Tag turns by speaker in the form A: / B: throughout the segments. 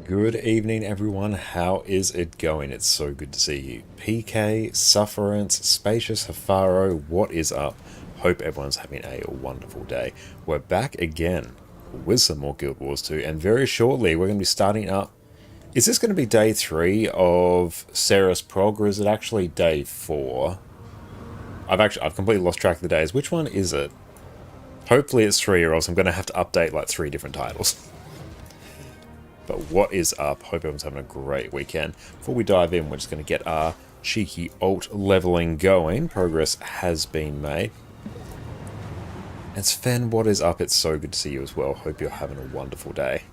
A: Good evening, everyone. How is it going? It's so good to see you. PK, Sufferance, Spacious, Hafaro, what is up? Hope everyone's having a wonderful day. We're back again with some more Guild Wars 2, and very shortly we're going to be starting up. Is this going to be day 3 of Cerus Prog, or is it actually day 4? I've completely lost track of the days. Which one is it? Hopefully it's 3, or else I'm going to have to update like 3 different titles. But what is up? Hope everyone's having a great weekend. Before we dive in, we're just going to get our cheeky alt leveling going. Progress has been made. And Sven, what is up? It's so good to see you as well. Hope you're having a wonderful day.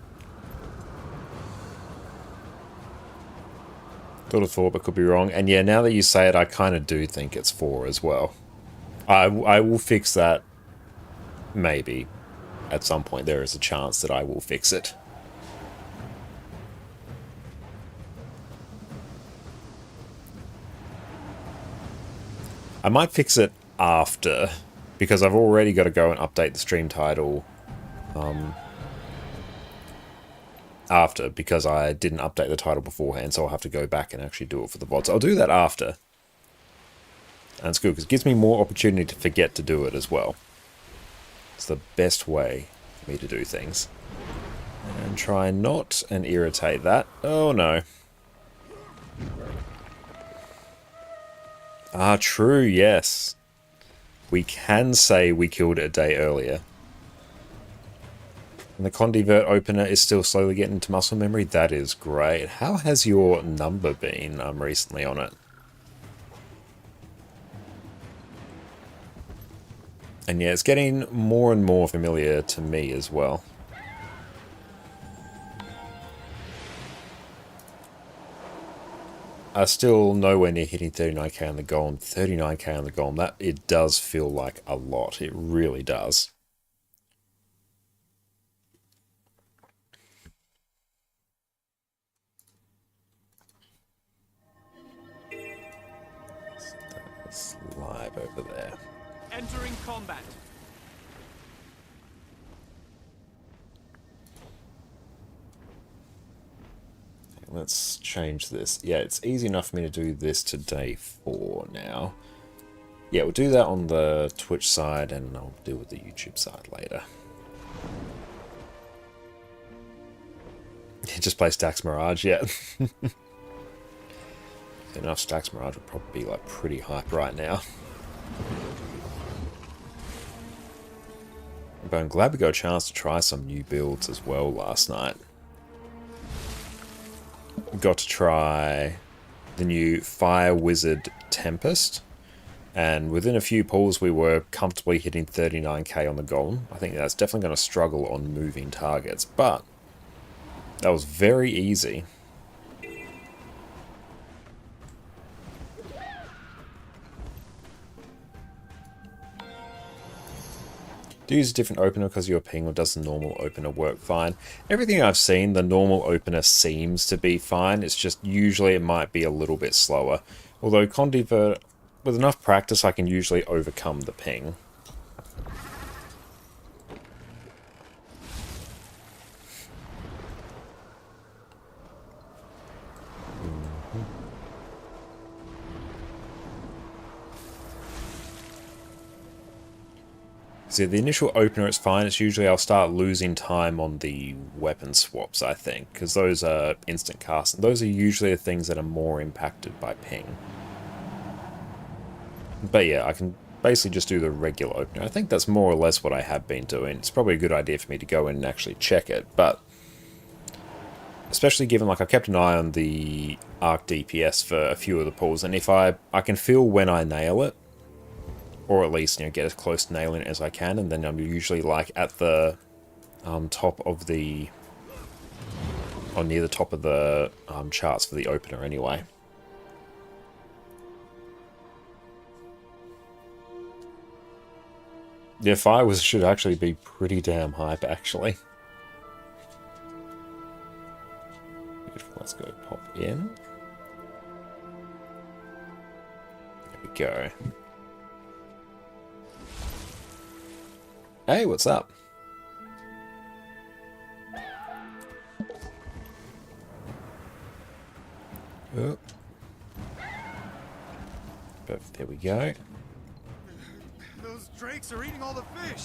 A: Thought, but could be wrong. And yeah, now that you say it, I kind of do think it's 4 as well. I will fix that. Maybe. At some point, there is a chance that I will fix it. I might fix it after, because I've already got to go and update the stream title after, because I didn't update the title beforehand, so I'll have to go back and actually do it for the VODs. I'll do that after. And it's good, because it gives me more opportunity to forget to do it as well. It's the best way for me to do things. And try not and irritate that. Oh no. Ah, true, yes. We can say we killed it a day earlier. And the Condivert opener is still slowly getting into muscle memory. That is great. How has your number been recently on it? And yeah, it's getting more and more familiar to me as well. Still nowhere near hitting 39k on the golem. 39k on the golem, that it does feel like a lot. It really does. That's live over there.
B: Entering combat.
A: Let's change this. Yeah, it's easy enough for me to do this to day 4 now. Yeah, we'll do that on the Twitch side, and I'll deal with the YouTube side later. Just play Stax Mirage, yeah. Enough Stax Mirage would probably be like pretty hype right now. But I'm glad we got a chance to try some new builds as well last night. We got to try the new Fire Wizard Tempest, and within a few pulls we were comfortably hitting 39k on the golem. I think that's definitely going to struggle on moving targets, but that was very easy. Do you use a different opener because you're ping, or does the normal opener work fine? Everything I've seen, the normal opener seems to be fine. It's just usually it might be a little bit slower. Although Condivert, with enough practice, I can usually overcome the ping. So the initial opener is fine. It's usually I'll start losing time on the weapon swaps, I think, because those are instant casts. And those are usually the things that are more impacted by ping. But yeah, I can basically just do the regular opener. I think that's more or less what I have been doing. It's probably a good idea for me to go in and actually check it, but especially given like I kept an eye on the arc DPS for a few of the pulls, and if I can feel when I nail it, or at least, you know, get as close to nailing it as I can, and then I'm usually like at the top of the, or near the top of the charts for the opener anyway. Yeah, Fire should actually be pretty damn hype, actually. Beautiful, let's go pop in. There we go. Hey, what's up? Oh. But there we go.
B: Those drakes are eating all the fish.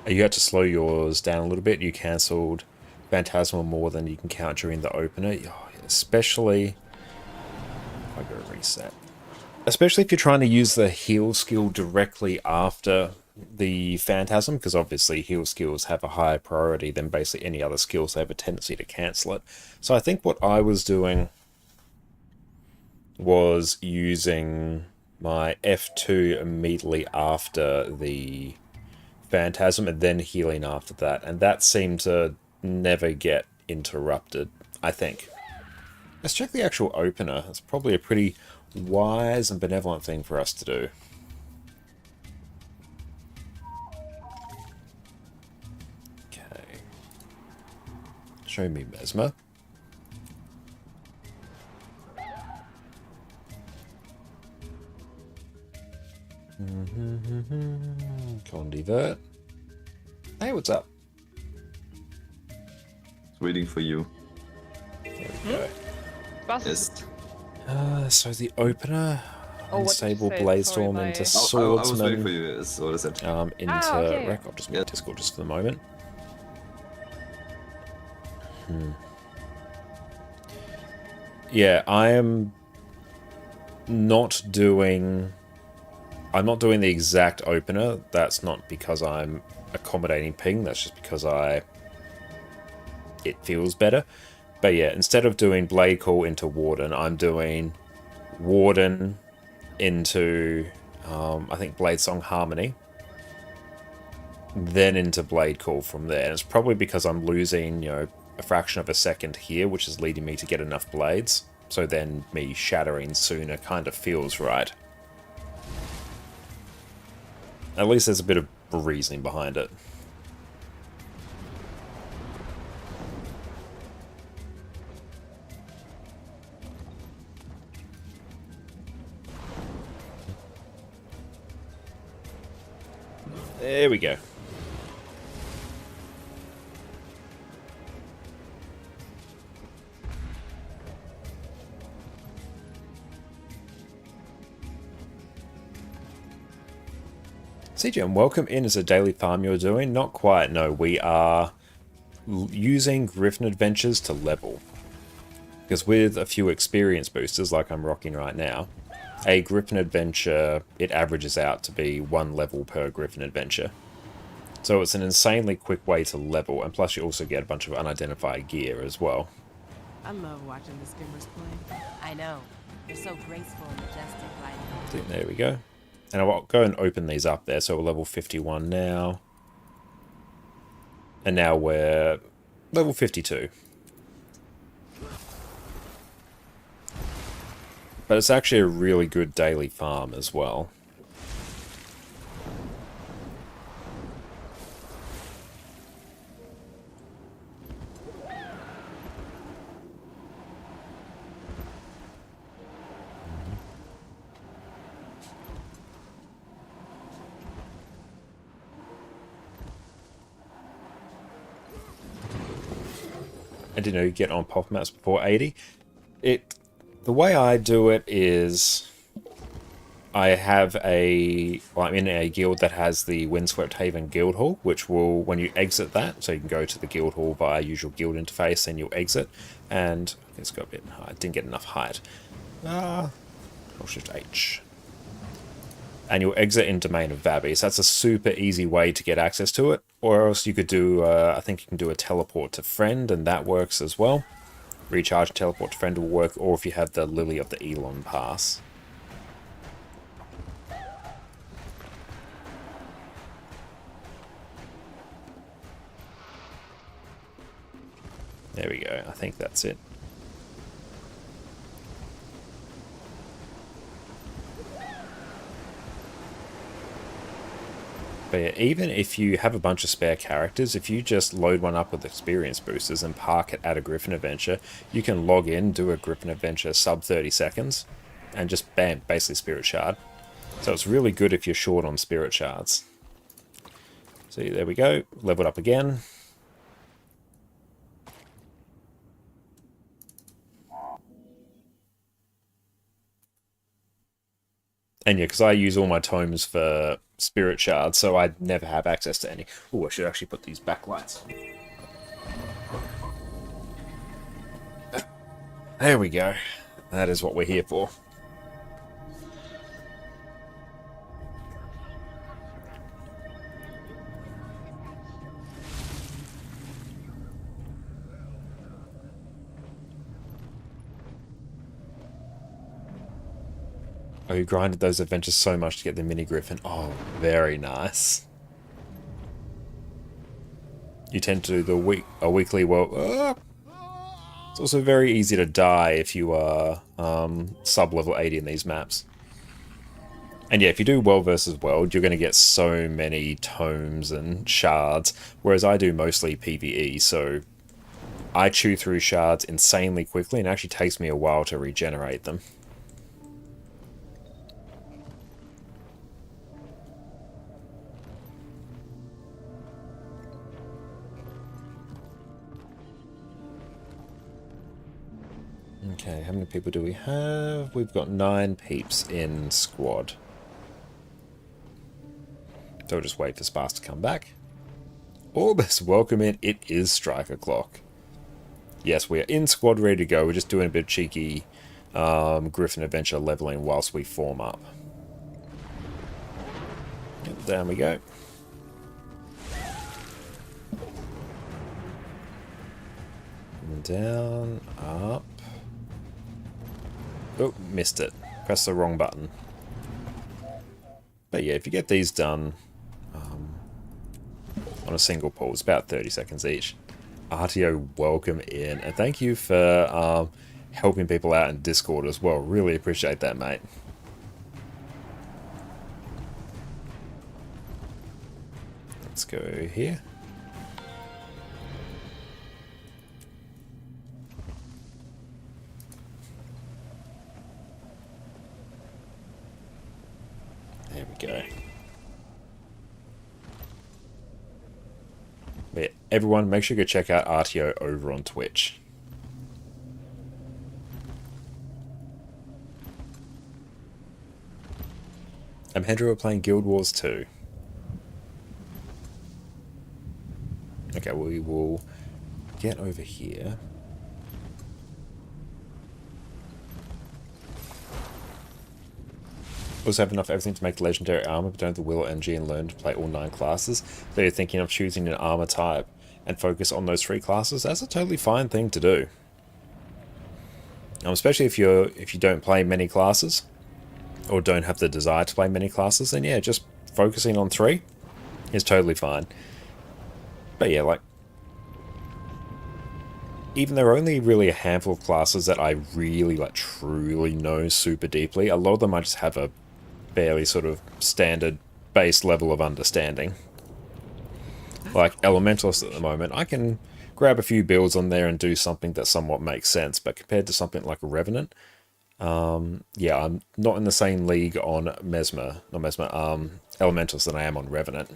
A: You had to slow yours down a little bit. You cancelled Phantasmal more than you can count during the opener. Oh, especially... I go reset. Especially if you're trying to use the heal skill directly after the Phantasm, because obviously heal skills have a higher priority than basically any other skills. They have a tendency to cancel it. So I think what I was doing was using my F2 immediately after the Phantasm and then healing after that, and that seemed to never get interrupted, I think. Let's check the actual opener. It's probably a pretty wise and benevolent thing for us to do. Okay. Show me Mesmer. Condivert. Hey, what's up?
C: It's waiting for you.
A: There we go.
C: Yes.
A: So the opener, Unstable Bladestorm into
C: I was waiting for
A: Swordsman,
C: you. Yes. What is it?
A: into
D: okay.
A: Wreck. I'll just mute Discord just for the moment. Yeah, I'm not doing the exact opener. That's not because I'm accommodating ping, that's just because it feels better. But yeah, instead of doing Blade Call into Warden, I'm doing Warden into, I think, Blade Song Harmony, then into Blade Call from there. And it's probably because I'm losing, a fraction of a second here, which is leading me to get enough blades. So then me shattering sooner kind of feels right. At least there's a bit of reasoning behind it. There we go. CGM, welcome in. As a daily farm you're doing? Not quite, no. We are using Griffin Adventures to level. Because with a few experience boosters, like I'm rocking right now, a Griffin Adventure, it averages out to be 1 level per Griffin Adventure. So it's an insanely quick way to level, and plus you also get a bunch of unidentified gear as well.
D: I love watching the skimmers play.
E: I know. They're so graceful and majestic like.
A: There we go. And I'll go and open these up there. So we're level 51 now. And now we're level 52. But it's actually a really good daily farm as well. I didn't know you get on pop maps before 80. The way I do it is I have I'm in a guild that has the Windswept Haven Guild Hall, which will, when you exit that, so you can go to the Guild Hall via usual guild interface, and you'll exit, and it's got a bit high. Didn't get enough height. Shift H. And you'll exit in Domain of Vabi. So that's a super easy way to get access to it. Or else you could do, I think you can do a teleport to friend, and that works as well. Recharge teleport to friend will work, or if you have the Lily of the Elon pass. There we go. I think that's it. But yeah, even if you have a bunch of spare characters, if you just load one up with experience boosters and park it at a Griffin Adventure, you can log in, do a Griffin Adventure sub 30 seconds, and just bam, basically Spirit Shard. So it's really good if you're short on Spirit Shards. See, there we go. Leveled up again. And yeah, because I use all my tomes for spirit shards, so I never have access to any. Oh, I should actually put these backlights on. There we go. That is what we're here for. Oh, you grinded those adventures so much to get the mini griffin. Oh, very nice. You tend to do a weekly it's also very easy to die if you are sub-level 80 in these maps. And yeah, if you do world versus world, you're going to get so many tomes and shards, whereas I do mostly PvE, so I chew through shards insanely quickly, and it actually takes me a while to regenerate them. Okay, how many people do we have? We've got 9 peeps in squad. So we'll just wait for Sparse to come back. Orbis, welcome in. It is strike o'clock. Yes, we are in squad ready to go. We're just doing a bit of cheeky Griffin adventure leveling whilst we form up. Yep, down we go. And down, up. Oh, missed it. Pressed the wrong button. But yeah, if you get these done on a single pull, it's about 30 seconds each. RTO, welcome in. And thank you for helping people out in Discord as well. Really appreciate that, mate. Let's go here. There we go. But yeah, everyone, make sure you go check out RTO over on Twitch. I'm Hendra, we're playing Guild Wars 2. Okay, we will get over here. Also have enough everything to make legendary armor, but don't have the will or energy and learn to play all 9 classes. So you're thinking of choosing an armor type and focus on those 3 classes. That's a totally fine thing to do. Especially if you don't play many classes or don't have the desire to play many classes, then yeah, just focusing on 3 is totally fine. But yeah, like, even there are only really a handful of classes that I really, like, truly know super deeply. A lot of them I just have a fairly sort of standard base level of understanding. Like Elementalist at the moment, I can grab a few builds on there and do something that somewhat makes sense, but compared to something like a Revenant, yeah, I'm not in the same league on Elementalist than I am on Revenant.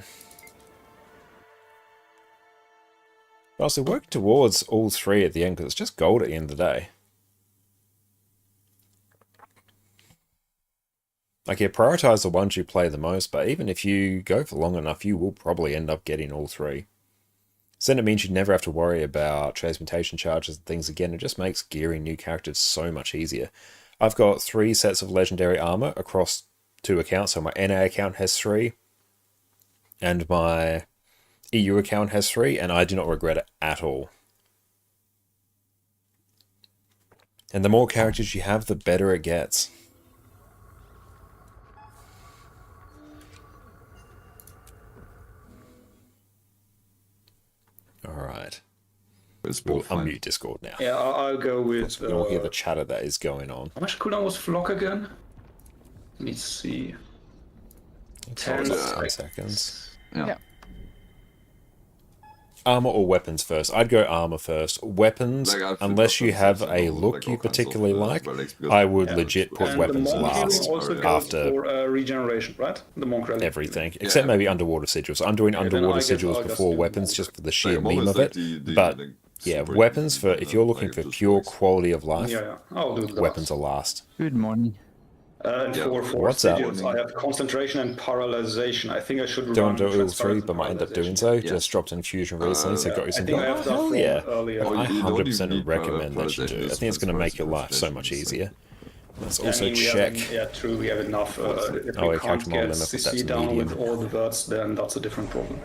A: But also work towards all 3 at the end, because it's just gold at the end of the day. Like, yeah, prioritize the ones you play the most, but even if you go for long enough, you will probably end up getting all 3. So then it means you never have to worry about transmutation charges and things again. It just makes gearing new characters so much easier. I've got 3 sets of legendary armor across 2 accounts. So my NA account has 3, and my EU account has 3, and I do not regret it at all. And the more characters you have, the better it gets. Alright. We'll unmute Discord now.
F: Yeah, I'll go with...
A: You'll hear the chatter that is going on.
F: How much cooldown was Flock again? Let me see.
A: 10 seconds.
C: Yeah.
A: Armor or weapons first? I'd go armor first. Weapons,
C: Like,
A: unless you
C: weapons
A: have
C: in
A: a
C: general,
A: look
C: like
A: you
C: all kinds of,
A: particularly like,
C: relics, because
A: I would legit put
F: And
A: weapons
F: the monk healing
A: last
F: also goes
A: after
F: for regeneration, right? The monk relic.
A: everything, except maybe underwater sigils. I'm doing
F: then
A: underwater
F: I guess
A: sigils
F: I'll just
A: before
F: do
A: weapons
F: monk.
A: just for the sheer
C: Like, monk
A: meme
C: is
A: of
C: like
A: it.
C: the,
A: But
C: like,
A: yeah,
C: super
A: weapons for
C: easy,
A: if you're
C: like,
A: looking for
C: just
A: pure
C: relics.
A: quality of life,
F: Yeah, I'll do the
A: weapons
F: last.
A: are last.
G: Good morning.
F: And
C: Yeah,
F: for
A: what's up?
F: sigils, I have concentration and paralyzation. I think I should
A: Don't
F: run
A: do all three,
F: transference and
A: but might end up doing
F: paralyzation.
A: so.
C: Yeah.
A: Just dropped in fusion recently, so
F: Yeah,
A: got you
F: I
A: some
F: think I
A: gold.
F: have that
A: Hell
F: from
A: yeah!
F: earlier.
C: Oh,
A: I
C: you don't even
A: 100%
C: need
A: recommend that you do. I
C: paralyzation,
A: think it's going to make
C: just
A: your life so much
C: transference,
A: easier. Let's
F: Yeah,
A: also
F: we
A: check.
F: Have, yeah, true. We have enough. If
A: Oh,
F: we
A: yeah,
F: can't
A: character model
F: get
A: limit, but that's
F: CC down
A: medium.
F: with all the words, then that's a different problem.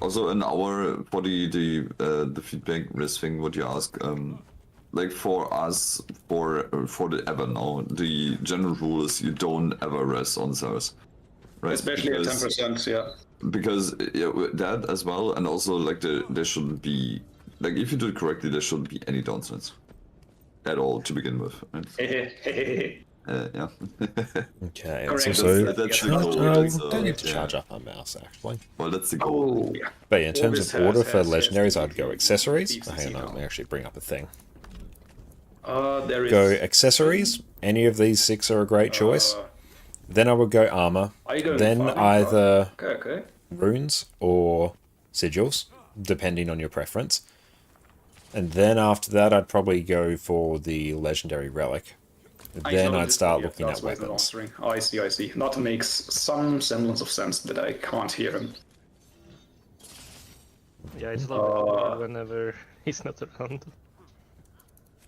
C: Also, in our for the feedback risk thing, what you ask, like for us, for the ever now, the general rule is you don't ever rest on Cerus, right?
F: Especially at 10%, yeah.
C: Because that as well, and also like there shouldn't be, like, if you do it correctly, there shouldn't be any downsides at all to begin with. Right? Yeah.
A: Okay,
F: Correct.
A: it's also
C: That's the
A: charge.
C: goal,
A: Oh,
C: that's,
A: don't need to
C: yeah.
A: charge up our mouse actually.
C: Well, that's the goal.
F: Oh, yeah.
A: But yeah, in terms
F: Orbis
A: of order
F: has
A: for legendaries, I'd go
F: definitely
A: accessories.
F: keeps
A: Hang on,
F: CC
A: let me
F: down.
A: actually bring up a thing.
F: There is.
A: Go accessories. Any of these 6 are a great choice. Then I would go armor.
F: Are you going
A: Then
F: farming?
A: either
F: Okay.
A: runes or sigils, depending on your preference. And then after that, I'd probably go for the legendary relic. Then I'd start looking at weapons.
F: I see. That makes some semblance of sense, but I can't hear him.
H: Yeah, it's lovely whenever he's not around.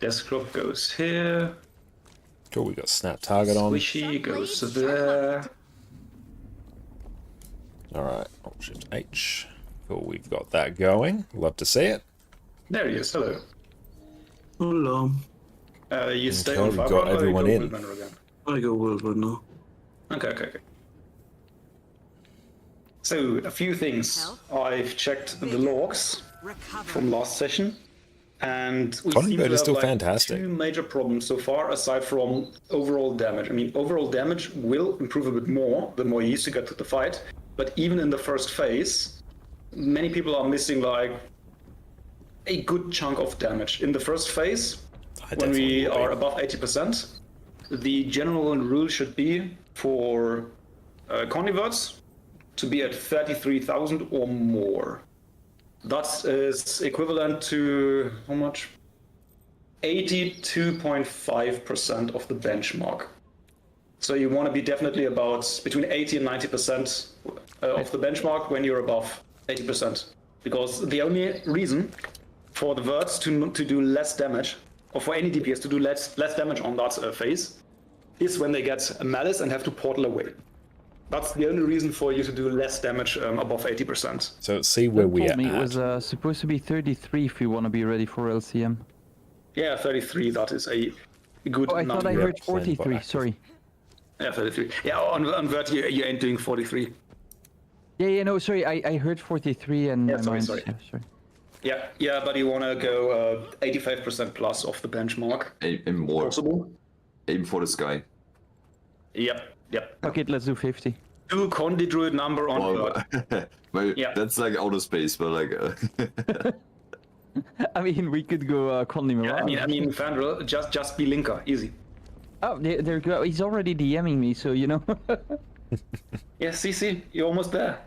F: Desk clock goes here.
A: Cool, we got snap target on.
F: Squishy goes there.
A: Alright, Alt Shift H. Cool, we've got that going. Love to see it.
F: There he is. Hello.
I: Hello.
F: You stay
A: Okay,
F: on
A: we've
F: Fireball
A: got
F: or you
A: everyone
F: go
A: in.
F: Wildmanor again?
I: I go Worldwood now.
F: Okay. So, a few things. I've checked the logs from last session, and we seem to
A: Convert is
F: have
A: still
F: like
A: fantastic.
F: 2 major problems so far, aside from overall damage. I mean, overall damage will improve a bit more the more you used to get to the fight, but even in the first phase, many people are missing like a good chunk of damage. In the first phase, when we are above 80%, the general rule should be for converts to be at 33,000 or more. That is equivalent to how much? 82.5% of the benchmark. So you want to be definitely about between 80 and 90% of the benchmark when you're above 80%. Because the only reason for the verts to do less damage, or for any DPS to do less damage on that phase, is when they get a malice and have to portal away. That's the only reason for you to do less damage above 80%.
A: So let's see where we are
G: It
A: at.
G: was supposed to be 33 if you want to be ready for LCM.
F: Yeah, 33, that is a good
G: Oh, I
F: number.
G: thought I heard
A: Playing
G: 43,
A: active.
G: sorry.
F: Yeah, 33. Yeah, on Vert you ain't doing 43.
G: Yeah, no, sorry, I heard 43 and
F: Yeah,
G: my
F: sorry,
G: mind-
F: sorry.
G: yeah, sorry.
F: Yeah, but you want to go 85% plus of the benchmark.
C: Aim more.
F: Possible?
C: Aim for the sky.
F: Yep.
G: Okay, let's do 50.
F: Do Condi Druid number on Vert.
C: Well,
F: Yeah.
C: that's like outer space, but like.
G: I mean, we could go Conley
F: Yeah, I mean, Fandral, just be Linker, easy.
G: Oh, there go. He's already DMing me, so you know.
F: Yeah, CC, you're almost there.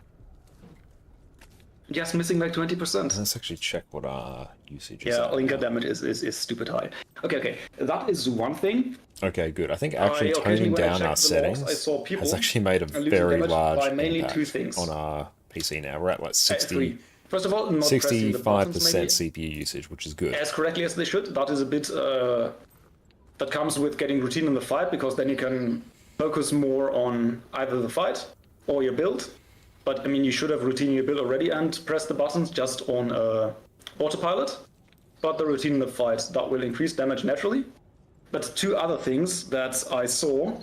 F: Just missing like 20%.
A: Let's actually check what our usage is.
F: Yeah,
A: at.
F: Linker damage is stupid high. Okay, that is one thing.
A: Okay, good. I think actually
F: occasionally
A: toning
F: when I
A: down
F: checked
A: our
F: the logs,
A: settings
F: I saw people
A: has actually made a
F: losing
A: very
F: damage
A: large
F: by mainly
A: impact
F: 2 things.
A: on our PC now. We're at like
F: 3. First of all, not pressing the
A: 65%
F: buttons maybe
A: CPU usage, which is good.
F: as correctly as they should. That is a bit that comes with getting routine in the fight, because then you can focus more on either the fight or your build. But I mean, you should have routine in your build already and press the buttons just on autopilot. But the routine in the fight, that will increase damage naturally. But 2 other things that I saw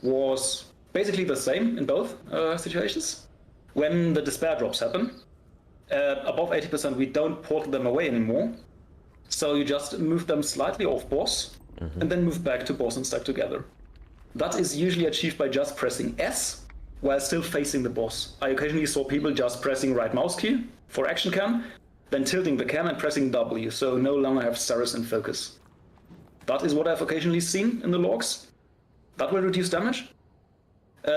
F: was basically the same in both situations. When the despair drops happen, above 80% we don't portal them away anymore. So you just move them slightly off boss, and then move back to boss and stack together. That is usually achieved by just pressing S while still facing the boss. I occasionally saw people just pressing right mouse key for action cam, then tilting the cam and pressing W, so no longer have Cerus in focus. That is what I've occasionally seen in the logs. That will reduce damage.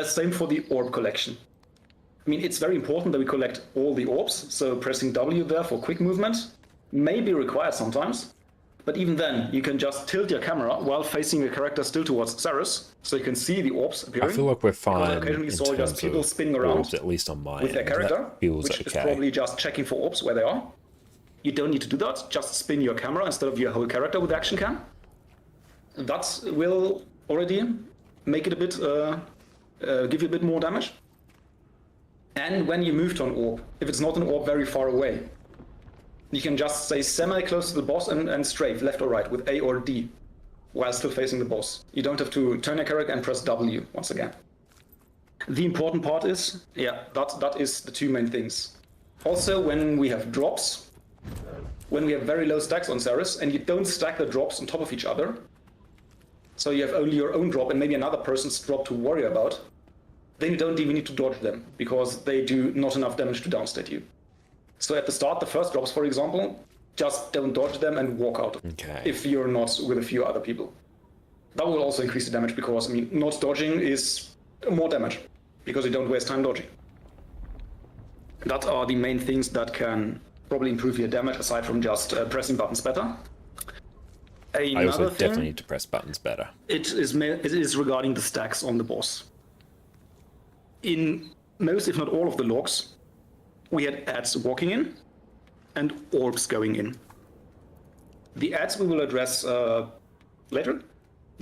F: Same for the orb collection. I mean, it's very important that we collect all the orbs, so pressing W there for quick movement may be required sometimes. But even then, you can just tilt your camera while facing your character still towards Cerus, so you can see the orbs appearing.
A: I feel like we're fine
F: Because occasionally
A: in
F: saw just
A: terms
F: people
A: of
F: spinning around
A: orbs, at least on my
F: with their
A: end.
F: character,
A: That feels
F: which is
A: okay.
F: probably just checking for orbs where they are. You don't need to do that. Just spin your camera instead of your whole character with the action cam. That will already make it a bit, give you a bit more damage. And when you move to an orb, if it's not an orb very far away, you can just stay semi-close to the boss and strafe left or right with A or D while still facing the boss. You don't have to turn your character and press W once again. The important part is, that is the two main things. Also, when we have drops, when we have very low stacks on Cerus and you don't stack the drops on top of each other, so you have only your own drop and maybe another person's drop to worry about, then you don't even need to dodge them, because they do not enough damage to downstate you. So at the start, the first drops, for example, just don't dodge them and walk out if you're not with a few other people. That will also increase the damage, because, I mean, not dodging is more damage, because you don't waste time dodging. That are the main things that can probably improve your damage, aside from just pressing buttons better.
A: I also definitely need to press buttons better.
F: It is regarding the stacks on the boss. In most, if not all of the logs, we had ads walking in and orbs going in. The ads we will address later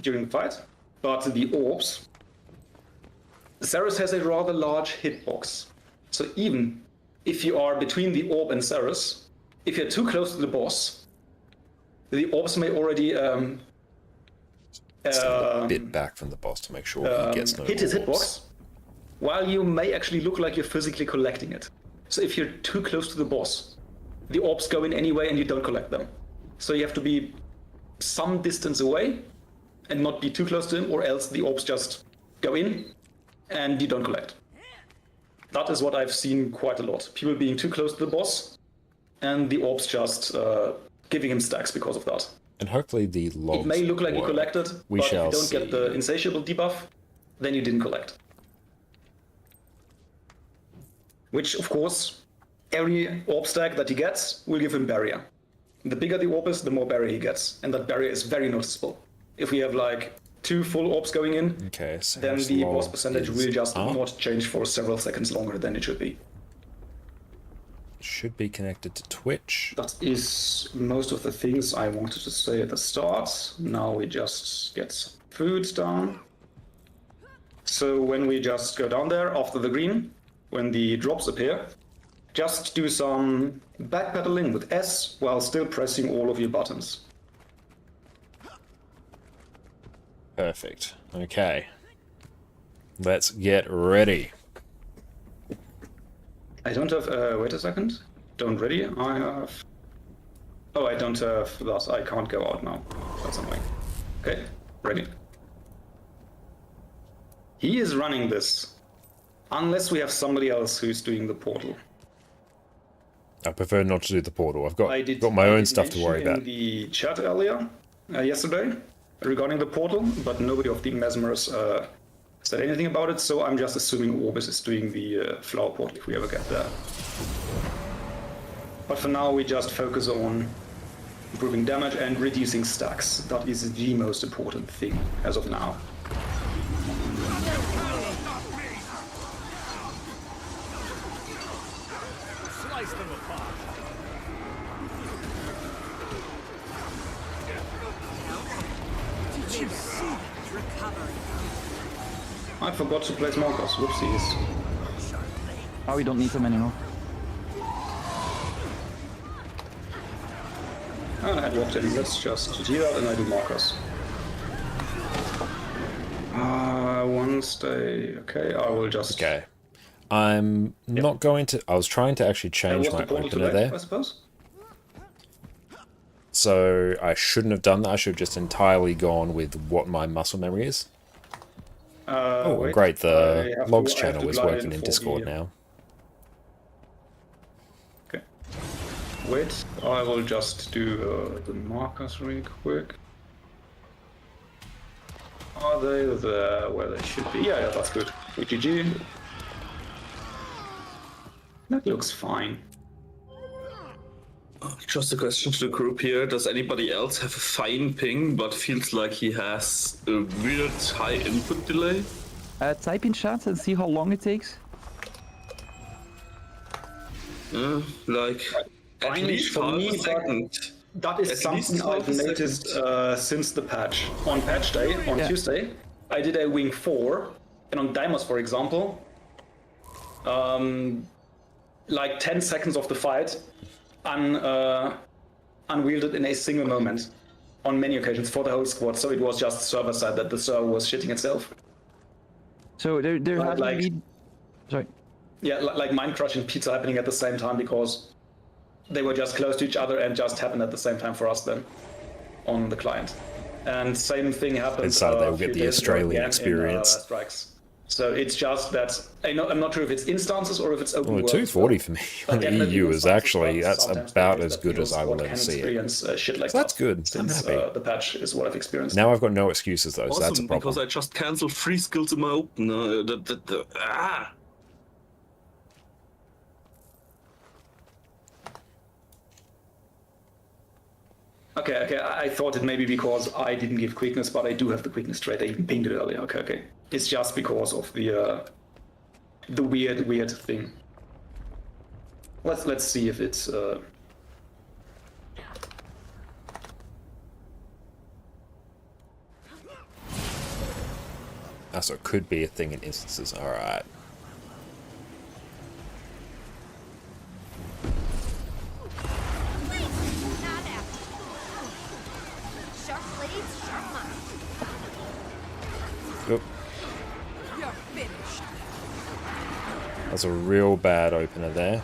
F: during the fight, but the orbs, Cerus has a rather large hitbox. So even if you are between the orb and Cerus, if you're too close to the boss, the orbs may already
A: a bit back from the boss to make sure he gets no
F: hit his
A: orbs.
F: hitbox, while you may actually look like you're physically collecting it. So if you're too close to the boss, the orbs go in anyway and you don't collect them. So you have to be some distance away and not be too close to him, or else the orbs just go in and you don't collect. That is what I've seen quite a lot. People being too close to the boss and the orbs just giving him stacks because of that.
A: And hopefully the logs
F: It may look like you
A: work.
F: collected,
A: We
F: but if
A: shall
F: you don't
A: see.
F: get the insatiable debuff, then you didn't collect. Which, of course, every orb stack that he gets will give him barrier. The bigger the orb is, the more barrier he gets, and that barrier is very noticeable. If we have like 2 full orbs going in,
A: Okay, so
F: then
A: his
F: the
A: log
F: boss percentage
A: is
F: will just
A: up.
F: not change for several seconds longer than it should be.
A: Should be connected to Twitch.
F: That is most of the things I wanted to say at the start. Now we just get some food down. So when we just go down there after the green, when the drops appear, just do some backpedaling with S while still pressing all of your buttons.
A: Perfect. Okay. Let's get ready.
F: I don't have, wait a second. Don't ready, I have... Oh, I don't have that, I can't go out now. That's annoying. Okay, ready. He is running this. Unless we have somebody else who's doing the portal.
A: I prefer not to do the portal. I've got
F: I did
A: my own
F: did
A: stuff to worry
F: mention
A: about.
F: in the chat earlier, yesterday, regarding the portal, but nobody of the Mesmers said anything about it, so I'm just assuming Orbis is doing the flower portal if we ever get there. But for now, we just focus on improving damage and reducing stacks. That is the most important thing as of now.
B: Slice them apart. Did you see that?
E: Recovery.
F: I forgot to place markers. Whoopsies.
G: Oh, we don't need them anymore.
F: And I had walked in. Let's just do that and I do markers. Once they... Okay, I will just...
A: Okay. I'm not going to... I was trying to actually change
F: was
A: my
F: the portal
A: opener
F: today,
A: there.
F: I suppose?
A: So I shouldn't have done that. I should have just entirely gone with what my muscle memory is. Oh,
F: Wait,
A: great.
F: I
A: The
F: have
A: logs
F: to- I have
A: channel
F: to
A: is
F: glide
A: working in
F: for
A: Discord
F: the-
A: now.
F: Okay. Wait, I will just do the markers really quick. Are they there where they should be? Yeah, that's good. GG. That looks fine.
I: Just a question to the group here. Does anybody else have a fine ping but feels like he has a weird high input delay?
G: Type in chat and see how long it takes.
I: Like at
F: Fine
I: least
F: for
I: half
F: me,
I: a
F: but
I: second.
F: that is
I: At least
F: something
I: half
F: I've
I: a
F: noticed
I: second.
F: since the patch. On patch day, on
G: Yeah.
F: Tuesday, I did a wing 4, and on Deimos, for example, like 10 seconds of the fight unwielded in a single moment on many occasions for the whole squad, so it was just server side that the server was shitting itself.
G: So there
F: Like-
G: hasn't
F: like-
G: been... Sorry.
F: Yeah, like Mind Crush and Pizza happening at the same time because they were just close to each other and just happened at the same time for us then on the client. And same thing happened.
A: Inside they
F: a
A: will
F: few
A: get the
F: days ago
A: Australian
F: again in,
A: experience.
F: Strikes. So it's just that I'm not sure if it's instances or if it's open
A: Well,
F: world.
A: 240 for me
F: But
A: on the
F: definitely
A: EU is
F: instances,
A: actually,
F: but
A: that's
F: sometimes
A: about
F: the
A: as
F: case
A: good
F: that
A: as I
F: your
A: will
F: squad
A: ever
F: can
A: see it.
F: experience shit like
A: So that's
F: that
A: good. I'm
F: Since
A: happy.
F: the patch is what I've experienced.
A: Now I've got no excuses though, so that's a
I: Awesome,
A: problem.
I: because I just cancelled 3 skills in my open.
F: Okay, I thought it may be because I didn't give quickness, but I do have the quickness trait. I even pinged it earlier. Okay. It's just because of the weird thing. Let's see if it's
A: So it could be a thing in instances. Alright.
E: Sharp blades, sharp mind.
A: Oop.
D: You're finished.
A: That's a real bad opener there.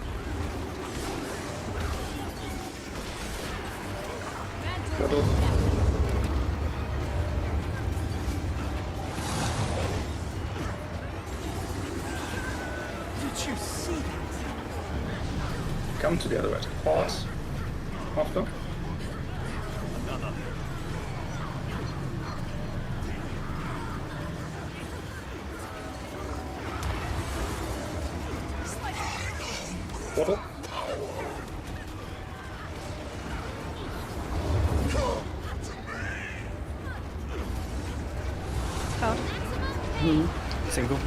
D: Did you see that?
F: come together at pause after. Waddle.
H: Single.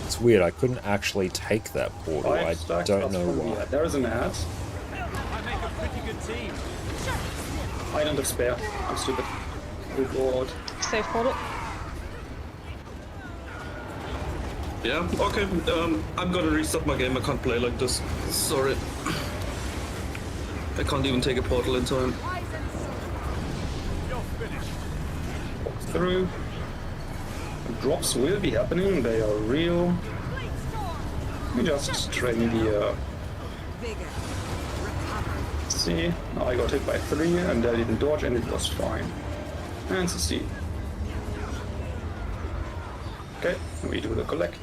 A: It's weird, I couldn't actually take that portal. I
F: Five stacks
A: don't
F: plus
A: know
F: one.
A: why.
F: Yeah, there is an ad.
B: I make a pretty good team.
F: I don't have spare. I'm stupid. Oh god.
J: Safe portal.
I: Yeah, okay. I'm gonna restart my game. I can't play like this. Sorry. I can't even take a portal in time.
B: You're finished.
F: Through. Drops will be happening. They are real. We just train the.
D: Bigger. Recover.
F: See, now I got hit by 3 and I didn't dodge and it was fine. And C. Okay, we do the collect.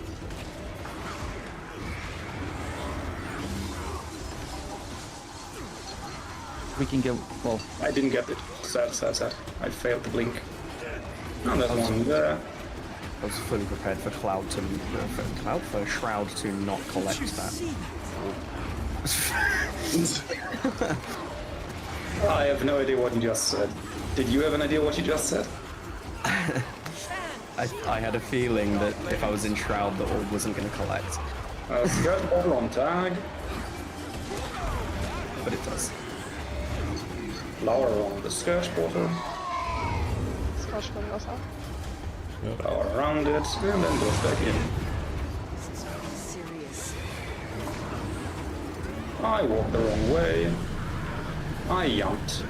G: We can get... Well,
F: I didn't get it. Sad. I failed to blink. And that one there.
H: I was fully prepared for Cloud to for Shroud to not collect that.
F: I have no idea what you just said. Did you have an idea what you just said?
H: I had a feeling that if I was in Shroud, the orb wasn't going to collect,
F: Skirt bottle on tag.
H: but it does.
F: Flower on the skirt bottle.
J: Squash was out.
F: Flower around it. And then goes back in.
D: Serious.
F: I walked the wrong way. I jumped.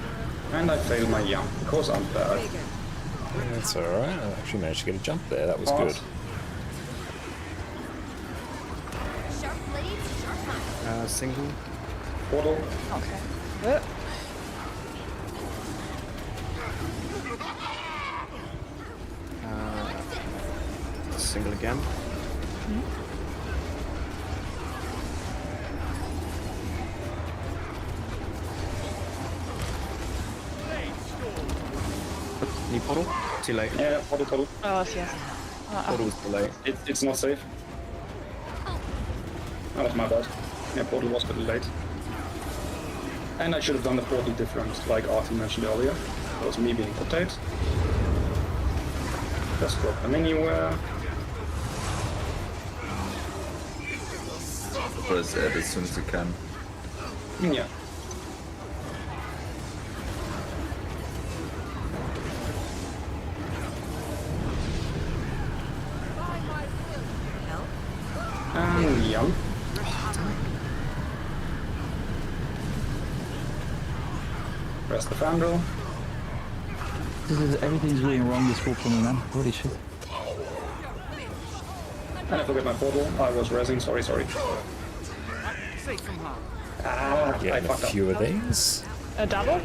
F: And I failed my jump because I'm bad.
D: Bigger.
A: That's alright, I actually managed to get a jump there, that was good.
E: Sharp blades, sharp mind.
H: Single.
F: Portal.
J: Okay.
H: Single again. Can you portal? Too late.
F: Yeah, portal.
J: Oh, yes.
H: Portal was too late.
F: It's not safe. That was my bad. Yeah, portal was a bit late. And I should have done the portal different, like Artie mentioned earlier. That was me being potato. Just drop them anywhere.
C: Press add as soon as you can.
F: Yeah. And yeah. Press the Fandral.
G: Everything's going wrong this fall for me, man. Holy shit.
F: And I forget my portal. I was rezzing, sorry. Ah, I
A: Getting a
F: fucked up.
A: few of these.
J: A double?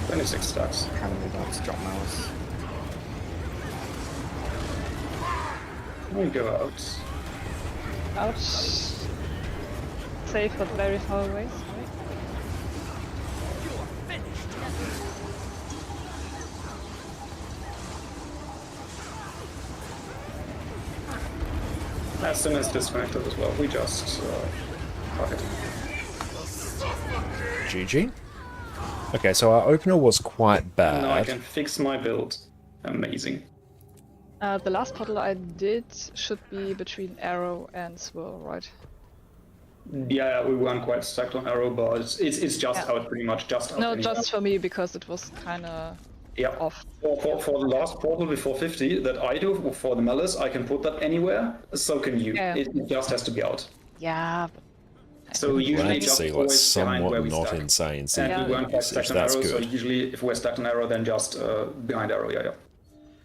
F: 26 stacks.
H: Trying to move out to drop Malice.
F: We go out.
J: Ouch. Safe but very far away, sorry.
F: As soon as disconnected as well, we just fuck it.
A: GG. Okay, so our opener was quite bad.
F: Now I can fix my build. Amazing.
J: The last portal I did should be between Arrow and Swirl, right?
F: Yeah, we weren't quite stacked on Arrow, but it's just out pretty much, just out.
J: No,
F: anyway.
J: just for me because it was kinda off.
F: For the last portal before 50 that I do for the Malice, I can put that anywhere, so can you.
J: Yeah.
F: It just has to be out.
J: Yeah.
F: So usually
A: Glad to
F: just
A: see like
F: always behind where
A: somewhat
F: we
A: not
F: stack.
A: insane
F: And
A: CPU
F: we weren't quite
A: usage.
F: stacked on
A: That's
F: Arrow, so
A: good.
F: usually if we're stacked on Arrow, then just behind Arrow, yeah.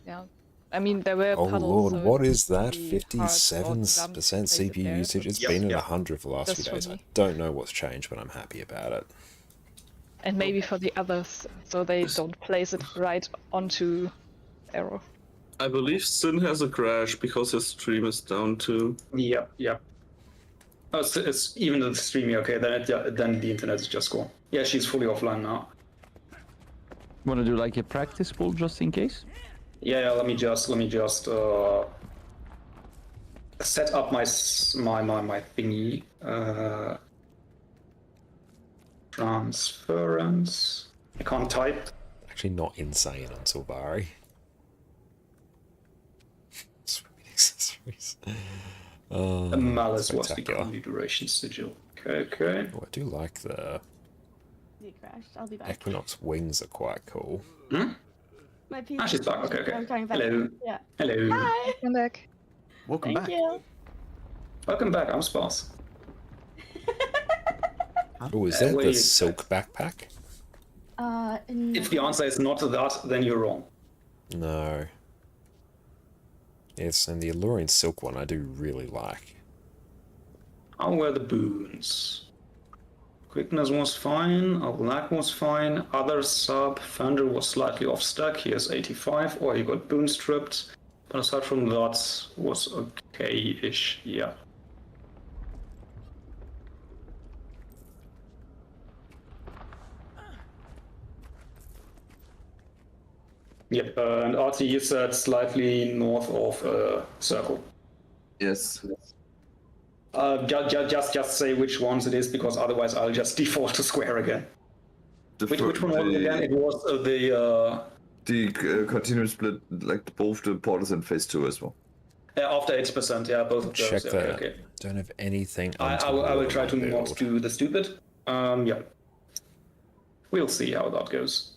J: Yeah. I mean, there were
A: Oh
J: puddles.
A: lord,
J: so it
A: what is
J: would
A: that?
J: be hard or dumb
A: 57%
J: to place it
A: CPU
J: there,
A: usage?
J: but-
A: It's been at 100 for the last
J: Just
A: few
J: for
A: days. I
J: me.
A: don't know what's changed, but I'm happy about it.
J: And maybe for the others, so they don't place it right onto Arrow.
I: I believe Sin has a crash because his stream is down too.
F: Yep. Oh, it's even the stream, okay, then the internet is just gone. Yeah, she's fully offline now.
G: Wanna do like a practice pool just in case?
F: Yeah, let me just set up my thingy. Transference. I can't type.
A: Actually not insane on Silvari. Swimming accessories.
F: The Malice was the
A: spectacular.
F: only duration sigil. Okay.
A: Oh, I do like the
K: You crashed. I'll be back.
A: Equinox wings are quite cool.
K: My PC.
F: Ah, she's back. Okay.
K: I'm coming back.
F: Hello.
K: Yeah.
F: Hello.
K: Hi.
J: Come back.
B: Welcome
K: Thank
B: back.
K: you.
F: Welcome back. I'm Sparse.
A: Oh, is that
F: where
A: the
F: you-
A: silk backpack?
F: If the answer is not that, then you're wrong.
A: No. Yes, and the alluring silk one I do really like.
F: How were the boons? Quickness was fine, Lag was fine, other sub, Thunder was slightly off stack, he has 85, or he got boon stripped, but aside from that, was okay-ish, yeah. Yep, and RT is at slightly north of Circle.
C: Yes.
F: Just say which ones it is, because otherwise I'll just default to square again. Which one was it again? It was
C: the continuous split, like both the portals in phase 2 as well.
F: After 80%, yeah, both of those.
A: Check
F: yeah,
A: that.
F: okay.
A: Don't have anything.
F: I will try to
A: untoward
F: not do the stupid. Yeah. We'll see how that goes.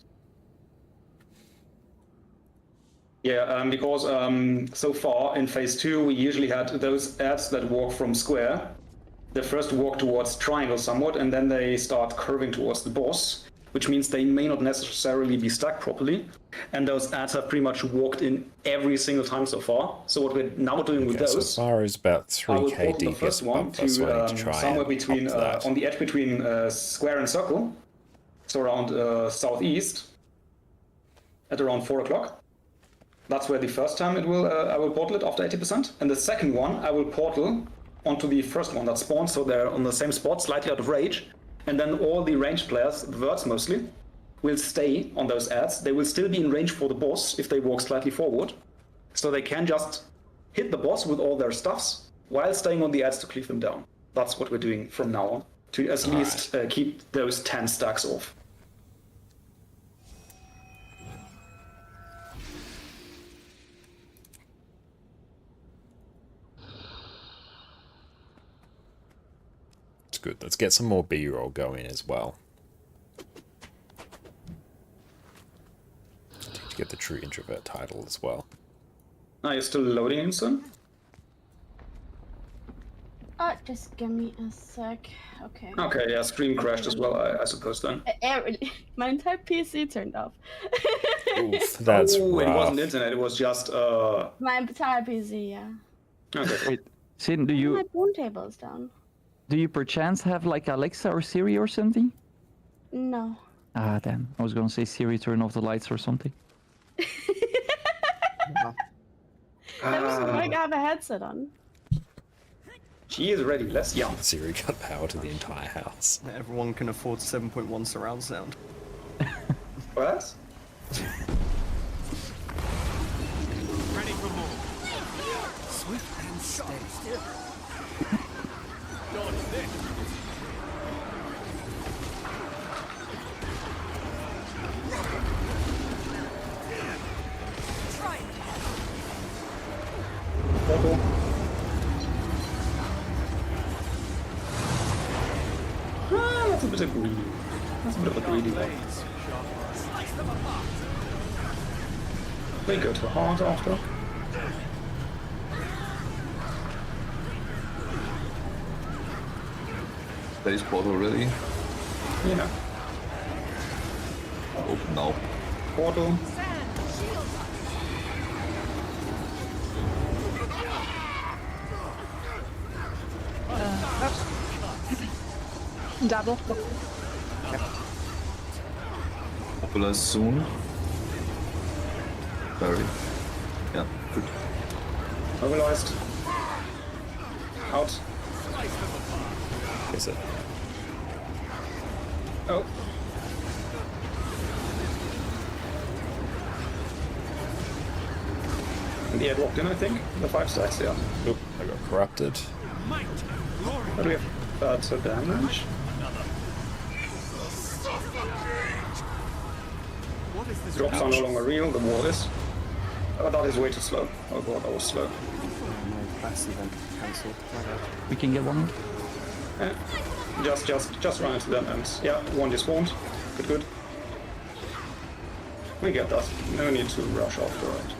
F: Yeah, because so far in phase 2 we usually had those ads that walk from square. They first walk towards triangle somewhat, and then they start curving towards the boss, which means they may not necessarily be stacked properly. And those ads have pretty much walked in every single time so far. So what we're now doing with
A: Okay, so
F: those,
A: far is about
F: I will
A: 3k
F: port the first
A: DPS
F: one
A: bump. That's why I need to try
F: somewhere
A: and
F: between
A: up that.
F: on the edge between square and circle, so around southeast, at around 4 o'clock. That's where the first time it will I will portal it after 80%, and the second one I will portal onto the first one that spawns, so they're on the same spot, slightly out of range, And then all the ranged players, the Verts mostly, will stay on those ads. They will still be in range for the boss if they walk slightly forward. So they can just hit the boss with all their stuffs while staying on the ads to cleave them down. That's what we're doing from now on, to at least keep those 10 stacks off.
A: It's good. Let's get some more B-roll going as well. To get the true introvert title as well.
F: Are you still loading in soon?
K: Just give me a sec. Okay.
F: Okay, yeah, stream crashed as well, I suppose then.
K: My entire PC turned off.
A: Oof, that's
F: It
A: rough.
F: wasn't internet, it was just
K: My entire PC, yeah.
F: Okay.
G: Wait, Sin, do
K: My
G: you
K: phone table is down.
G: perchance have like Alexa or Siri or something?
K: No.
G: Ah, damn. I was gonna say Siri, turn off the lights or something.
K: That was like I have a headset on.
F: She is ready, let's yum.
A: Siri cut power to the entire house.
H: Everyone can afford 7.1 surround sound.
F: What?
B: Ready for more. Swift and steady. Dodge this.
F: Purple. That's a bit of greedy. That's a bit of a greedy one. They go to hard after.
C: Base port already.
F: Yeah.
C: Open now.
F: Portal.
J: Double.
C: Mobilize soon. Very. Yeah, good.
F: Mobilized. Out.
A: Is it?
F: Oh. And the head walked in, I think. The 5 stacks, yeah.
A: Oop, I got corrupted.
F: What do we have? That's a damage. Drops are no longer real, the wall is. Oh, that is way too slow. Oh god, that was slow.
H: My class event cancelled.
G: We can get one.
F: Just run into them and yeah, one despawned. Good. We get that. No need to rush after it.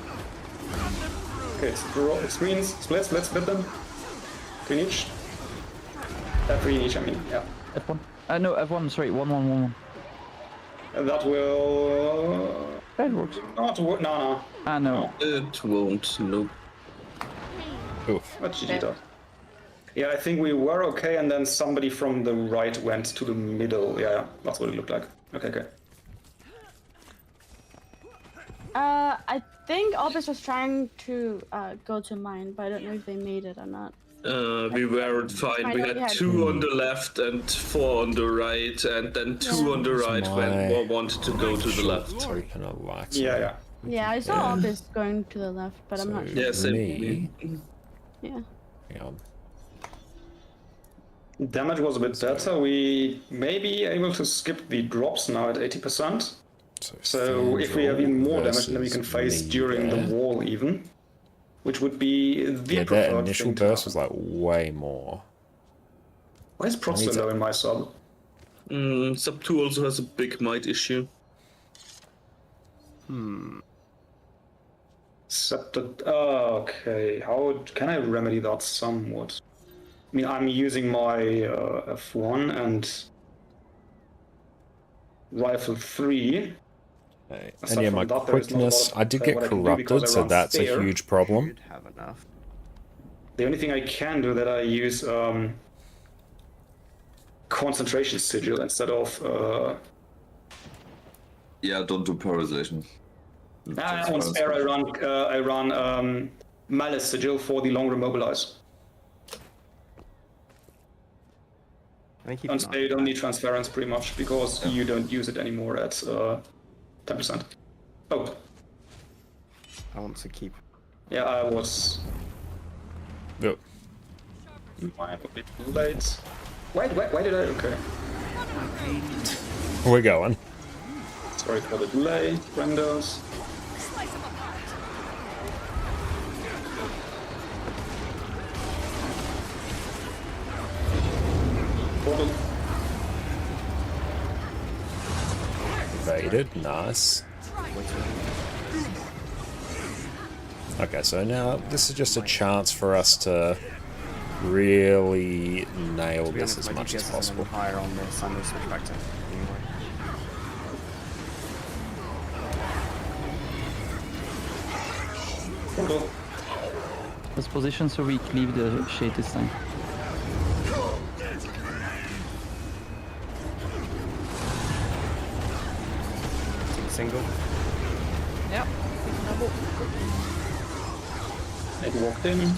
F: Okay, it's screens, split them. 3 in each. 3 in each, I mean, yeah.
G: F1. No, F1, sorry, 1.
F: And that will
G: That works.
F: not work. No.
G: Ah, no.
I: It won't, nope.
A: Oof.
F: What GG dot. Yeah, I think we were okay, and then somebody from the right went to the middle. Yeah, that's what it looked like. Okay.
K: I think Orbis was trying to go to mine, but I don't know if they made it or not.
I: We were fine. We had 2 on the left and 4 on the right, and then 2 on the right when one wanted to go to the left.
A: Open a light.
F: Yeah.
K: Yeah, I saw Orbis going to the left, but I'm not sure.
I: Yeah, same.
A: Me.
K: Yeah.
A: Hang on.
F: Damage was a bit better. We may be able to skip the drops now at 80%. So if we have even more damage, then we can face during the wall even. Which would be the
A: Yeah,
F: preferred
A: that initial
F: thing to
A: burst
F: have.
A: was like way more.
F: Why is Proc so low in my sub?
I: Sub 2 also has a big might issue.
F: Okay, how can I remedy that somewhat? I mean, I'm using my F1 and Rifle 3.
A: Okay.
F: Aside
A: And yeah,
F: from
A: my
F: that, there is not a
A: quickness,
F: lot,
A: I did get
F: what I can do because
A: corrupted,
F: I
A: so
F: run
A: that's a
F: spare.
A: huge problem.
H: Should have enough.
F: The only thing I can do that I use concentration sigil instead of
C: Yeah, don't do paralyzation.
F: on spare I run malice sigil for the longer mobilize.
H: I think
F: Don't say you don't need transference pretty much because you don't use it anymore at 10%. Oh,
H: I want to keep.
F: yeah, I was
A: Yep.
F: a bit too late. Why did I? Okay.
A: We're going.
F: Sorry for the delay, friendos. Portal.
A: Evaded. Nice. Okay, so now this is just a chance for us to really nail
H: To be
A: this
H: honest,
A: as
H: my
A: much
H: DPS
A: as
H: is
A: possible.
H: higher on this. I'm gonna switch back to anyway.
F: Portal.
G: Let's position so we cleave the shade this time.
H: Single.
J: Yep. Double.
F: It walked in.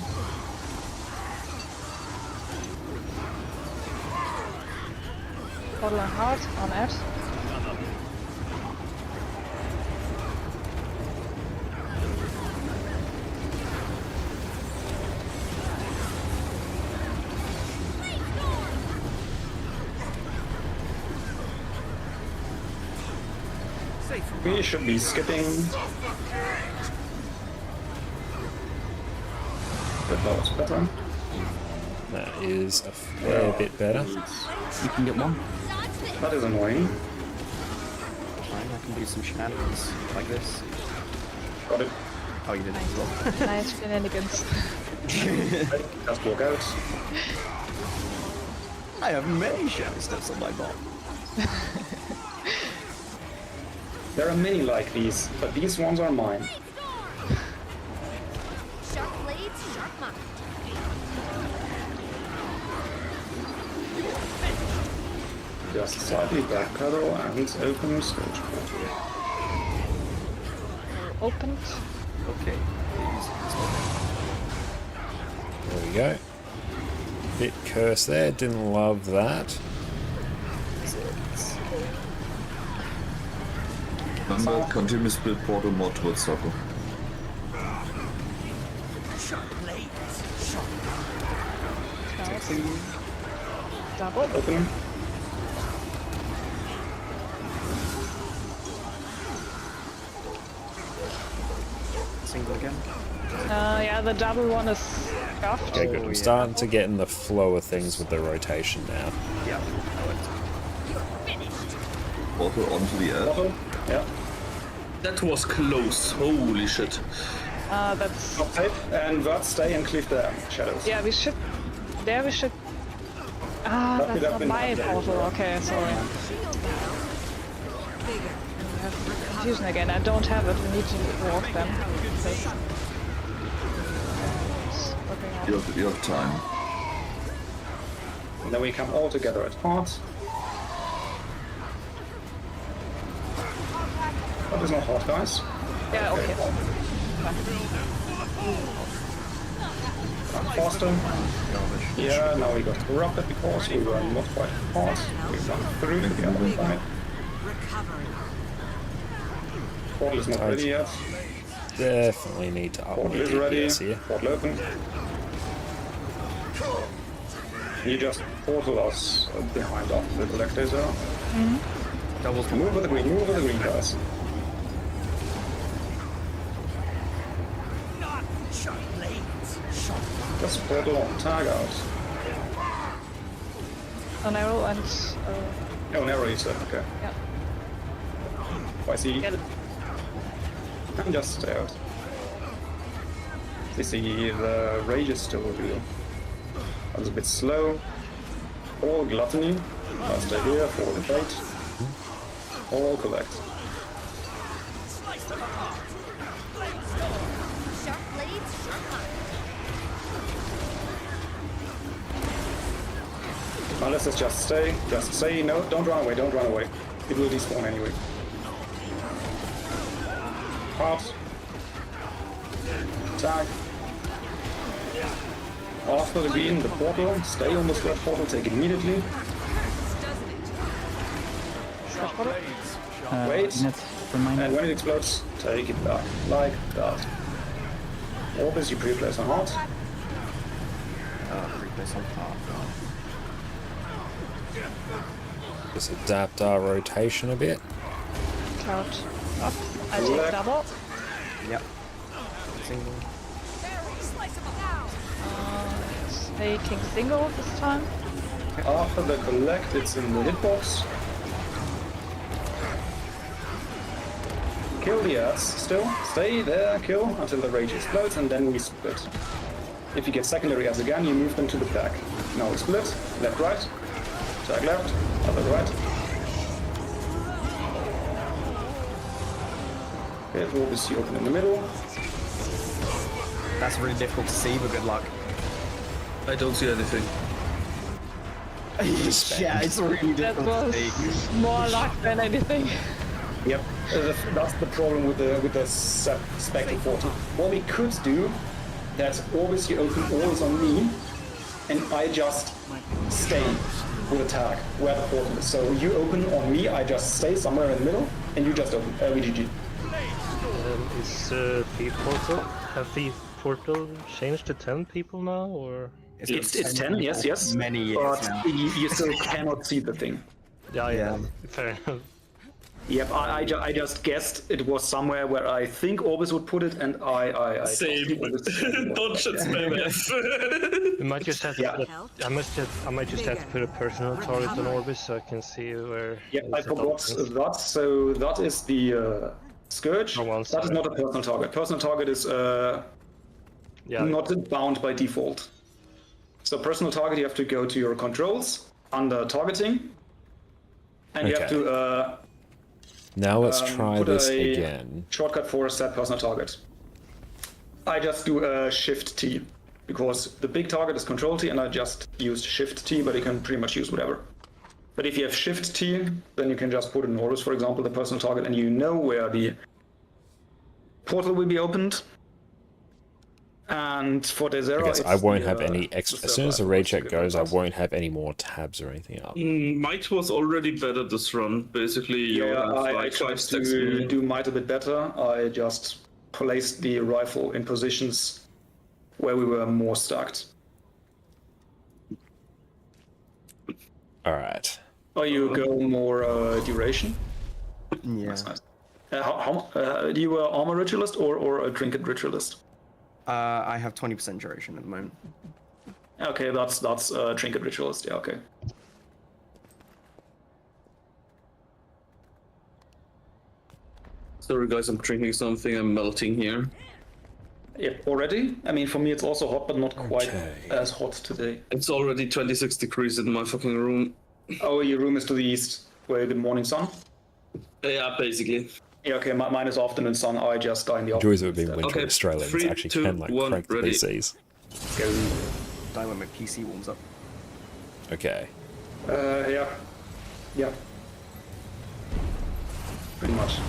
J: Portal and hard on Ed.
F: We should be skipping. But that was better.
A: That is a fair bit better.
G: You can get one.
F: That is annoying.
H: Fine, I can do some shenanigans like this.
F: Got it.
H: Oh, you didn't as well.
J: Nice shenanigans.
F: Just walk out.
H: I have many shadow steps on my bot.
F: There are many like these, but these ones are mine.
E: Sharp blades, sharp mind.
F: Just slightly backpedal and open stage portal.
J: Opened.
H: Okay.
A: There we go. Bit cursed there. Didn't love that.
C: Remember, continue split portal more towards circle.
J: Double.
F: Open.
H: Single again.
J: Yeah, the double one is scuffed.
A: Okay, good. I'm starting to get in the flow of things with the rotation now.
H: Yeah.
C: Portal onto the edge.
F: Portal. Yeah.
I: That was close. Holy shit.
J: That's...
F: Top safe. And Vert, stay and cleave the shadows.
J: Yeah, we should... There we should... Ah,
F: That
J: that's
F: would have
J: not
F: been
J: my
F: nice.
J: portal. Okay, sorry. Confusion again. I don't have it. We need to walk them. Working out.
C: You have time.
F: And then we come all together at heart. That is not hot, guys.
J: Yeah, okay.
F: Faster. Yeah, now we got corrupted because we were not quite hot. We run through to the other side. Portal is not ready yet.
A: Definitely need to up my
F: Portal is ready.
A: DPS here.
F: Portal open. You just portal us behind after the collectors are.
H: Doubles.
F: Move with the green, guys. Just portal on, tag out.
J: An arrow and...
F: Oh, narrow you said, okay.
J: yeah.
F: I see.
J: Get it.
F: And just stay out. You see, the rage is still with you. I was a bit slow. All gluttony. I'll stay here for the fate. All collect.
E: Sharp blades, sharp mind.
F: Now let's just stay. Just stay. No, don't run away. Don't run away. It will despawn anyway. Heart. Tag. After the green, the portal. Stay on the square portal. Take it immediately.
J: Smash bottle.
F: Wait.
G: Net, remind
F: And
G: me.
F: when it explodes, take it back. Like that. Orbis, you pre-place on hard.
H: Replace on top.
A: Just adapt our rotation a bit.
J: Cloud up. I take double.
H: Yep. Single.
J: Taking single this time.
F: After the collect, it's in the hitbox. Kill the ads still. Stay there, kill until the rage explodes, and then we split. If you get secondary ads again, you move them to the back. Now we split. Left, right. Tag left. Other right. Okay, it will be open in the middle.
H: That's really difficult to see, but good luck.
I: I don't see anything.
H: Yeah, it's really
J: That
H: difficult
J: was
H: to see.
J: more luck than anything.
F: Yep, that's the problem with the Spectre portal. What we could do, that always you open always on me, and I just stay with a tag where the portal is. So you open on me, I just stay somewhere in the middle, and you just open VGG.
L: Is the portal, have the portal changed to 10 people now, or?
F: It's 10, yes.
H: Many years
F: but
H: now.
F: you still cannot see the thing.
L: Yeah, fair enough.
F: Yep, I just guessed it was somewhere where I think Orbis would put it, and I
I: Same. Dodge and spam F.
L: We might just have to
F: Yeah.
L: put I might just have to put a personal target on Orbis so I can see where.
F: Yep,
L: it's
F: I
L: at
F: forgot
L: options.
F: that. So that is the Scourge.
L: Oh, well,
F: that is
L: sorry.
F: not a personal target. Personal target is not bound by default. So personal target, you have to go to your controls under targeting, and you have
A: Okay.
F: to
A: Now let's try
F: put
A: this
F: a
A: again.
F: shortcut for set personal target. I just do a Shift T because the big target is Control T, and I just used Shift T, but you can pretty much use whatever. But if you have Shift T, then you can just put in Orbis, for example, the personal target, and you know where the portal will be opened. And for the Zero,
A: I guess
F: it's
A: I won't
F: the,
A: have any extra. As soon as the raid check goes, I won't have any more tabs or anything up.
I: Might was already better this run. Basically, you
F: Yeah,
I: have
F: I
I: like
F: tried
I: 5 stacks
F: to
I: more.
F: do Might a bit better. I just placed the rifle in positions where we were more stacked.
A: Alright.
F: Or you go more duration.
H: Yeah.
F: That's nice. You were armor ritualist or a trinket ritualist?
H: I have 20% duration at the moment.
F: Okay, that's trinket ritualist. Yeah, okay.
I: Sorry guys, I'm drinking something. I'm melting here.
F: Yeah, already? I mean, for me it's also hot, but not quite
A: Okay.
F: as hot today.
I: It's already 26 degrees in my fucking room.
F: Oh, your room is to the east, where you get morning sun?
I: Yeah, basically.
F: Yeah, okay, mine is afternoon sun. I just die in the office.
A: Joys it would be
F: instead.
A: winter
I: Okay,
A: in Australia. It's
I: 3,
A: actually
I: 2,
A: can like
I: 1,
A: crank the
I: ready.
A: PCs.
F: Go.
H: Die when my PC warms up.
A: Okay.
F: Yeah. Yeah. Pretty much.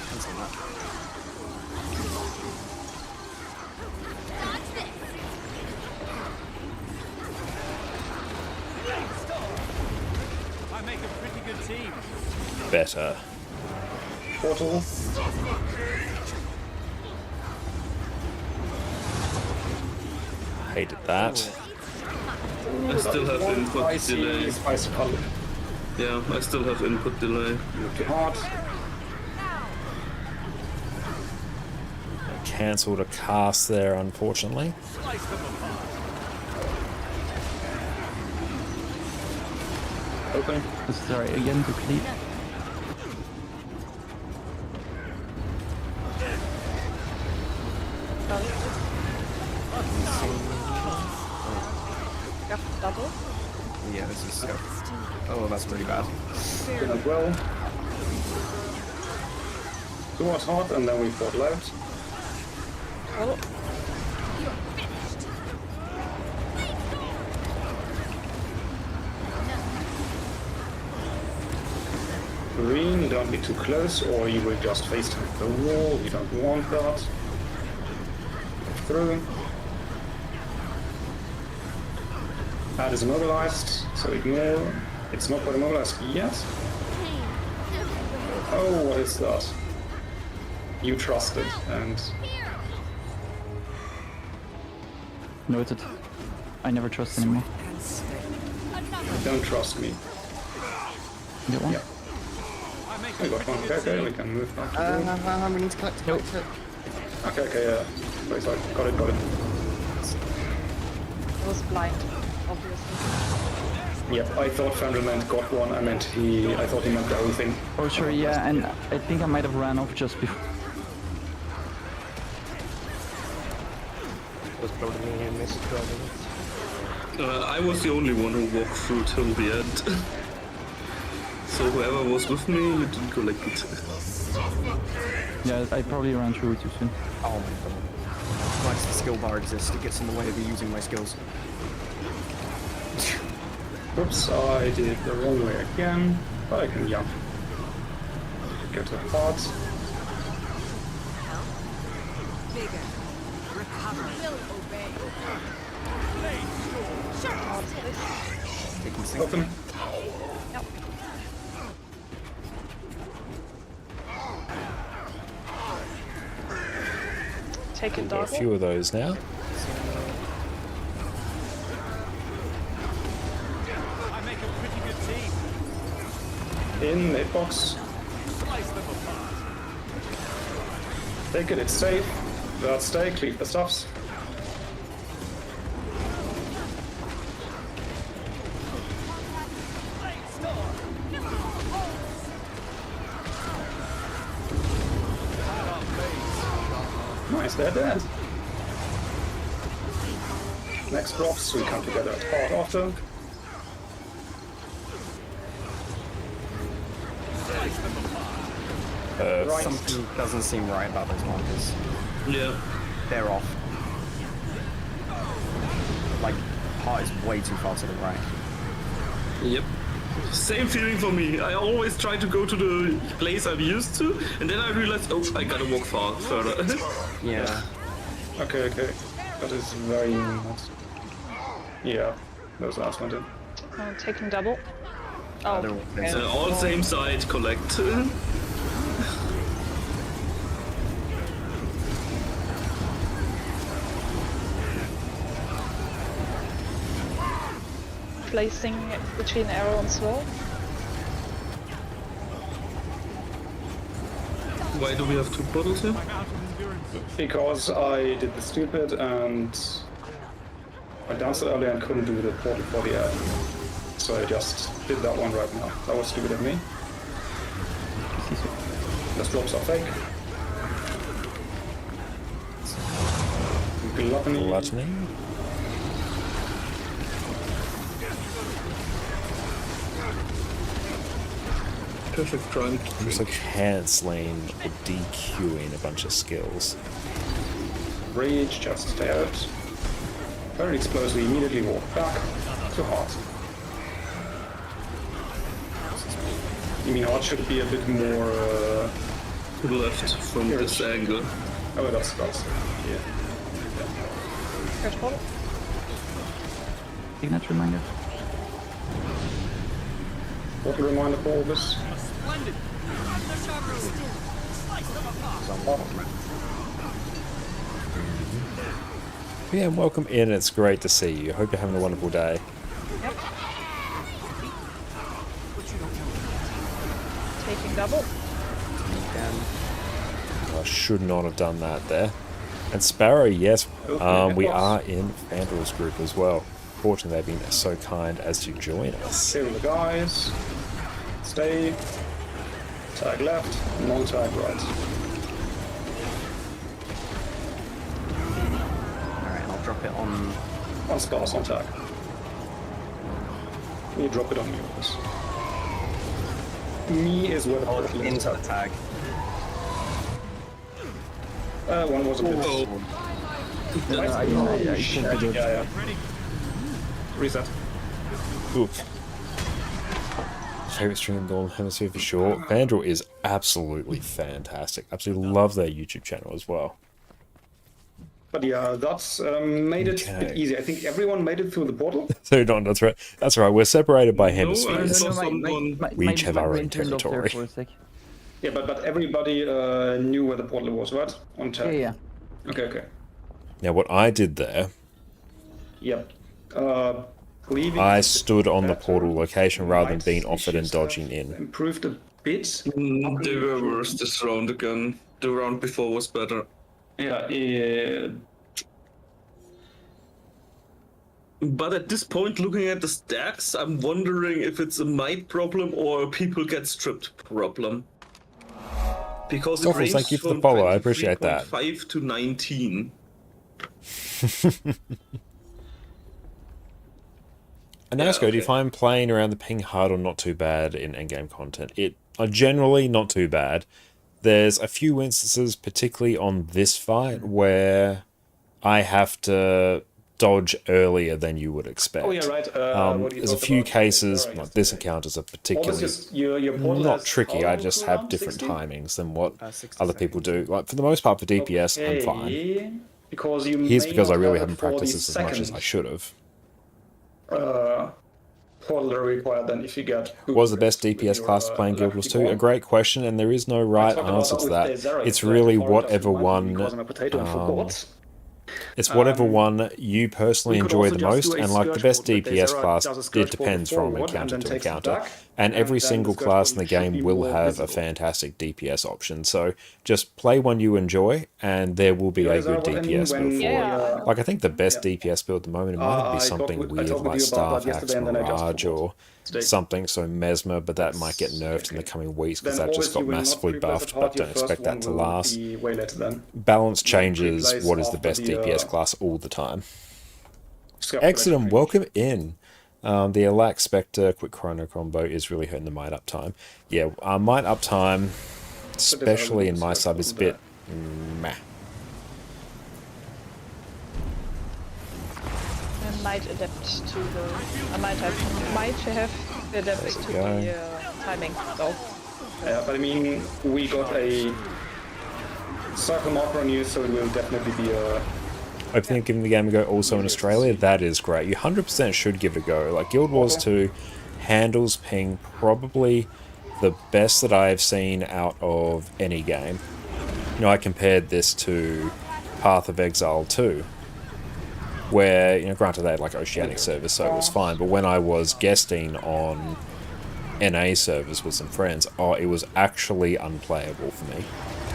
H: Cancel that.
B: I make a pretty good team.
A: Better.
F: Portal.
A: Hated that.
I: I still have input delay.
F: Spicy color.
I: Yeah, I still have input delay.
F: Too hard.
A: Cancelled a cast there, unfortunately.
B: Slice them apart.
F: Open.
G: Sorry, again, quickly.
J: Yep, double.
H: Yeah, this is scuffed. Oh, that's really bad.
F: Good as well. Towards hard, and then we portal out.
J: Oh,
F: Green, don't be too close, or you will just face the wall. You don't want that. Through. That is immobilized, so ignore. It's not quite immobilized yet. Oh, what is that? You trusted, and
G: Noted. I never trust anymore.
F: don't trust me.
G: Get one?
F: Yeah. We got one. Okay, we can move back.
H: We need to collect it.
F: Okay, yeah. Wait, sorry. Got it.
J: I was blind, obviously.
F: Yep, I thought Fandral meant got one. I thought he meant the whole thing.
G: Oh, sure, yeah, and I think I might have ran off just before.
L: Was probably me and missed driving it.
I: I was the only one who walked through till the end. So whoever was with me, you didn't collect it.
G: Yeah, I probably ran through too soon.
H: Oh my god. Why does the skill bar exist? It gets in the way of me using my skills.
F: Oops, I did the wrong way again, but I can jump. Get to the parts.
D: Bigger. Recover. Will obey.
H: Taking sync.
F: Open.
J: Yep. Take it,
A: Got a
J: dog.
A: few of those now.
B: I make a pretty good team.
F: In hitbox.
B: Slice them apart.
F: Take it, it's safe. Let's stay, cleave the stuffs. Nice, they're dead. Next drops, we come together at part after. Right.
H: Something doesn't seem right about those markers.
I: Yeah.
H: They're off. Like, part is way too far to the right.
I: Yep. Same feeling for me. I always try to go to the place I'm used to, and then I realize, oh, I gotta walk far further.
H: Yeah.
F: Okay. That is very nice. Yeah, those last one did.
J: Taking double. Oh,
H: They're all
J: okay.
I: All same side, collect.
J: Placing between arrow and sword.
I: Why do we have two bottles here?
F: Because I did the stupid and I danced earlier and couldn't do the portal for the air. So I just did that one right now. That was stupid of me. Those drops are fake. Gluttony.
A: Gluttony.
I: Perfect time.
A: Looks like cancelling or DQing a bunch of skills.
F: Rage, just stay out. Very explosively, immediately walk back to heart. You mean heart should be a bit more
I: To the left from this angle.
F: oh, that's yeah.
J: First bottle.
G: Signature reminder.
F: What a reminder for all this.
B: Splendid. Slice them apart.
A: Yeah, and welcome in. It's great to see you. Hope you're having a wonderful day.
J: Yep. Taking double.
A: I should not have done that there. And Sparrow, yes, we are in Fandral's group as well. Fortunately, they've been so kind as to join us.
F: Here are the guys. Stay. Tag left, non-tag right.
H: Alright, I'll drop it on...
F: On sparse, on tag. You drop it on me, of course. Me is where the portal is.
H: into the tag.
F: One was a bit...
I: Oh,
G: I can't do it.
F: Yeah. Reset.
A: Oof. Favorite stream in the Northern Hemisphere for sure. Vandal is absolutely fantastic. Absolutely love their YouTube channel as well.
F: But yeah, that's made it a bit
A: Okay.
F: easy. I think everyone made it through the portal.
A: So Don, that's right. That's right. We're separated by
I: No, I
A: hemispheres.
I: saw someone.
A: We each have
G: my
A: our
G: brain
A: own
G: turned off there
A: territory.
G: for a sec.
F: Yeah, but everybody knew where the portal was, right? On tag.
G: Yeah.
F: Okay.
A: Now, what I did there,
F: Yep. Leaving
A: I
F: is
A: stood on the
F: better.
A: portal location rather than
F: Might
A: being offered and
F: issues have
A: dodging in.
F: Improved a bit.
I: They were worse this round again. The round before was better.
F: Yeah.
I: But at this point, looking at the stats, I'm wondering if it's a might problem or a people get stripped problem. Because it
A: Stoffels,
I: ranged
A: thank you for the
I: from
A: follow, I appreciate that.
I: 23.5 to 19.
A: And Nasco, do you find playing around the ping hard or not too bad in endgame content? It generally not too bad. There's a few instances, particularly on this fight, where I have to dodge earlier than you would expect.
F: Oh yeah, right. What you
A: There's a
F: talked
A: few
F: about
A: cases,
F: Sarah
A: like this
F: yesterday.
A: encounters are particularly
F: Just, your portal
A: not
F: has
A: tricky.
F: how
A: I
F: long
A: just
F: cooldown?
A: have different
F: 60?
A: timings than what
B: 60
A: other people do. Like for the most part, for DPS, I'm fine.
F: Okay, because you
A: Here's
F: may
A: because I
F: not
A: really
F: have
A: haven't
F: it for
A: practiced
F: the
A: this as much as
F: second,
A: I should have.
F: portal required then if you get.
A: Was the best DPS class playing Guild Wars 2? A great question, and there is no right answer to that. It's really whatever one. It's whatever one you personally enjoy the most, and like the best DPS class, it depends from encounter to encounter. And every single class in the game will have a fantastic DPS option. So just play one you enjoy, and there will be a good DPS build for it. Like I think the best DPS build at the moment, it might be something weird like Staff Axe Mirage or something so Mesmer, but that might get nerfed in the coming weeks because that just got massively buffed, but don't expect that to last. Balance changes what is the best DPS class all the time. Excellent, welcome in. The Alack Spectre quick chrono combo is really hurting the might uptime. Yeah, might uptime, especially in my sub, is a bit meh.
J: I might adapt to the. I might have adapt to the timing though.
F: Yeah, but I mean, we got a circle marker on you, so it will definitely be a.
A: I think giving the game a go also in Australia, that is great. You 100% should give it a go. Like Guild Wars 2 handles ping probably the best that I've seen out of any game. You know, I compared this to Path of Exile 2, where, you know, granted they had like Oceanic servers, so it was fine, but when I was guesting on NA servers with some friends, it was actually unplayable for me.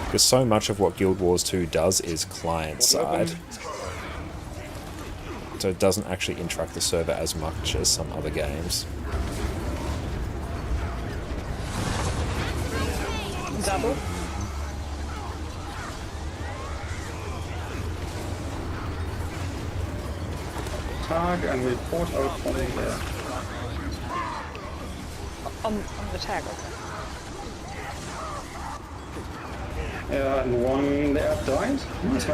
A: Because so much of what Guild Wars 2 does is client-side. So it doesn't actually interact the server as much as some other games.
J: Double.
F: Tag and report out from there.
J: On the tag, okay.
F: Yeah, and one there died. Nice.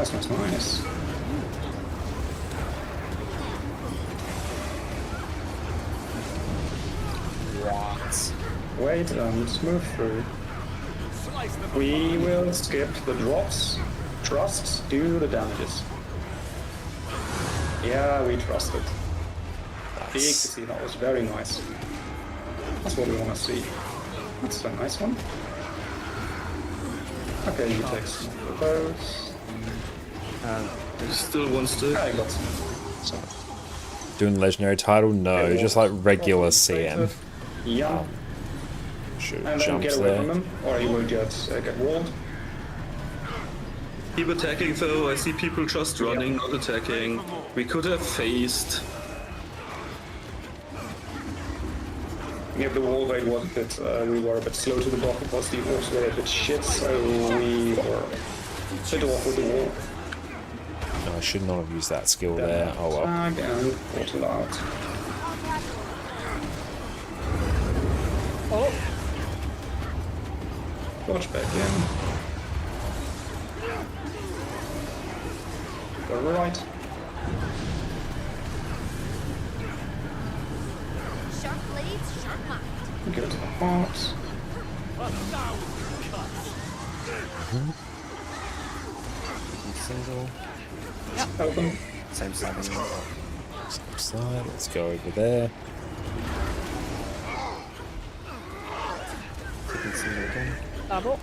F: What? Wait and move through. We will skip the drops. Trust, do the damages. Yeah, we trusted. Big to see, that was very nice. That's what we want to see. That's a nice one. Okay, you take some of those.
I: Still one stick.
F: I got some.
A: Doing legendary title? No, just like regular CM.
F: Yeah.
A: Should
F: And then
A: jump
F: get away
A: there.
F: from them, or you will just get walled.
I: Keep attacking though, I see people just running, not attacking. We could have faced.
F: Yeah, the wall raid was a bit, we were a bit slow to the block because the orbs were a bit shit, so we were a bit off with the wall.
A: No, I should not have used that skill there. Oh well.
F: Tag and portal out.
J: Oh.
F: Dodge back in. Go right.
E: Sharp blades, sharp mind.
F: Go to the heart.
A: Single.
F: Open.
H: Same side anyway.
A: Same side. Let's go over there.
H: Taking single again.
J: Double.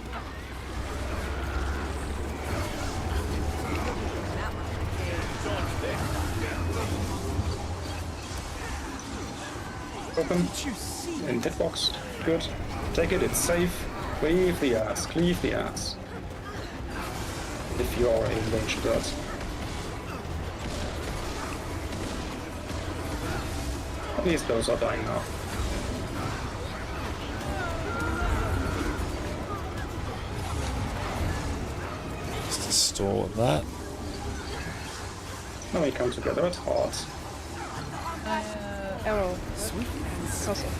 F: Open. In hitbox. Good. Take it, it's safe. Cleave the ass, cleave the ass. If you are a ranged bird. At least those are dying now.
A: Just to store that.
F: Now we come together, it's hard.
J: Arrow. Castle.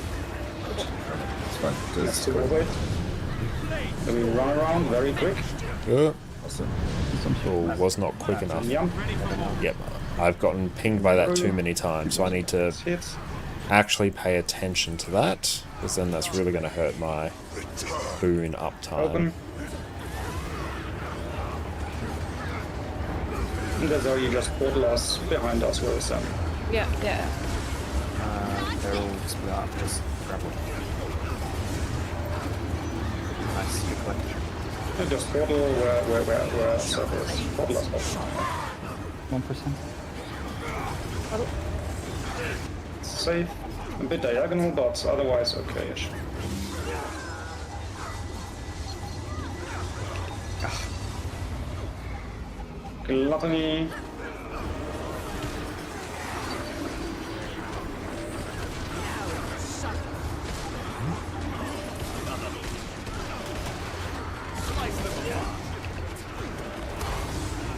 C: It's fine.
F: Let's
C: Just
F: do away. Then we run around very quick.
A: Oh, was not quick enough.
F: Yum.
A: Yep, I've gotten pinged by that too many times, so I need to
F: Hit.
A: actually pay attention to that, because then that's really going to hurt my boon uptime.
F: Open. And that's how you just portal us behind us where it's
J: Yeah, yeah.
H: They're all split up, just grab one. Nice, good play.
F: and just portal where Cerus. Portal us off.
G: 1%.
F: Safe. A bit diagonal, but otherwise okay-ish. Gluttony.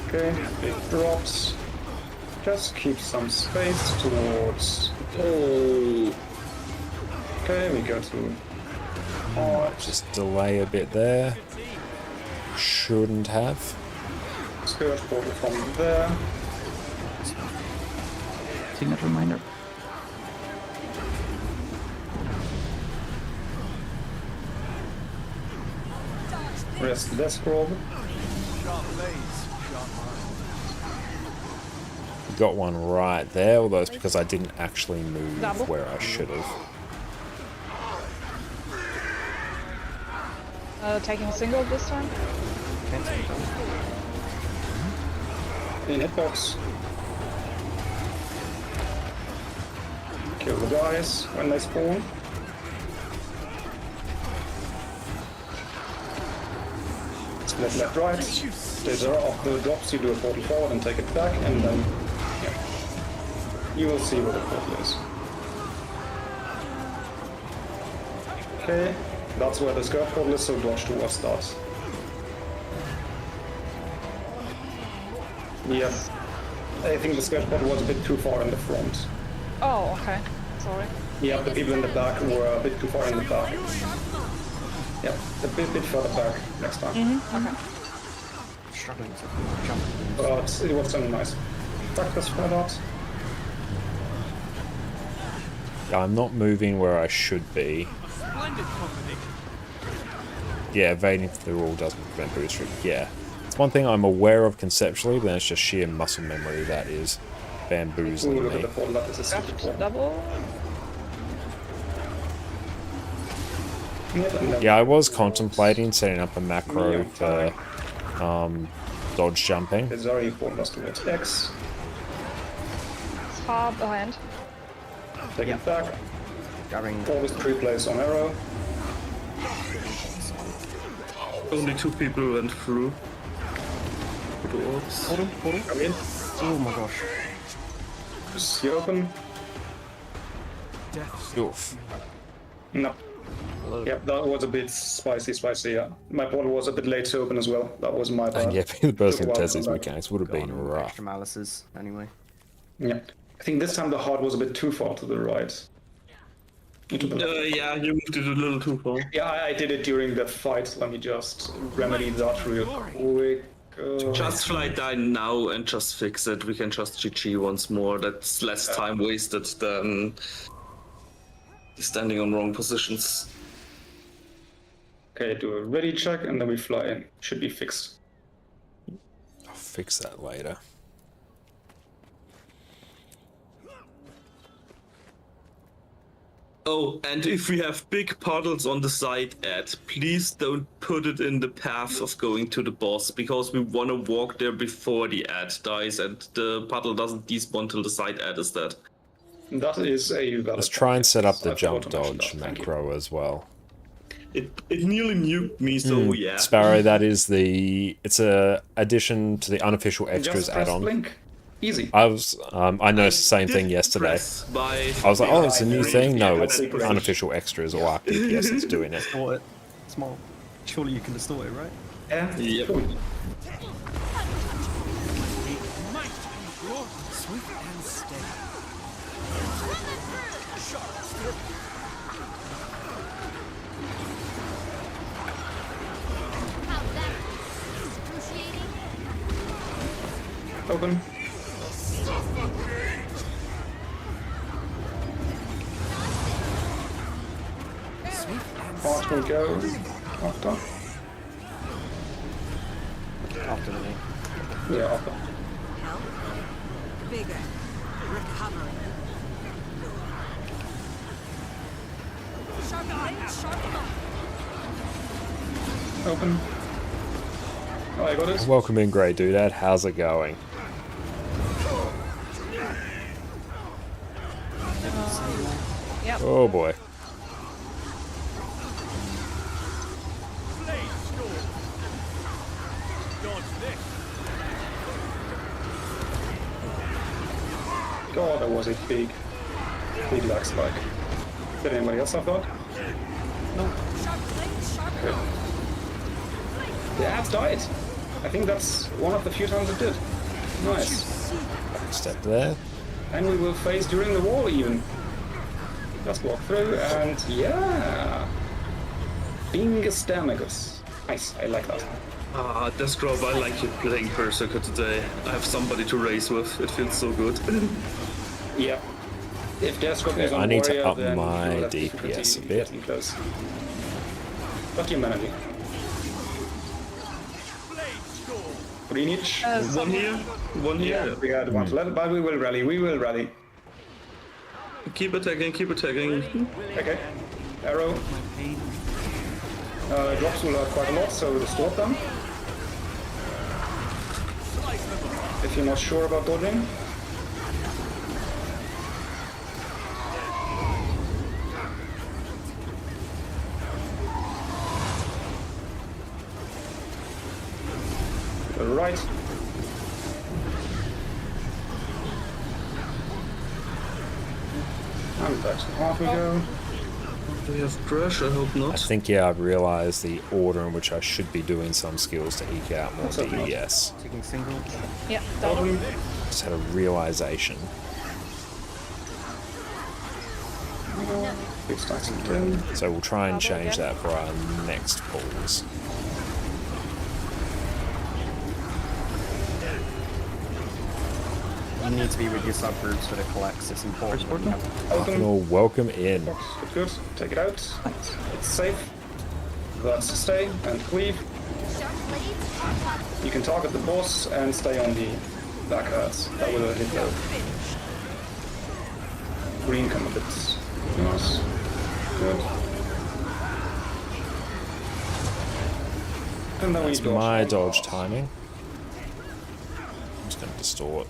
F: Okay, big drops. Just keep some space towards. Oh. Okay, we go to.
A: Just delay a bit there. Shouldn't have.
F: Skirt portal from there.
G: Signet reminder.
F: Rest desk robe.
A: Got one right there, although it's because I didn't actually move
J: Double.
A: where I should have.
J: Taking single this time.
F: In hitbox. Kill the guys when they spawn. Split left, right. These are off the drops, you do a portal forward and take it back, and then you will see where the portal is. Okay, that's where the skirt portal is, so dodge towards that. Yeah, I think the skirt portal was a bit too far in the front.
J: Oh, okay. Sorry.
F: Yeah, the people in the back were a bit too far in the back. Yeah, a bit further back next time.
J: Okay.
H: Struggling to jump.
F: But it was some nice practice for that.
A: Yeah, I'm not moving where I should be. Yeah, evading the rule doesn't prevent boost restrict. Yeah. It's one thing I'm aware of conceptually, but then it's just sheer muscle memory that is
F: Ooh,
A: bamboozling
F: look at
A: me.
F: the portal, that is a secret portal.
J: Double.
F: Yep, and then
A: Yeah, I was contemplating setting up a macro for dodge jumping.
F: the Zari portal us towards X.
J: It's far behind.
F: Take it back.
H: Grabbing.
F: Always 3 plays on arrow.
I: Only 2 people went through. The orbs.
H: Portal.
F: Come in.
H: Oh my gosh.
F: Just see open.
A: Oof.
F: No. Yep, that was a bit spicy, yeah. My portal was a bit late to open as well. That was my bad.
A: And yeah, being the person who
F: Took a while
A: tests
F: to
A: these
F: come back.
A: mechanics would have been rough.
H: Extra malices, anyway.
F: Yeah. I think this time the heart was a bit too far to the right. To the left.
I: Yeah, you moved it a little too far.
F: Yeah, I did it during the fight. Let me just remedy that real quick.
I: Just fly down now and just fix it. We can just GG once more. That's less time wasted than standing on wrong positions.
F: Okay, do a ready check and then we fly in. Should be fixed.
A: I'll fix that later.
I: Oh, and if we have big puddles on the side ad, please don't put it in the path of going to the boss, because we want to walk there before the ad dies, and the puddle doesn't despawn till the side ad is dead.
F: That is a valid
A: Let's try and set up the
F: I
A: jump
F: forgot to mention
A: dodge
F: that, thank you.
A: macro as well.
I: It nearly nuked me, so yeah.
A: Sparrow, that is it's a addition to the unofficial extras
F: Just press
A: add-on.
F: blink. Easy.
A: I noticed the same thing yesterday. I was like, oh, it's a new thing? No, it's unofficial extras or RPPS that's doing it.
H: Distort it. Small. Surely you can distort it, right?
F: Yeah.
I: Yep.
F: Cool.
B: Swift and steady.
F: Open. Fast will go after.
H: After the knee.
F: Yeah, after.
D: Health. Vigor. Recovery. Sharp blade, sharp blade.
F: Open. Oh, I got it.
A: Welcome in, Grey Doodad. How's it going?
J: Yep.
A: Oh boy.
F: God, that was a big lag spike. Did anybody else have that? No. Good. The ads died. I think that's one of the few times it did. Nice.
A: Step there.
F: And we will phase during the wall even. Just walk through and yeah. Bingus Damagus. Nice, I like that.
I: Ah, Deathscrub, I like you playing Berserker today. I have somebody to race with. It feels so good.
F: Yeah. If Deathscrub is on
A: I need to
F: warrior,
A: up
F: then
A: my
F: you will have
A: DPS
F: difficulty
A: a bit.
F: getting close. But humanity. Green each.
I: One here, one here.
F: Yeah, we had one to let it, but we will rally. We will rally.
I: Keep attacking, keep attacking.
F: Okay. Arrow. Drops will hurt quite a lot, so distort them. If you're not sure about dodging. To the right. And back to half we go.
I: Do we have crash? I hope
A: I
I: not.
A: think, yeah, I've realised the order in which I should be doing some skills to eke out more
F: That's okay.
A: DPS.
H: Taking single.
J: Yeah, double.
A: Just had a realisation.
F: Big stacks of 10.
A: So we'll try and
J: Double
A: change
J: again.
A: that for our next pulls.
H: You need to be with your subgroups for the collects. It's important.
F: Open.
A: Arcanal, welcome in.
F: Good, good. Take it out. It's safe. That's stay and cleave. You can target the boss and stay on the back hurts. That will hit low. Green come a bit. Nice. Good. And then we
A: That's
F: dodge.
A: my dodge timing. I'm just going to distort.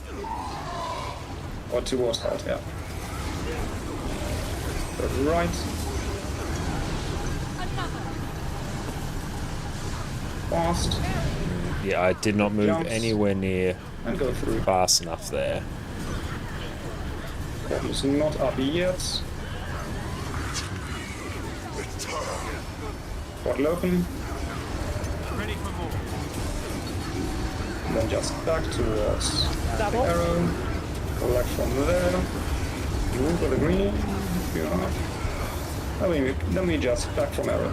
F: Or towards heart, yeah. Go to the right. Fast.
A: Yeah, I did not move
F: Jumps.
A: anywhere near
F: And go through.
A: fast enough there.
F: Bottom's not up yet. Bottle open.
B: Ready for more.
F: And then just back towards
J: Double.
F: arrow. Collect from there. Move for the green. Yeah. Then we just back from arrow.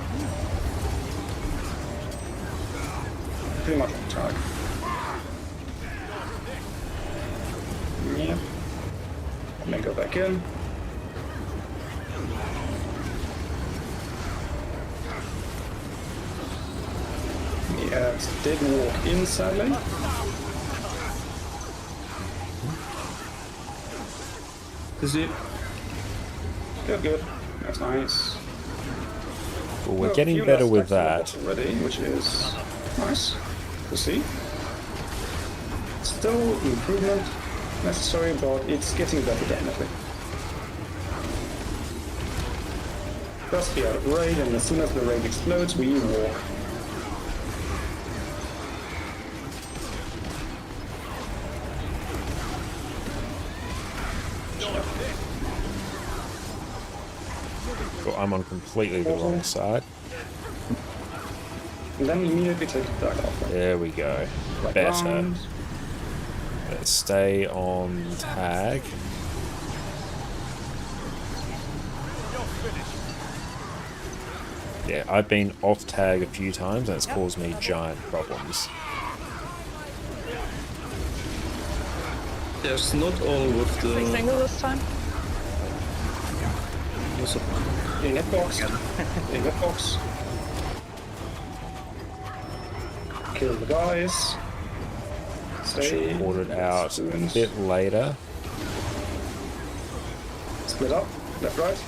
F: Pretty much on target. Yeah. And then go back in. Yeah, did walk in sadly.
I: Is it?
F: Good, good. That's nice.
A: Well, we're getting better with that.
F: Already, which is nice to see. Still improvement necessary, but it's getting better definitely. First we are raid, and as soon as the raid explodes, we walk.
A: Well, I'm on completely the wrong side.
F: And then immediately take it back off.
A: There we go. Better. Let's stay on tag. Yeah, I've been off tag a few times and it's caused me giant problems.
I: There's not all with the...
J: Big single this time.
F: In hitbox. In hitbox. Kill the guys.
A: Should ordered out a bit later.
F: Split up, left, right.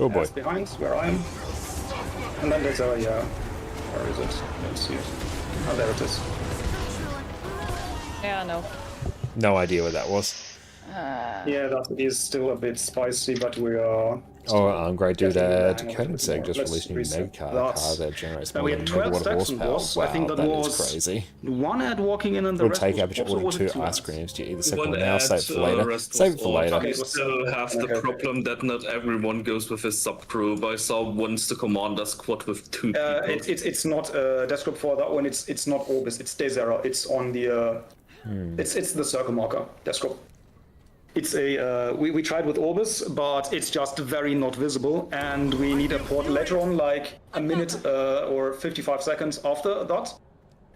A: Oh boy.
F: That's behind where I am. And then there's a, yeah. Where is it? Let's see it. Oh, there it is.
J: Yeah, no.
A: No idea what that was.
F: Yeah, that is still a bit spicy, but we are...
A: Oh, great dude,
F: getting the hang of
A: Dakota
F: it
A: Seg
F: more.
A: just
F: Let's
A: released a new
F: reset
A: meg car
F: that.
A: that generates
F: Now
A: more
F: we
A: than
F: had
A: a
F: 12
A: megawatt of
F: stacks on
A: horsepower.
F: boss.
A: Wow,
F: I think that was
A: crazy.
F: one ad walking in and the
A: We'll
F: rest
A: take
F: was
A: average
F: also
A: order
F: was it
A: 2
F: two
A: ice
F: ads?
A: creams. Do you eat the second
I: One
A: one now?
I: ad,
A: Save it for later.
I: rest
A: Save
I: was
A: it for later.
I: off. We still have the problem that not everyone goes with a sub-group. I saw once the commander squad with 2 people.
F: It's not death group for that one. It's not Orbis. It's Desera. It's on the it's the circle marker death group. It's a we tried with Orbis, but it's just very not visible, and we need a port later on, like a minute or 55 seconds after that.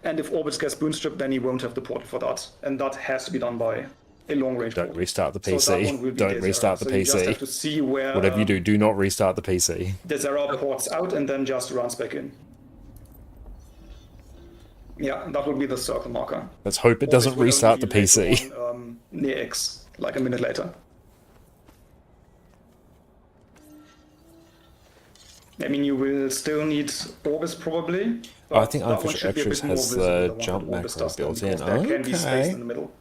F: And if Orbis gets bootstrapped, then he won't have the portal for that, and that has to be done by a long range.
A: Don't restart the
F: So that one
A: PC.
F: will be
A: Don't
F: Desera.
A: restart the
F: So you just have
A: PC.
F: to see where
A: Whatever you do, do not restart the PC.
F: Desera ports out and then just runs back in. Yeah, that would be the circle marker.
A: Let's hope it doesn't
F: Orbis will
A: restart the
F: only be later
A: PC.
F: on, near X, like a minute later. I mean, you will still need Orbis probably.
A: Oh, I think
F: that one
A: Unofficial
F: should be a
A: Extras
F: bit more
A: has
F: visible,
A: the
F: one that
A: jump
F: Orbis
A: macro
F: does then,
A: built in.
F: because there can be space
A: Okay.
F: in the middle.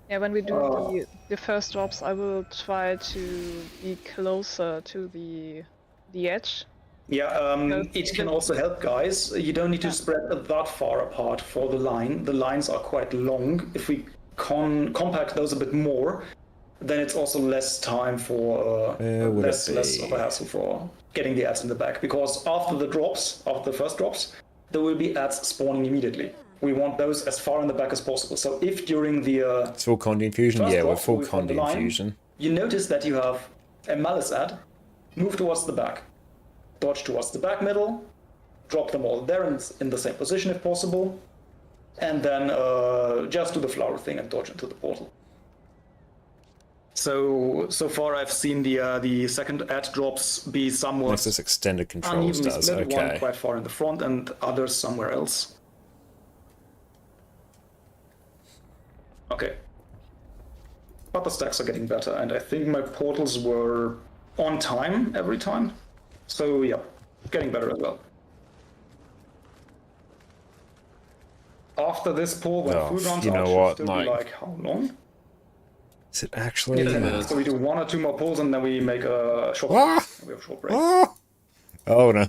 J: Yeah, when we do the first drops, I will try to be closer to the edge.
F: Yeah, it can also help, guys. You don't need to spread that far apart for the line. The lines are quite long. If we compact those a bit more, then it's also less time for less of a hassle for getting the ads in the back. Because after the first drops, there will be ads spawning immediately. We want those as far in the back as possible. So if during the
A: It's full Condi infusion?
F: first
A: Yeah, we're
F: drop,
A: full
F: we find the
A: Condi
F: line,
A: infusion.
F: you notice that you have a Malice ad, move towards the back, dodge towards the back middle, drop them all there in the same position if possible, and then just do the flower thing and dodge into the portal. So far I've seen the second ad drops be somewhat
A: Nexus extended controls
F: unevenly
A: does,
F: split, one
A: okay.
F: quite far in the front and others somewhere else. Okay. But the stacks are getting better, and I think my portals were on time every time. So yeah, getting better as well. After this pull, when food runs
A: you
F: out,
A: know
F: should
A: what,
F: still be like how long?
A: Is it actually?
F: So we do 1 or 2 more pulls, and then we make a short
A: Ah!
F: break. We have a short break.
A: Oh no.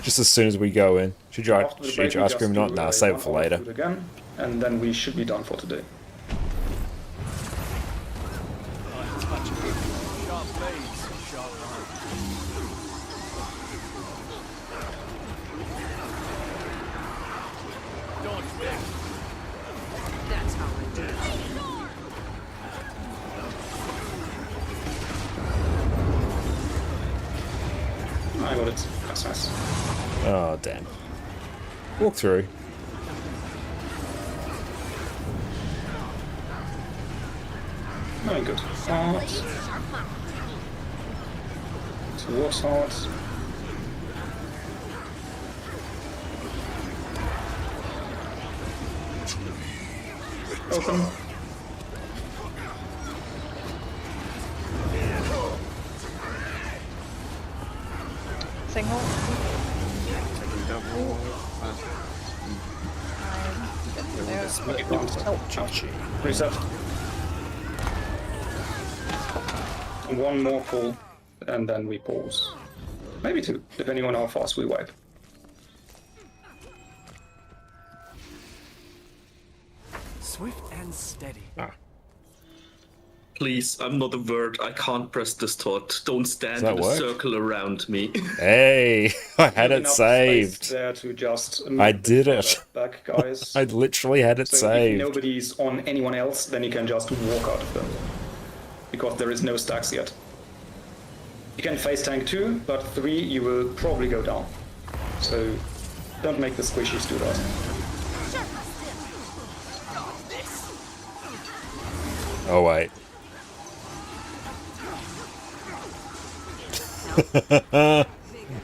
A: Just as soon as we go in. Should you
F: After the
A: eat
F: break,
A: your
F: we
A: ice
F: just
A: cream or not?
F: do
A: Nah,
F: a
A: save it
F: 1
A: for
F: hour
A: later.
F: food again, and then we should be done for today.
D: That's how I do it.
F: I got it. That's nice.
A: Oh, damn. Walk through.
F: Very good. Heart. Towards heart. open.
J: Single.
F: Reset. And one more pull, and then we pause. Maybe two, depending on how fast we wipe.
B: Swift and steady.
I: Please, I'm not a word. I can't press this tot. Don't stand
A: that
I: in a
A: work?
I: circle around me.
A: Hey, I had it
F: Enough space
A: saved.
F: there to just
A: I did it.
F: back, guys.
A: I literally had it
F: So if
A: saved.
F: nobody's on anyone else, then you can just walk out of them. Because there is no stacks yet. You can face tank 2, but 3 you will probably go down. So don't make the squishies do that.
A: Oh wait.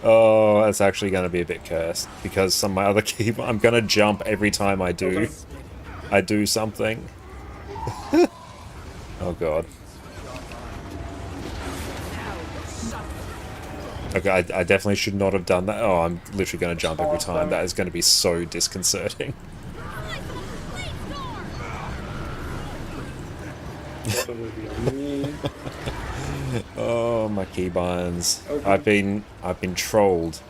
A: Oh, that's actually going to be a bit cursed because some of my other key. I'm going to jump every time I do something. Oh god. Okay, I definitely should not have done that. Oh, I'm literally going to jump every time. That is going to be so disconcerting. Oh, my keybinds.
F: Okay.
A: I've been trolled.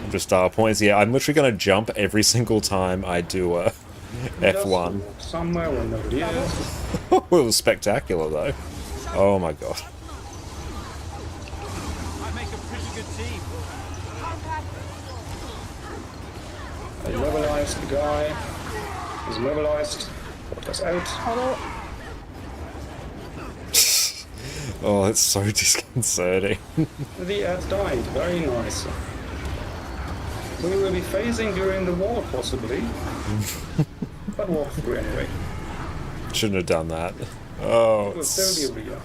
A: Into star points. Yeah, I'm literally going to jump every single time I do a F1.
F: Somewhere where nobody is.
A: It was spectacular though. Oh my god.
B: I make a pretty good team.
F: I mobilized the guy. He's mobilized. Put us out.
J: Hello.
A: Oh, it's so disconcerting.
F: The ad died. Very nice. We will be phasing during the war, possibly. But walk through anyway.
A: Shouldn't have done that. Oh,
F: It will still be real.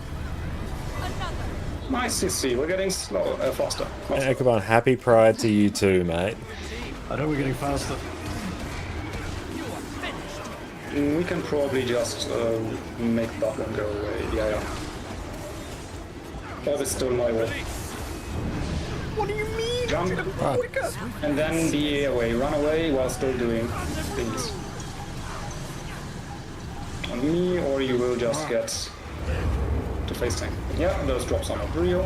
F: Nice to see. We're getting faster.
A: yeah, come on. Happy Pride to you too, mate.
H: I know we're getting faster.
F: We can probably just make that one go away. Yeah. That is still my way.
H: What do you mean?
F: Jump. And then be away. Run away while still doing things. On me, or you will just get to face tank. Yeah, those drops are not real.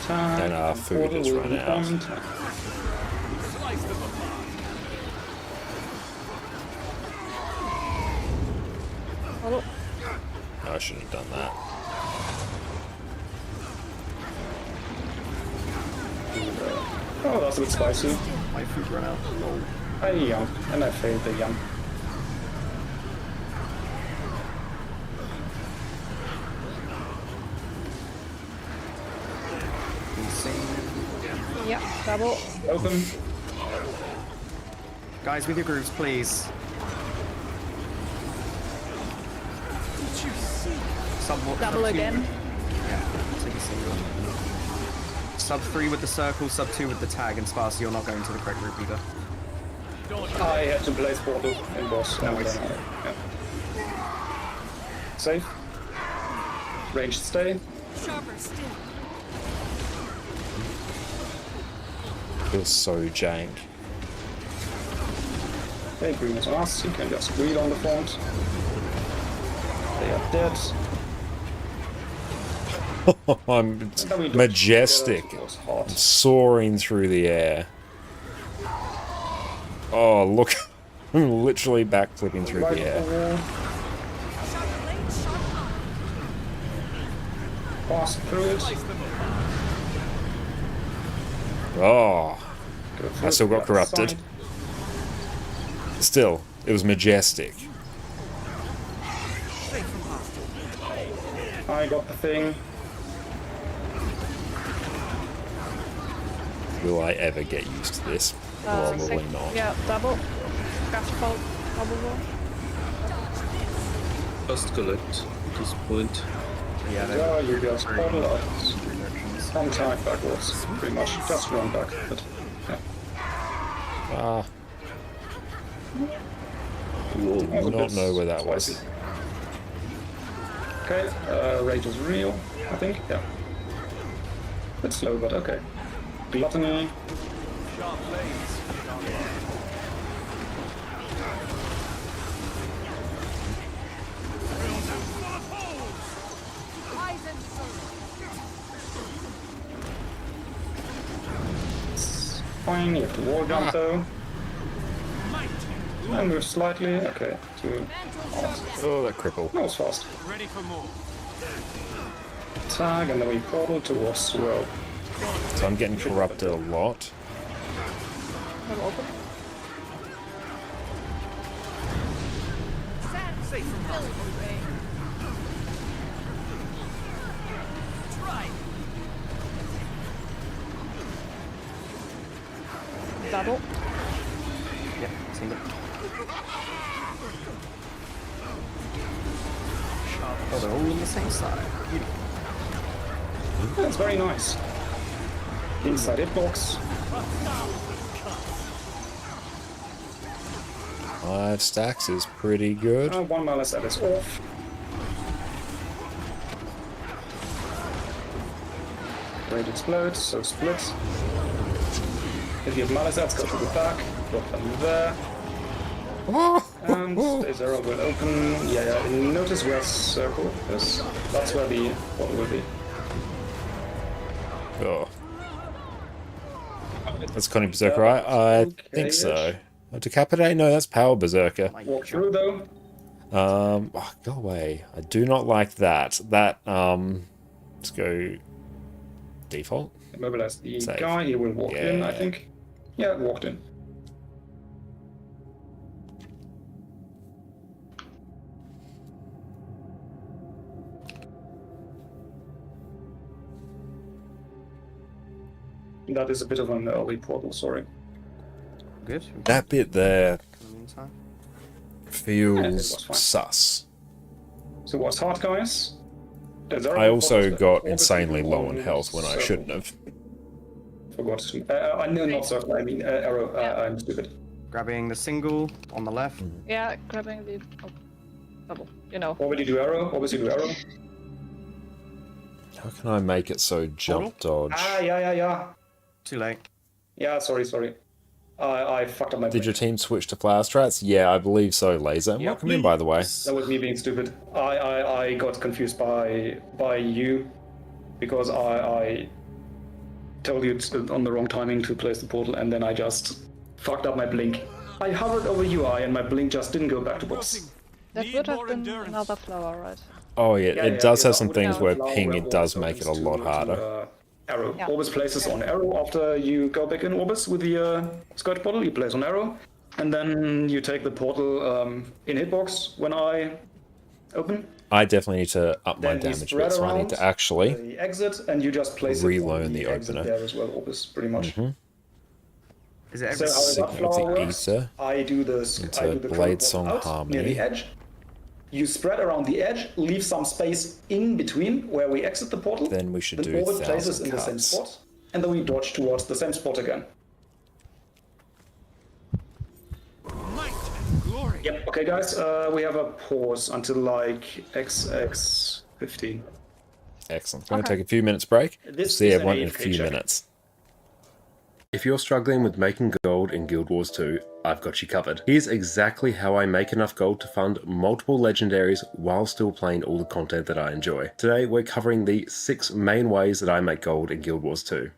A: And our food has run out.
J: Hello.
A: No, I shouldn't have done that.
F: Oh, that's a bit spicy.
H: My food ran out. Oh.
F: I yum, and I failed the yum.
J: Yeah, double.
F: Open.
H: Guys, with your groups, please.
J: Double again.
H: Yeah, take a single. Sub 3 with the circle, sub 2 with the tag, and Sparse, you're not going to the correct group either.
F: I had to place portal in boss.
H: No,
F: and
H: it's-
F: then Safe. Ranged stay.
D: Sharper still.
A: Feels so jank.
F: Okay, green is on us. You can just read on the front. They are dead.
A: I'm
F: And then we dodge
A: majestic.
F: together. It was hot.
A: Soaring through the air. Oh, look. I'm literally backflipping through
F: Right
A: the air.
F: wall. Pass through it.
A: Oh,
F: Go through
A: I still got
F: the
A: corrupted.
F: side.
A: Still, it was majestic.
F: I got the thing.
A: Will I ever get used to this? Probably not.
J: Yeah, double. Catapult. Double roll.
I: Just collect at this point.
H: Yeah,
F: Yeah, you just bottle out. One time backwards, pretty much. Just run back. But, yeah.
A: Ah, Will not know where that was.
F: Spicy. Okay, rage is real, I think. Yeah. Bit slow, but okay. Gluttony. It's fine, you have to wall jump though. And move slightly, okay.
A: Oh, that cripple.
F: That was fast.
B: Ready for more.
F: Tag, and then we portal towards Swirl.
A: So I'm getting corrupted a lot.
J: I'm open. Double.
H: Yep, seen it. Oh, they're all on the same side. Beautiful.
F: That's very nice. Inside hitbox.
A: 5 stacks is pretty good.
F: 1 Malice that is off. Rage explodes, so split. If you have Malice ads, go to the back, drop them there. And the zero will open. Yeah, notice where circle is. That's where the portal will be.
A: Oh. That's Connie Berserker, right? I think so. Decapitate? No, that's Power Berserker.
F: Walk through though.
A: Oh, go away. I do not like that. Let's go default.
F: Immobilize the
A: Save.
F: guy, he will walk in, I
A: Yeah.
F: think. Yeah, walked in. That is a bit of an early portal, sorry.
H: Good.
A: That bit there
H: In the meantime.
F: Yeah, it
A: feels
F: was fine.
A: sus.
F: So what's hard, guys? The zero
A: I also
F: portals
A: got
F: that
A: insanely
F: orbit
A: low on
F: on
A: health when I
F: circle.
A: shouldn't have.
F: Forgot to. I know not circle, I mean arrow. I'm stupid.
H: Grabbing the single on the left.
J: Yeah, grabbing the double. You know.
F: What would you do, arrow? What would you do, arrow?
A: How can I make it so jump dodge?
F: Yeah.
H: Too late.
F: Yeah, sorry. I fucked up my
A: Did your team switch to flower strats? Yeah, I believe so, Laser.
F: Yeah.
A: Welcome in, by the way.
F: That was me being stupid. I got confused by you because I told you it's on the wrong timing to place the portal, and then I just fucked up my blink. I hovered over UI and my blink just didn't go back to box.
J: That would have been another flower, right?
A: Oh yeah, it does have some
F: That would
A: things
F: have
A: where
F: flower
A: ping
F: where
A: it does
F: Orbis
A: make it a
F: opens
A: lot
F: to,
A: harder.
F: Arrow.
J: Yeah.
F: Orbis places on arrow after you go back in Orbis with the skirt portal. You place on arrow, and then you take the portal in hitbox when I open.
A: I definitely need to up my
F: Then you
A: damage a
F: spread
A: bit, so I need
F: around
A: to actually
F: the exit, and you just place
A: relearn
F: it on
A: the
F: exit
A: opener.
F: there as well. Orbis, pretty much.
H: Is it
F: So
H: every
F: how that
A: Signal
F: flower
A: of the
F: works?
A: Ether
F: I do this.
A: into
F: I do the
A: Blade
F: portal
A: Song
F: out
A: Harmony.
F: near the edge. You spread around the edge, leave some space in between where we exit the portal.
A: Then we should
F: then
A: do
F: Orbit places
A: 1,000
F: in the same
A: cuts.
F: spot, and then we dodge towards the same spot again.
B: Might and glory.
F: Yep. Okay, guys. We have a pause until like XX15.
A: Excellent. Going to take a few minutes break.
F: This
A: See
F: is an
A: everyone in a
F: AFK
A: few
F: check.
A: minutes. If you're struggling with making gold in Guild Wars 2, I've got you covered. Here's exactly how I make enough gold to fund multiple legendaries while still playing all the content that I enjoy. Today we're covering the 6 main ways that I make gold in Guild Wars 2.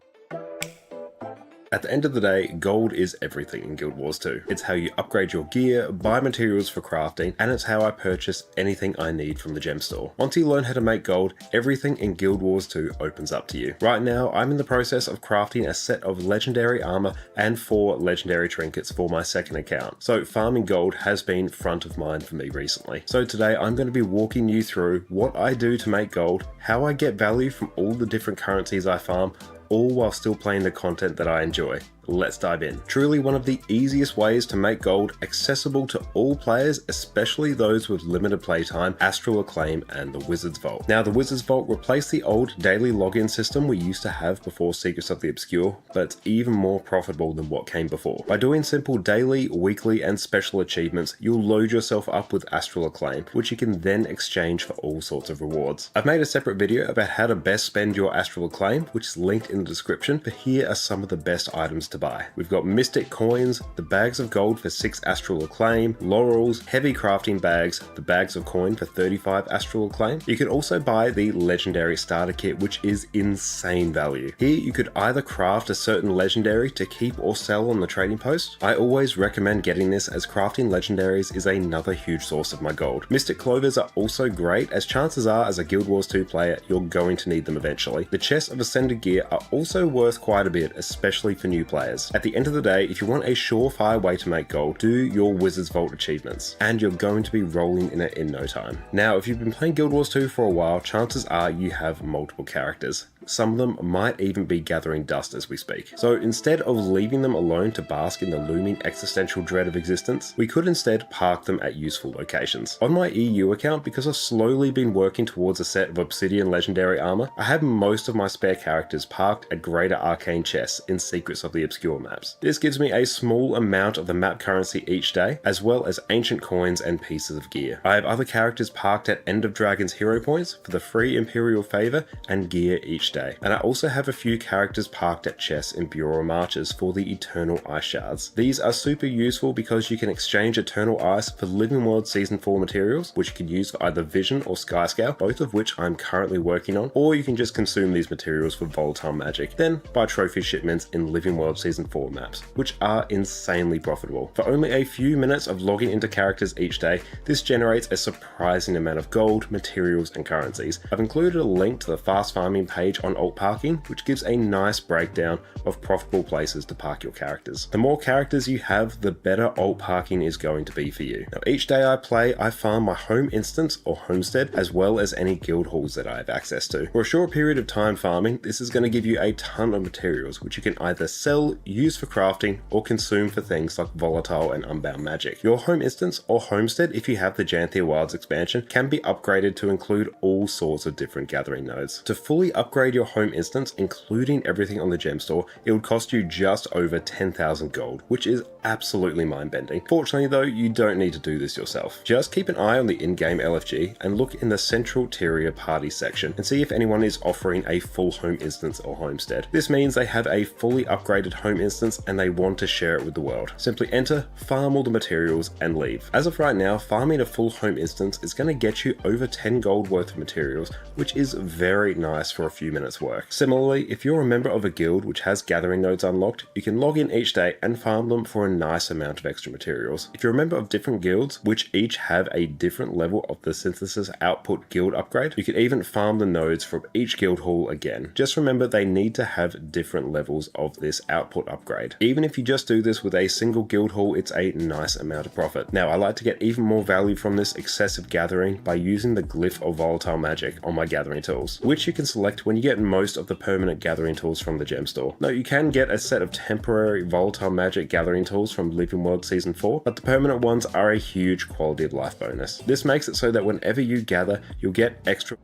A: At the end of the day, gold is everything in Guild Wars 2. It's how you upgrade your gear, buy materials for crafting, and it's how I purchase anything I need from the gem store. Once you learn how to make gold, everything in Guild Wars 2 opens up to you. Right now, I'm in the process of crafting a set of legendary armor and 4 legendary trinkets for my second account. So farming gold has been front of mind for me recently. So today I'm going to be walking you through what I do to make gold, how I get value from all the different currencies I farm, all while still playing the content that I enjoy. let's dive in. Truly one of the easiest ways to make gold accessible to all players, especially those with limited playtime, Astral Acclaim and the Wizard's Vault. Now the Wizard's Vault replaced the old daily login system we used to have before Secrets of the Obscure, but it's even more profitable than what came before. By doing simple daily, weekly and special achievements, you'll load yourself up with Astral Acclaim, which you can then exchange for all sorts of rewards. I've made a separate video about how to best spend your Astral Acclaim, which is linked in the description, but here are some of the best items to buy. We've got Mystic Coins, the bags of gold for 6 Astral Acclaim, Laurels, heavy crafting bags, the bags of coin for 35 Astral Acclaim. You can also buy the Legendary Starter Kit, which is insane value. Here you could either craft a certain legendary to keep or sell on the trading post. I always recommend getting this as crafting legendaries is another huge source of my gold. Mystic Clovers are also great, as chances are as a Guild Wars 2 player you're going to need them eventually. The chests of Ascended Gear are also worth quite a bit, especially for new players. At the end of the day, if you want a surefire way to make gold, do your Wizard's Vault achievements, and you're going to be rolling in it in no time. Now, if you've been playing Guild Wars 2 for a while, chances are you have multiple characters. Some of them might even be gathering dust as we speak. So instead of leaving them alone to bask in the looming existential dread of existence, we could instead park them at useful locations. On my EU account, because I've slowly been working towards a set of Obsidian Legendary armor, I have most of my spare characters parked at Greater Arcane chests in Secrets of the Obscure maps. This gives me a small amount of the map currency each day, as well as ancient coins and pieces of gear. I have other characters parked at End of Dragon's hero points for the free Imperial favor and gear each day. And I also have a few characters parked at chests in Bureau Marches for the Eternal Ice Shards. These are super useful because you can exchange Eternal Ice for Living World Season 4 materials, which you can use for either Vision or Skyscale, both of which I'm currently working on, or you can just consume these materials for Volatile Magic, then buy trophy shipments in Living World Season 4 maps, which are insanely profitable. For only a few minutes of logging into characters each day, this generates a surprising amount of gold, materials and currencies. I've included a link to the fast farming page on alt parking, which gives a nice breakdown of profitable places to park your characters. The more characters you have, the better alt parking is going to be for you. Now, each day I play, I farm my home instance or homestead, as well as any guild halls that I have access to. For a short period of time farming, this is going to give you a ton of materials, which you can either sell, use for crafting, or consume for things like volatile and unbound magic. Your home instance or homestead, if you have the Janthia Wilds expansion, can be upgraded to include all sorts of different gathering nodes. To fully upgrade your home instance, including everything on the gem store, it would cost you just over 10,000 gold, which is absolutely mind-bending. Fortunately though, you don't need to do this yourself. Just keep an eye on the in-game LFG and look in the central Tyria party section and see if anyone is offering a full home instance or homestead. This means they have a fully upgraded home instance and they want to share it with the world. Simply enter, farm all the materials and leave. As of right now, farming a full home instance is going to get you over 10 gold worth of materials, which is very nice for a few minutes work. Similarly, if you're a member of a guild which has gathering nodes unlocked, you can log in each day and farm them for a nice amount of extra materials. If you're a member of different guilds, which each have a different level of the synthesis output guild upgrade, you can even farm the nodes from each guild hall again. Just remember they need to have different levels of this output upgrade. Even if you just do this with a single guild hall, it's a nice amount of profit. Now, I like to get even more value from this excessive gathering by using the glyph of volatile magic on my gathering tools, which you can select when you get most of the permanent gathering tools from the gem store. Now, you can get a set of temporary volatile magic gathering tools from Living World Season 4, but the permanent ones are a huge quality of life bonus. This makes it so that whenever you gather, you'll get extra.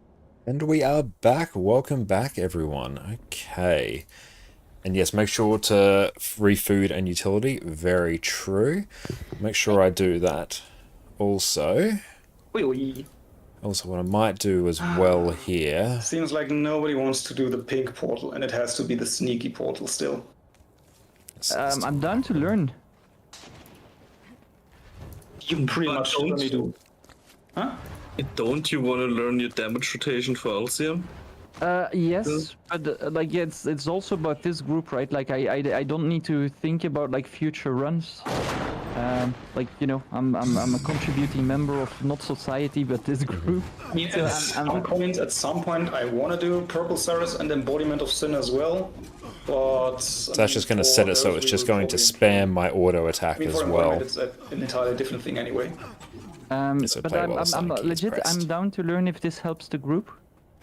A: And we are back. Welcome back, everyone. Okay. And yes, make sure to free food and utility. Very true. Make sure I do that. Also, what I might do as well here.
F: Seems like nobody wants to do the pink portal, and it has to be the sneaky portal still.
G: I'm down to learn.
F: You pretty much only do. Huh?
I: Don't you want to learn your damage rotation for Alcium?
G: Yes, but like it's also about this group, right? Like I don't need to think about like future runs. Like, you know, I'm a contributing member of not society but this group.
F: Yeah, at some point I want to do Purple Cerus and Embodiment of Sin as well, but
A: so that's just going to set it so it's just going to spam my auto attack as well.
F: It's an entirely different thing anyway.
G: But I'm legit. I'm down to learn if this helps the group.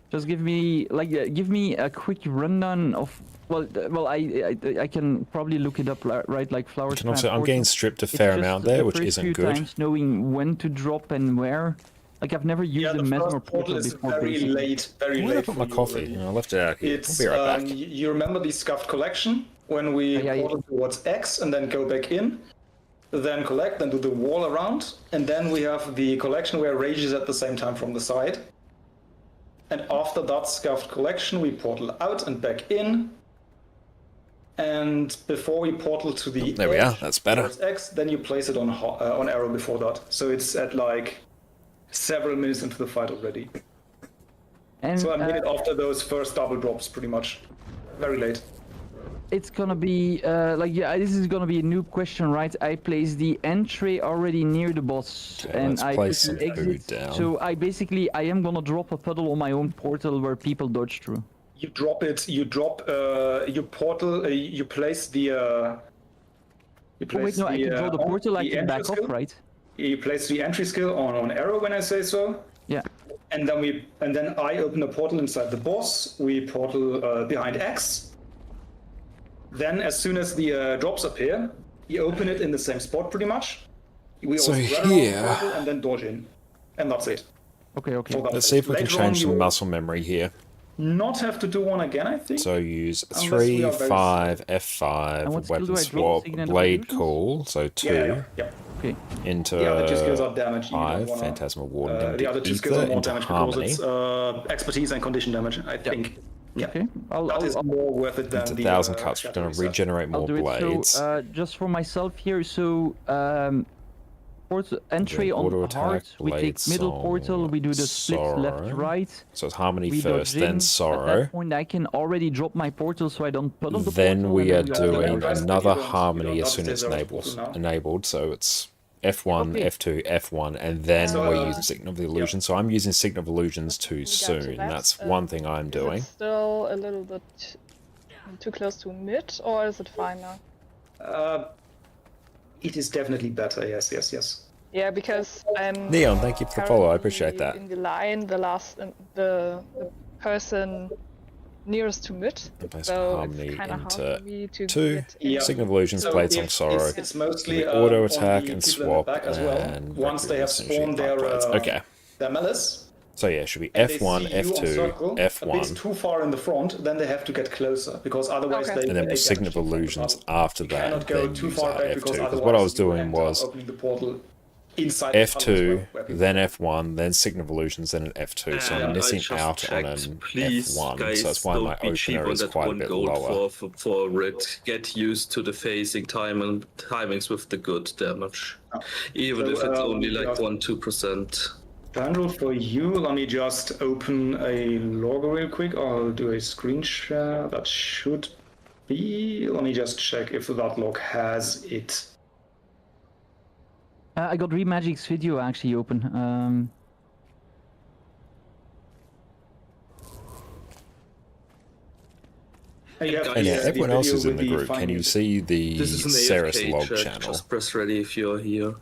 G: Just give me a quick rundown of Well, I can probably look it up, right? Like flowers.
A: And also, I'm getting stripped a fair amount there, which isn't
G: few
A: good.
G: Times knowing when to drop and where. Like I've never used a mesmer portal
F: is
G: before.
F: very
G: basically.
F: late, very
A: Where did I
F: late.
A: put
F: for
A: my
F: you
A: coffee?
F: already.
A: I left it out here.
F: It's,
A: I'll be right back.
F: You remember the scuffed collection when we portal towards X and then go back in, then collect, then do the wall around, and then we have the collection where rage is at the same time from the side. And after that scuffed collection, we portal out and back in. And before we portal to the
A: There we are. That's better.
F: towards X, then you place it on arrow before that. So it's at like several minutes into the fight already.
G: And,
F: so a minute after those first double drops, pretty much. Very late.
G: It's gonna be this is gonna be a noob question, right? I place the entry already near the boss,
A: Okay,
G: and
A: let's
G: I
A: place some
G: exit.
A: food down.
G: So I am gonna drop a puddle on my own portal where people dodge through.
F: You drop it. You drop. You portal. You place the. You place
G: I can draw the portal. I can back
F: skill.
G: off, right?
F: You place the entry skill on arrow when I say so.
G: Yeah.
F: And then I open a portal inside the boss. We portal behind X. Then, as soon as the drops appear, you open it in the same spot, pretty much. We
A: So
F: also run around the
A: here-
F: portal and then dodge in, and that's it.
G: Okay.
A: Let's see if we can
F: Later on,
A: change
F: you
A: some
F: will
A: muscle memory here.
F: Not have to do one again, I think.
A: So use
F: Unless we
A: 3,
F: are very
A: 5,
G: And
A: F5,
G: what skill
A: weapon
G: do I drop?
A: swap,
G: Signal
A: blade
G: illusions?
A: call, so 2
F: Yeah.
G: Okay.
A: into
F: The other two skills are damage. You don't
A: 5,
F: wanna-
A: phantasmal warden,
F: the other two skills
A: ether
F: are more
A: into
F: damage
A: harmony,
F: because it's expertise and condition damage, I think. Yeah.
G: Okay.
F: That is more worth it than
A: into
F: the
A: 1000 cuts. We're going
F: category
A: to
F: stuff.
A: regenerate
G: I'll
A: more
G: do it.
A: blades.
G: So just for myself here, so entry on
A: auto attack,
G: heart, we take
A: blade
G: middle
A: song,
G: portal, we do the split left
A: sorrow.
G: right.
A: So it's harmony
G: We
A: first,
G: dodge
A: then
G: in. At
A: sorrow.
G: that point, I can already drop my portal so I don't puddle the
A: Then
G: portal.
A: we
G: and
A: are
G: then we
A: doing
F: rest
A: another
F: you don't
A: harmony as soon
F: have
A: as
F: to
A: it's
F: zero portal now.
A: enabled. So it's F1, F2, F1, and then
F: So,
A: we're using Signal of Illusion. So I'm using Signal of Illusions too soon. That's one thing I'm doing.
J: Is it still a little bit too close to mid, or is it fine now?
F: It is definitely better. Yes.
J: Yeah, because I'm
A: Neon, thank you for the follow. I appreciate that.
J: in the line, the person nearest to mid,
A: Place
J: so
A: harmony
J: it's kind of hard
A: into
J: for me to
A: 2.
J: get in.
F: Yeah.
A: Signal of Illusions,
F: So
A: Blades on
F: if
A: Sorrow.
F: It's mostly
A: auto
F: on
A: attack
F: the
A: and
F: people in the
A: swap,
F: back as well.
A: and
F: Once they have spawned their
A: okay.
F: their malice.
A: So yeah, it should be
F: and they
A: F1,
F: see you on
A: F2,
F: circle, A bit
A: F1,
F: too far in the front, then they have to get closer because otherwise
J: Okay.
F: they
A: and then
F: get
A: we'll Signal of
F: damage from
A: Illusions
F: the
A: after
F: You
A: that,
F: cannot
A: and
F: go
A: then
F: too
A: use
F: far
A: our
F: back
A: F2.
F: because
A: Because what I was
F: otherwise you
A: doing
F: end up
A: was
F: opening the portal inside the tunnel as
A: F2,
F: well, where people-
A: then F1, then Signal of Illusions, then an F2. So
I: And
A: I'm
I: I
A: missing
I: just
A: out on
I: checked.
A: an
I: Please,
A: F1.
I: guys,
A: So that's why my
I: don't be cheap
A: opener
I: on
A: is
I: that
A: quite a
I: one
A: bit
I: gold
A: lower.
I: for it. Get used to the phasing time and timings with the good damage, even
F: So,
I: if it's only like
F: just-
I: 1-2%.
F: Andrew, for you, let me just open a log real quick. I'll do a screen share. That should be. Let me just check if that log has it.
G: I got Remagic's video actually open.
F: You have
A: And yeah,
F: the
A: everyone else
F: video
A: is in
F: with
A: the group.
F: fine
A: Can you
F: music.
A: see the
I: This is an
A: Cerus
I: AFK
A: log
I: chat.
A: channel?
I: Just press ready if you're here.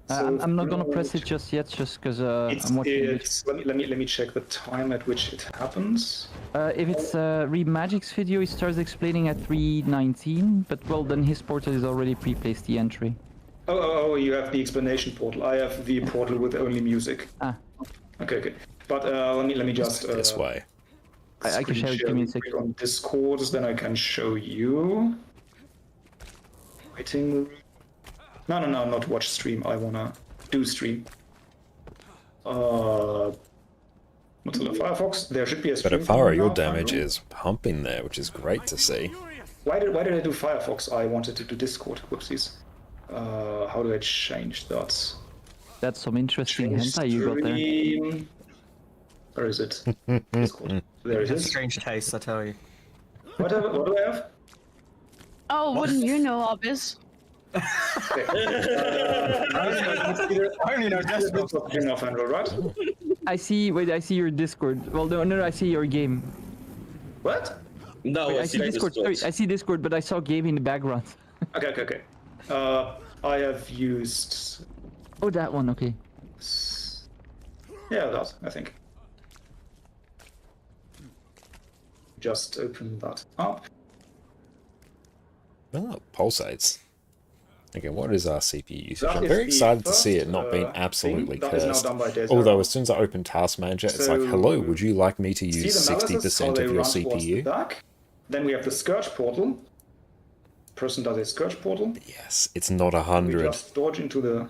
G: I'm not gonna press it just yet, just because I'm watching it.
F: Let me check the time at which it happens.
G: If it's Remagic's video, he starts explaining at 3:19, but well, then his portal is already pre-placed the entry.
F: Oh, you have the explanation portal. I have the portal with only music.
G: Ah.
F: Okay. But let me just
A: This way.
G: I can share it. Give me a second.
F: on Discord, then I can show you. Waiting room. No, not watch stream. I wanna do stream. Mozilla Firefox. There should be a
A: But
F: stream.
A: Afara, your
F: now,
A: damage
F: Andrew.
A: is pumping there, which is great to see.
F: Why did I do Firefox? I wanted to do Discord. Whoopsies. How do I change that?
G: That's some interesting
F: Change
G: hentai you got there.
F: stream. Where is it? Discord. There it is.
H: Strange taste, I tell you.
F: What do I have?
K: Oh, wouldn't you know, Obis?
F: Okay.
H: Only know Desmond.
F: Enough, Andrew, right?
G: I see your Discord. Well, no, I see your game.
F: What?
I: No,
G: Wait, I see Discord. Sorry, I see Discord, but I saw game in the background.
F: Okay. I have used.
G: Oh, that one. Okay.
F: Yeah, that I think. Just open that up.
A: Oh, pulsates. Okay, what is our CPU usage?
F: That
A: I'm
F: is
A: very
F: the
A: excited to see
F: first,
A: it not being
F: thing
A: absolutely
F: that is now
A: cursed.
F: done by Days
A: Although
F: Gone.
A: as soon as I open Task Manager, it's
F: So,
A: like, hello, would you like me to
F: See
A: use
F: the Malices, how
A: 60%
F: they
A: of your
F: run towards the
A: CPU?
F: back. Then we have the Scourge portal. Person does a Scourge portal.
A: Yes, it's not
F: We
A: 100.
F: just dodge into the...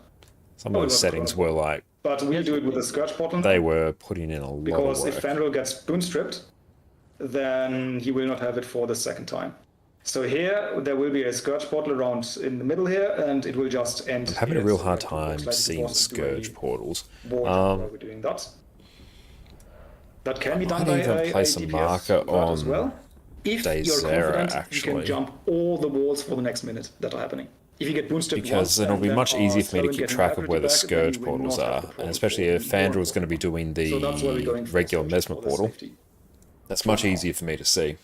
A: Some
F: Oh,
A: of
F: it
A: those
F: was
A: settings
F: Chrono.
A: were like,
F: But we do it with the Scourge portal.
A: they were putting in a lot
F: Because
A: of
F: if
A: work.
F: Fandral gets boon stripped, then he will not have it for the second time. So here, there will be a Scourge portal around in the middle here, and it will just end.
A: I'm having a
F: here.
A: real
F: So
A: hard
F: we have to walk
A: time
F: slightly
A: seeing
F: towards to do a
A: Scourge portals.
F: ward while we're doing that. That can be done
A: might
F: by
A: even
F: a
A: place a
F: DPS
A: marker
F: guard as
A: on
F: well. If
A: Day
F: you're
A: Zero,
F: confident, you
A: actually.
F: can jump all the walls for the next minute that are happening. If you get boon stripped
A: Because
F: once,
A: then it'll be
F: and
A: much
F: then
A: easier
F: are
A: for me to
F: slow in
A: keep
F: getting
A: track of where the
F: accuracy back, then
A: Scourge
F: you will
A: portals
F: not have
A: are.
F: the problem
A: And especially
F: for
A: if
F: the Warren
A: Fandrel's going to be doing
F: So that's where we're
A: the
F: going for
A: regular
F: search
A: Mesmer
F: for the
A: portal.
F: safety.
A: That's much easier for me to see.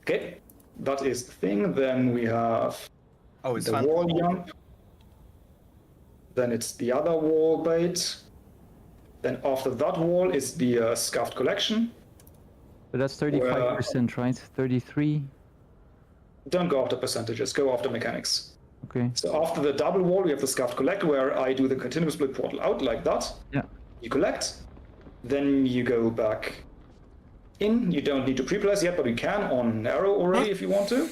F: Okay, that is the thing. Then we have
H: Oh, it's
F: the
H: fan.
F: wall jump. Then it's the other wall bait. Then after that wall is the Scuffed Collection.
G: But that's 35%, right? 33.
F: Don't go after percentages, go after mechanics.
G: Okay.
F: So after the double wall, we have the Scuffed Collect, where I do the continuous split portal out like that.
G: Yeah.
F: You collect, then you go back in. You don't need to pre-place yet, but you can on arrow already if you want to.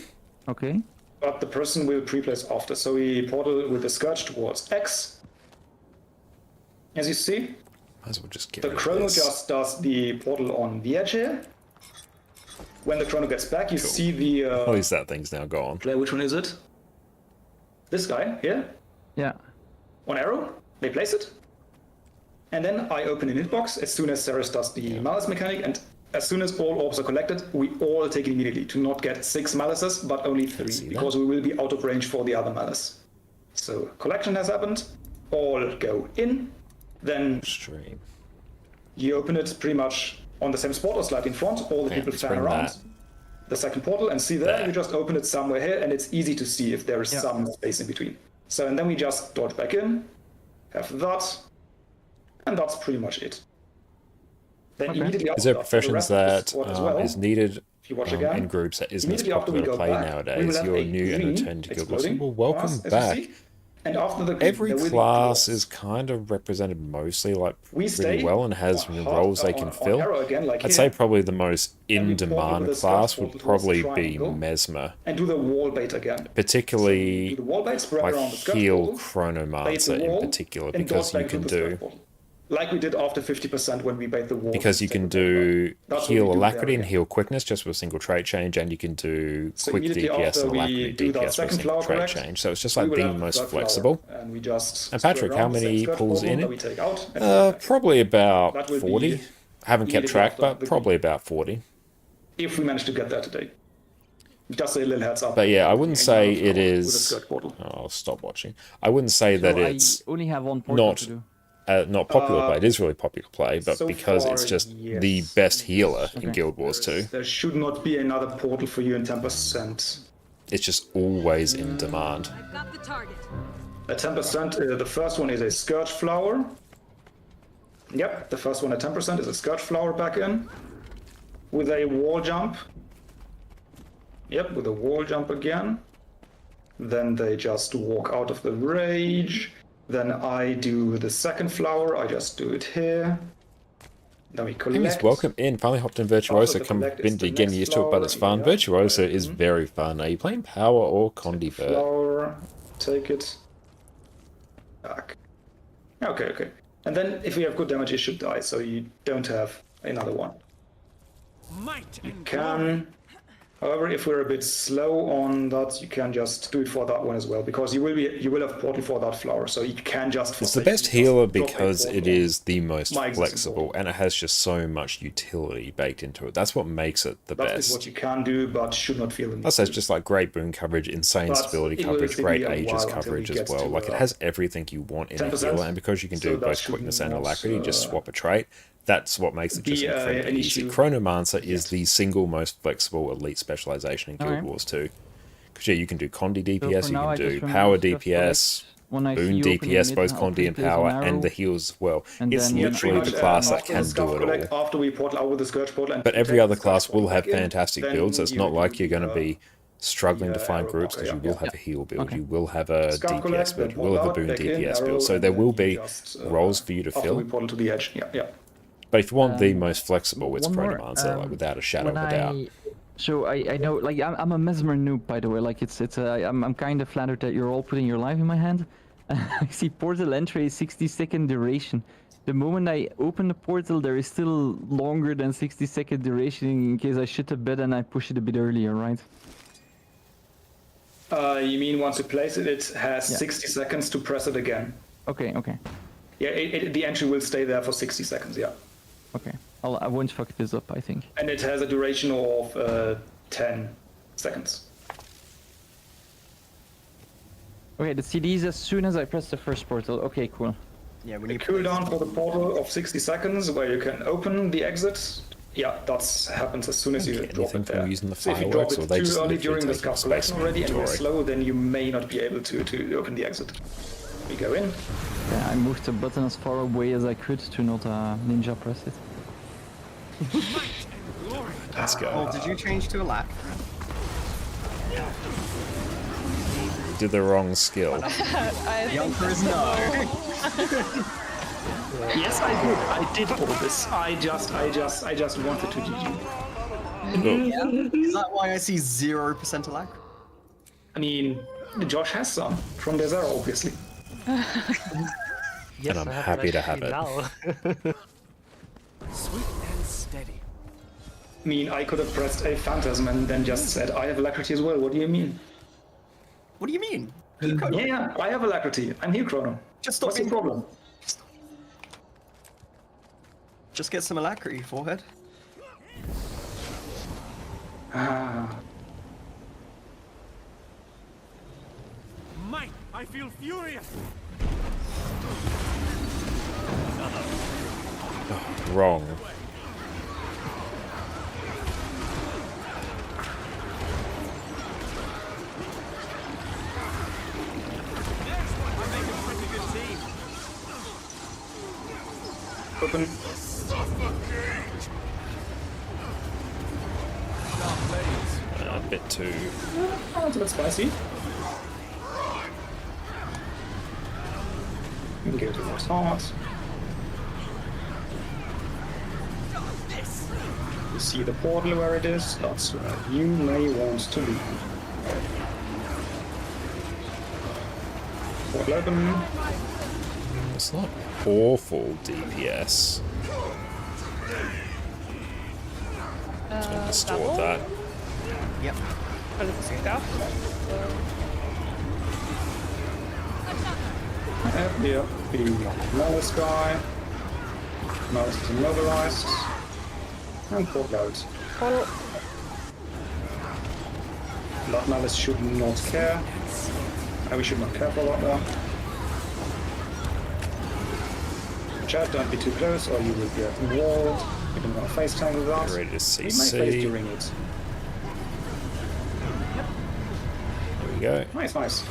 G: Okay.
F: But the person will pre-place after. So we portal with the Scourge towards X. As you see,
A: Might as well just get
F: the
A: rid of
F: Chrono
A: this.
F: just does the portal on the edge here. When the Chrono gets back, you see the...
A: At least that thing's now gone.
F: Which one is it? This guy here.
G: Yeah.
F: On arrow, they place it. And then I open an hitbox as soon as Cerus does the malice mechanic, and as soon as all orbs are collected, we all take it immediately to not get 6 malices, but only 3, because we will be out of range for the other malice. So collection has happened, all go in, then
A: Stream.
F: you open it pretty much on the same spot or slightly in front, all the
A: Yeah,
F: people
A: let's
F: fan
A: bring
F: around.
A: that.
F: The second portal, and see there,
A: There.
F: you just open it somewhere here, and it's easy to see if there is some space in between. So, and then we just dodge back in, have that, and that's pretty much it. Then immediately after
A: Is there
F: the
A: professions
F: rest of the
A: that
F: squad as well,
A: is needed
F: if you watch again,
A: in groups that isn't as
F: immediately after we
A: popular to
F: go
A: play
F: back, we will
A: nowadays?
F: have
A: You're
F: a
A: new and
F: green
A: return to Guild Wars.
F: exploding
A: Well, welcome
F: class, as you
A: back.
F: see. And after the
A: Every
F: there will be
A: class
F: claws.
A: is kind of represented mostly like
F: We
A: really
F: stay
A: well and has
F: hard
A: roles they can
F: on
A: fill.
F: arrow again, like
A: I'd
F: here.
A: say probably the most
F: And we portal
A: in-demand
F: with a
A: class
F: scourge
A: would
F: portal towards
A: probably
F: the
A: be
F: triangle.
A: Mesmer,
F: And do the wall bait again.
A: particularly
F: Do the wall bait, spread
A: like
F: around the scourge
A: heal
F: portal, bait
A: Chronomancer
F: the
A: in
F: wall,
A: particular,
F: and
A: because
F: dodge
A: you
F: back to
A: can
F: the scourge
A: do
F: portal. Like we did after 50% when we bait the wall.
A: because you can do
F: That's what
A: heal
F: we do
A: alacrity
F: there
A: and
F: again.
A: heal quickness just with a single trait change, and you can do
F: So
A: quick
F: immediately
A: DPS
F: after
A: and
F: we
A: alacrity
F: do that
A: DPS with a
F: second
A: single
F: flower
A: trait
F: correct,
A: change. So it's just
F: we
A: like
F: will
A: the
F: have
A: most
F: that flower,
A: flexible.
F: And we just
A: And
F: spread
A: Patrick,
F: around
A: how
F: the same
A: many
F: scourge
A: pulls
F: portal
A: in
F: that
A: it?
F: we take out and put back.
A: Probably about
F: That will
A: 40.
F: be
A: Haven't kept
F: immediately
A: track,
F: after
A: but
F: the
A: probably about 40.
F: If we manage to get there today. Just a little heads up.
A: But yeah, I wouldn't say it
F: With a
A: is.
F: scourge portal.
A: Oh, I'll stop watching. I wouldn't say that
G: So
A: it's
G: I only have one portal
A: not
G: to do.
A: not popular play. It is really popular play, but
F: so
A: because
F: far,
A: it's just
F: yes.
A: the best healer in Guild Wars 2,
F: There should not be another portal for you in 10%.
A: it's just always in demand.
D: I've got the target.
F: At 10%, the first one is a Scourge Flower. Yep, the first one at 10% is a Scourge Flower back in. With a wall jump. Yep, with a wall jump again. Then they just walk out of the rage. Then I do the second flower, I just do it here. Then we collect.
A: Please welcome in. Finally hopped in Virtuoso.
F: the
A: Come
F: collect is
A: been
F: the
A: getting
F: next
A: used to it, but
F: flower,
A: it's fun.
F: yeah.
A: Virtuoso is very fun. Are you playing Power or Condivert?
F: Flower, take it. Back. Okay. And then if we have good damage, it should die, so you don't have another one.
B: Might
F: You
B: and
F: can. However, if we're a bit slow on that, you can just do it for that one as well, because you will have portal for that flower, so you can just.
A: It's the best healer because it
F: is
A: is the most
F: My existing
A: flexible and it has just so much utility baked into it. That's what makes it the
F: That is
A: best.
F: what you can do, but should not feel the need.
A: Plus, has just like great boon coverage, insane
F: But
A: stability
F: it will
A: coverage,
F: still
A: great
F: be a
A: ages
F: while until
A: coverage
F: we
A: as
F: get
A: well.
F: to,
A: Like it has everything you want in a
F: 10%,
A: healer, and because you can do
F: so that
A: both
F: should
A: quickness and
F: not,
A: alacrity, just swap a trait. That's what makes it just
F: be,
A: incredibly
F: an
A: easy.
F: issue.
A: Chronomancer is the single most flexible elite specialization in Guild
G: Alright.
A: Wars 2. Because yeah, you can do Condi
G: So
A: DPS,
G: for
A: you
G: now,
A: can
G: I
A: do
G: just remember
A: Power
G: stuff
A: DPS,
G: when I see
A: Boon
G: you opening
A: DPS,
G: mid,
A: both
G: I'll
A: Condi and
G: place on
A: Power,
G: arrow,
A: and the heals as well.
G: and
A: It's
G: then-
A: literally
F: Pretty
A: the
F: much,
A: class that
F: after
A: can
F: the Scuff
A: do it
F: Collect,
A: all.
F: After we portal out with the Scourge portal, and
A: But every
F: take
A: other
F: the Scourge
A: class will
F: portal
A: have
F: back in,
A: fantastic
F: then
A: builds. It's
F: you
A: not
F: do
A: like you're going to
F: the,
A: be struggling to find
F: arrow
A: groups,
F: marker,
A: because you will have a heal build,
G: Okay.
A: you will have a
F: Scout
A: DPS
F: collect,
A: build,
F: then
A: you will have a
F: walk
A: boon
F: out, back in,
A: DPS
F: arrow,
A: build, so
F: and
A: there
F: then
A: will
F: you
A: be
F: just,
A: roles for you to
F: after we
A: fill.
F: portal to the edge. Yeah.
A: But if you want the
G: Um,
A: most flexible, it's
G: one more,
A: Chronomancer, like without a shadow of a doubt.
G: So I know, like, I'm a mesmer noob, by the way. Like, I'm kind of flattered that you're all putting your life in my hand. I see portal entry is 60-second duration. The moment I open the portal, there is still longer than 60-second duration in case I shit a bit and I push it a bit earlier, right?
F: You mean once you place it, it has
G: Yeah.
F: 60 seconds to press it again.
G: Okay.
F: Yeah, the entry will stay there for 60 seconds, yeah.
G: Okay. I won't fuck this up, I think.
F: And it has a duration of 10 seconds.
G: Okay, the CD is as soon as I press the first portal. Okay, cool.
H: Yeah, when
F: The
H: you
F: cooldown for the portal of 60 seconds, where you can open the exit. Yeah, that happens as soon as you drop
A: Anything
F: it
A: from
F: there.
A: using the
F: So if you drop
A: fireworks, or
F: it
A: they
F: too
A: just
F: early
A: literally
F: during the
A: take
F: scout
A: space
F: collection
A: in
F: already and you're
A: inventory?
F: slow, then you may not be able to open the exit. We go in.
G: Yeah, I moved the button as far away as I could to not ninja press it.
A: Let's go.
H: Oh, did you change to a lack?
A: Did the wrong skill.
H: The answer is no.
F: Yes, I did all this. I just wanted to GG.
H: Is that why I see 0% of lack?
F: I mean, Josh has some from the Zero, obviously.
L: Yes,
A: And I'm
L: I have
A: happy to
L: an
A: have it.
L: now.
B: Sweet and steady.
F: I mean, I could have pressed a Phantasm and then just said, I have Alacrity as well. What do you mean?
H: What do you mean?
F: Yeah, I have Alacrity. I'm here, Chrono.
H: Just stop
F: What's the
H: being
F: problem?
H: Just get some alacrity, forehead.
F: Ah,
B: Might, I feel furious.
A: Wrong.
B: We're making a pretty good team.
F: open.
A: A bit too.
F: Oh, it's a bit spicy. We can go to more heart. You see the portal where it is? That's where you may want to be. Portal open.
A: It's not awful DPS. Store that.
H: Yep.
J: But it's scuffed.
F: Yep, the Malice guy. Malice is immobilized. And portal out.
J: Portal.
F: Blood Malice should not care. We should not care for that there. Chat, don't be too close or you will get walled. You don't want to face tank with that.
A: Ready to
F: We may face
A: CC.
F: during it.
A: There we go.
F: Nice, nice.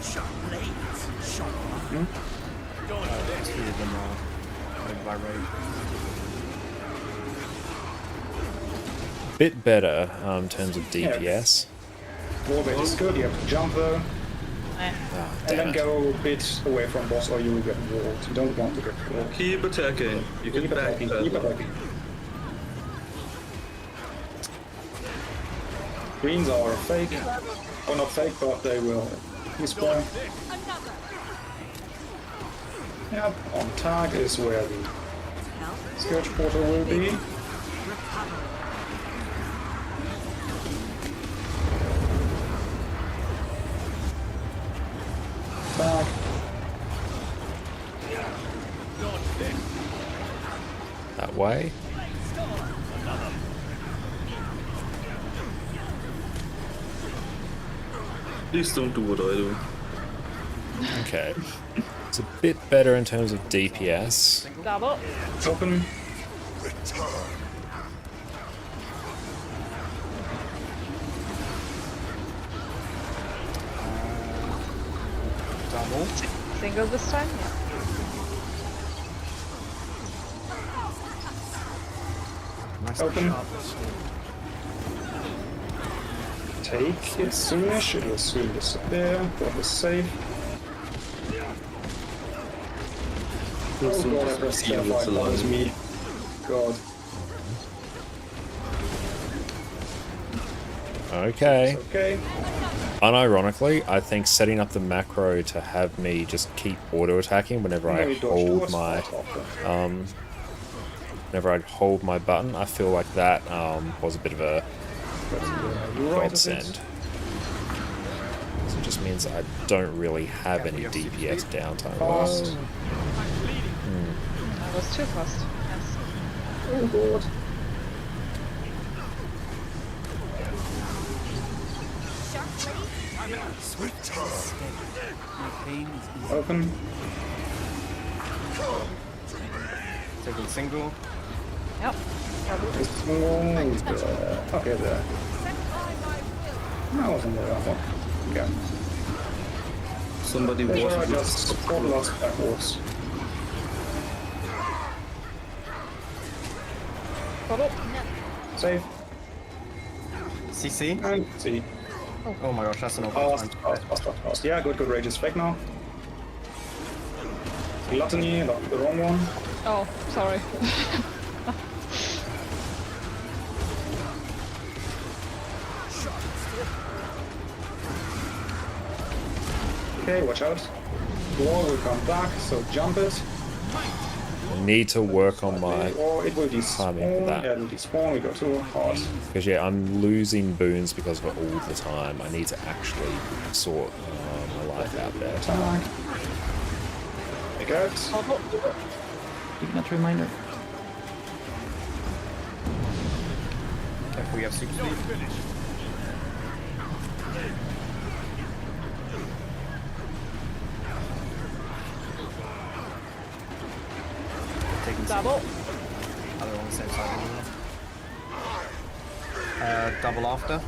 B: Sharp blades. Sharp line.
H: Two of them are raid by raid.
A: Bit better in terms of DPS.
F: Wallbait is good, you have to jump though. And
A: Damn
F: then
A: it.
F: go a bit away from boss or you will get walled. You don't want to get walled.
I: Keep attacking. You can
F: Keep
I: back
F: attacking, keep
I: pedal.
F: attacking. Greens are fake. Or not fake, but they will respawn. Yep, on tag is where the Scourge portal will be. Back.
A: That way.
I: Please don't do what I do.
A: Okay. It's a bit better in terms of DPS.
J: Double.
F: Open.
H: Double.
J: Single this time? Yeah.
H: Nice
F: Open.
H: shot.
F: take it soonish. It will soon disappear. What is safe? Oh god, I pressed terrified. That was me. God.
A: Okay.
F: It's okay.
A: Unironically, I think setting up the macro to have me just keep auto-attacking whenever I hold my whenever I hold my button, I feel like that was a bit of a godsend. So it just means I don't really have any DPS downtime.
F: Fast.
J: That was too fast. Yes.
F: Oh god. Open.
H: Taking single.
J: Yep.
F: Okay, there. I wasn't there, that one. Yeah.
I: Somebody
F: There
I: was
F: I just support lots backwards.
J: Follow.
F: Save.
H: CC?
F: And see.
H: Oh my gosh, that's an awful time.
F: Fast. Yeah, good. Rage is fake now. Gluttony, not the wrong one.
J: Oh, sorry.
F: Okay, watch out. Wall will come back, so jump it.
A: I need to work on my
F: Or it will despawn.
A: timing for that.
F: Yeah, it will despawn. We go too hard.
A: Because yeah, I'm losing boons because of it all the time. I need to actually sort my life out there.
F: Attack. Make out.
G: Ignite reminder.
H: If we have super speed. Taking
J: Double.
H: Other on the same side anyway. Double after.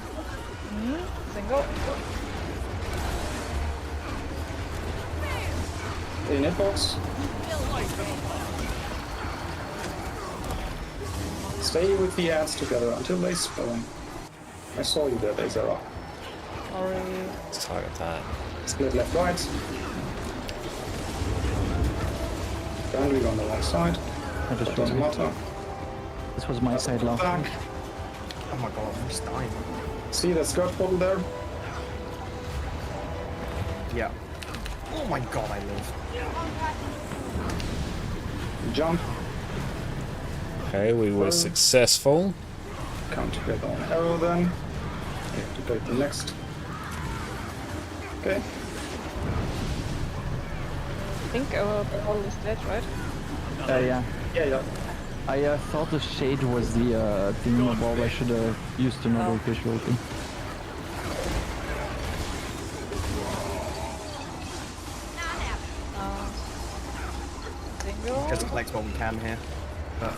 J: Single.
F: In hitbox. Stay with the ads together until they spawn. I saw you there, Zera.
J: Sorry.
A: Let's target that.
F: Split left, right. Boundary on the one side.
G: I just
F: Doesn't
G: realized
F: matter.
G: this was my side last
F: Back.
G: time.
H: Oh my god, I'm just dying.
F: See that skirt bottle there?
H: Yeah. Oh my god, I live.
F: Jump.
A: Okay, we were successful.
F: Come together on arrow then. You have to take the next. Okay.
J: I think our ball is dead, right?
G: Yeah.
F: Yeah.
G: I thought the shade was the thing ball. I should have used another visual thing.
J: Single.
H: Just collect what we can here. But...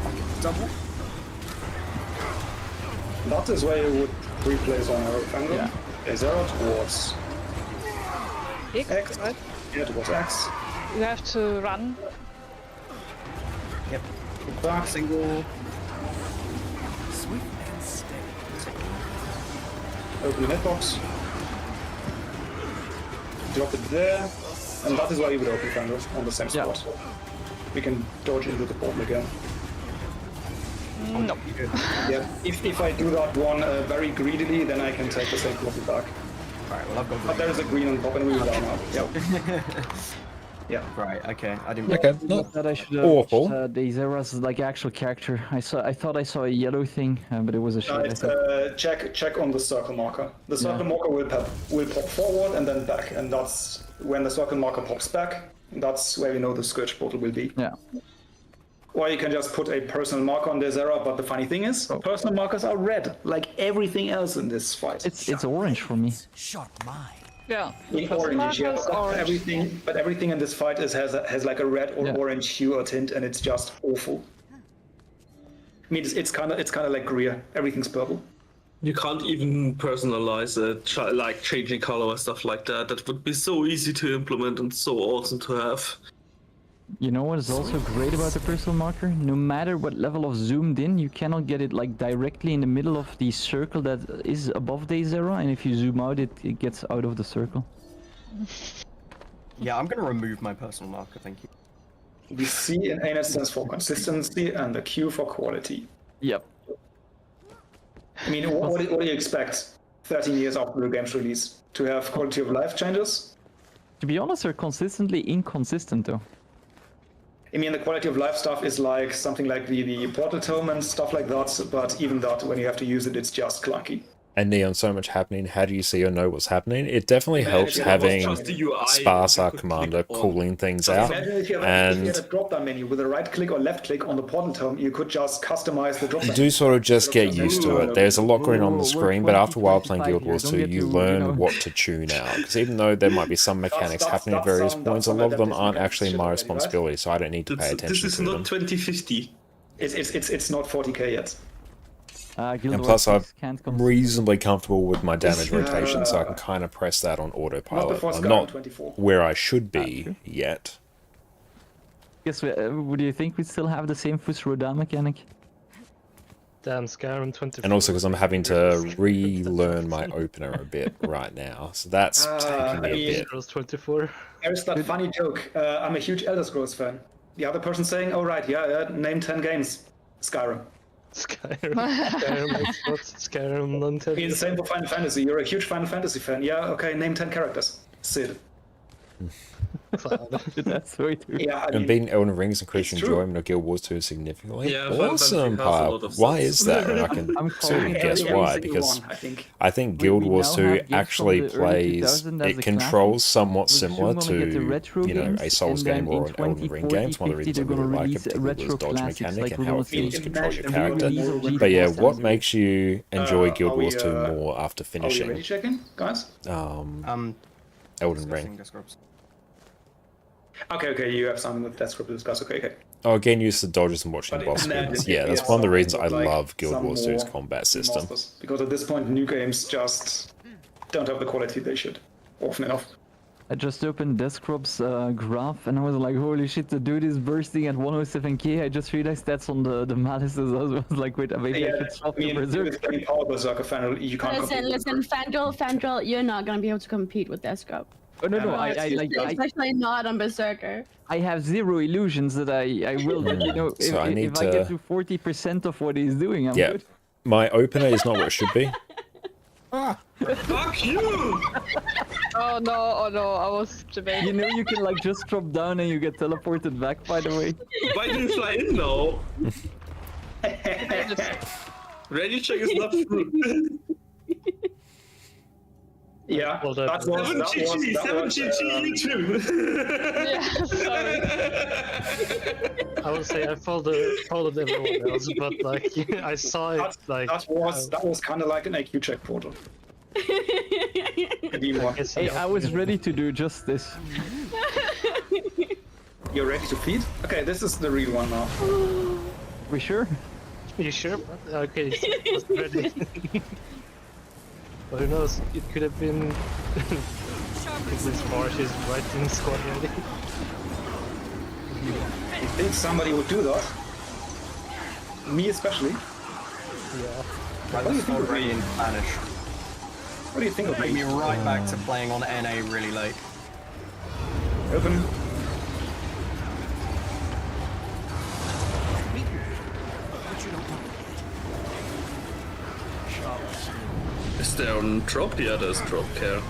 H: Okay, double?
F: That is where you would replace on arrow angle.
G: Yeah.
F: Is arrow towards
J: X, right?
F: yeah, towards X.
J: You have to run.
H: Yep.
F: Back.
H: Single.
F: Open the hitbox. Drop it there. And that is why you would open Fender on the same spot. We can dodge into the portal again.
J: No.
F: Yeah. If I do that one very greedily, then I can take the same portal back.
H: Right, well I've got
F: But there is a green on top and we will down now. Yep. Yeah.
H: Right, okay. I didn't
A: Okay, not
G: That I should have
A: awful.
G: the Zera's like actual character. I thought I saw a yellow thing, but it was a shade.
F: It's, check on the circle marker. The circle marker will pop forward and then back, and that's when the circle marker pops back. That's where you know the Scourge portal will be.
G: Yeah.
F: Or you can just put a personal marker on the Zera, but the funny thing is, personal markers are red, like everything else in this fight.
G: It's orange for me.
J: Yeah.
F: In
J: First
F: orange, yeah,
J: markers,
F: but
J: orange.
F: everything in this fight has like a red or orange hue or tint, and it's just awful. I mean, it's kind of like Greer. Everything's purple.
I: You can't even personalize it, like changing color or stuff like that. That would be so easy to implement and so awesome to have.
G: You know what is also great about the personal marker? No matter what level of zoomed in, you cannot get it like directly in the middle of the circle that is above day 0, and if you zoom out, it gets out of the circle.
H: Yeah, I'm gonna remove my personal marker, thank you.
F: The C in ANET stands for consistency and the Q for quality.
G: Yep.
F: I mean, what do you expect 13 years after the game's release? To have quality of life changes?
G: To be honest, they're consistently inconsistent though.
F: I mean, the quality of life stuff is like something like the portal tome and stuff like that, but even that, when you have to use it, it's just clunky.
A: And Neon, so much happening. How do you see or know what's happening? It definitely helps
F: if it was
A: having
I: just the UI,
A: sparse
I: you could
A: commander
I: click on.
A: cooling things
I: So
A: out.
F: Imagine if you had a drop-down menu with a right-click or left-click on the portal tome, you could just customize the drop-down.
A: You do sort of just get used to it. There's a lot going on the screen, but after a while playing Guild Wars 2, you learn what to tune out. Because even though there might be some mechanics happening at various points, a lot of them aren't actually my responsibility, so I don't need to pay attention
I: This is
A: to them.
I: not 2050.
F: It's not 40k yet.
G: Guild
A: And plus, I'm
G: Wars can't consider.
A: reasonably comfortable with my damage rotation, so I can kind of press that on autopilot.
F: before
A: I'm
F: Skyrim
A: not
F: 24.
A: where I should be yet.
G: Guess would you think we still have the same Fusroda mechanic?
L: Damn, Skyrim 24.
A: And also because I'm having to relearn my opener a bit right now, so that's taking me a bit.
L: Heroes 24.
F: There's that funny joke. I'm a huge Elder Scrolls fan. The other person saying, "Oh right, yeah, name 10 games." Skyrim.
L: Skyrim. Skyrim is not Skyrim non-10.
F: It's the same for Final Fantasy. You're a huge Final Fantasy fan. Yeah, okay, name 10 characters. Sid.
G: That's so true.
F: Yeah, I
A: And
F: mean,
A: beating Elden Ring has increased
F: it's true.
A: enjoyment of Guild Wars 2 significantly.
I: Yeah, Final
A: Awesome,
I: Fantasy has a
A: Pile.
I: lot of
A: Why
I: stuff.
A: is that? And I can
G: I'm
A: sort
G: calling
A: of guess
G: every
A: why,
F: single
A: because
F: one, I think.
A: I think Guild
G: We
A: Wars
G: now
A: 2
G: have games from
A: actually
G: the early
A: plays,
G: 2000s as
A: it
G: a
A: controls somewhat
G: We're soon
A: similar
G: gonna get the
A: to,
G: retro
A: you know, a
G: games,
A: Souls
G: and then
A: game or
G: in
A: an Elden Ring game. It's one of the
G: 2040,
A: reasons I
G: they're
A: really
G: gonna
A: like it,
G: release
A: particularly with its
G: retro
A: dodge
G: classics,
A: mechanic
G: like
A: and
G: we're
A: how
G: gonna
A: it feels to
G: see
A: control your
F: a
A: character.
F: re-release of GTA
A: But yeah,
F: Classics.
A: what makes you enjoy Guild
F: are we,
A: Wars 2 more after
F: Are we ready
A: finishing
F: checking, guys?
A: Elden Ring?
H: Discussing Discords.
F: Okay, you have something with that script to discuss. Okay.
A: Oh, again, use the dodges and watching
F: But
A: boss
F: in that,
A: screens.
F: we
A: Yeah, that's
F: have
A: one of the
F: some
A: reasons I
F: like
A: love Guild
F: some
A: Wars 2's
F: more
A: combat system.
F: remasters, because at this point, new games just don't have the quality they should, often enough.
G: I just opened Desktop's graph and I was like, holy shit, the dude is bursting at 107k. I just realized that's on the malices. I was like, wait, maybe I should swap to Berserk.
F: with any power Berserker fan, you can't
K: Listen, Fandral, you're not gonna be able to compete with Deskop.
G: Oh no, I
K: Especially not on Berserker.
G: I have zero illusions that I will, but you know,
A: So I need
G: if I get to 40% of what he's doing, I'm
A: Yeah,
G: good.
A: my opener is not what it should be.
I: Fuck you!
J: Oh no, I was debating.
G: You know, you can like just drop down and you get teleported back, by the way.
I: Why do you fly in now? Ready check is not through.
F: Yeah,
L: Well,
F: that was
I: 7GG, you too.
J: Yeah, sorry.
L: I would say I followed everyone else, but like I saw it like
F: that was kind of like an AQ check portal.
G: Hey, I was ready to do just this.
F: You're ready to feed? Okay, this is the real one now.
G: We sure?
L: You sure? Okay, it's ready. But who knows? It could have been. This Marsh is right in squad ready.
F: You think somebody would do that? Me especially.
L: Yeah.
H: Right, that's already in Spanish.
F: What do you think of
H: Bring me
F: me?
H: right back to playing on NA really late.
F: Open.
I: Is there a drop? Yeah, there's drop care.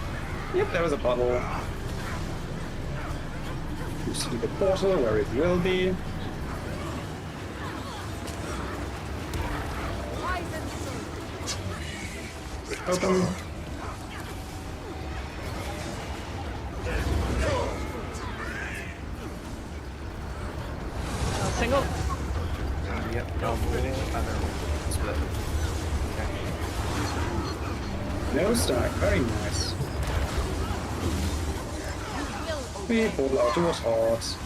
F: Yep, there was a puddle. You see the portal where it will be. Open.
J: Single.
H: Yep, double, split.
F: No stack, very nice. We pulled out towards hearts.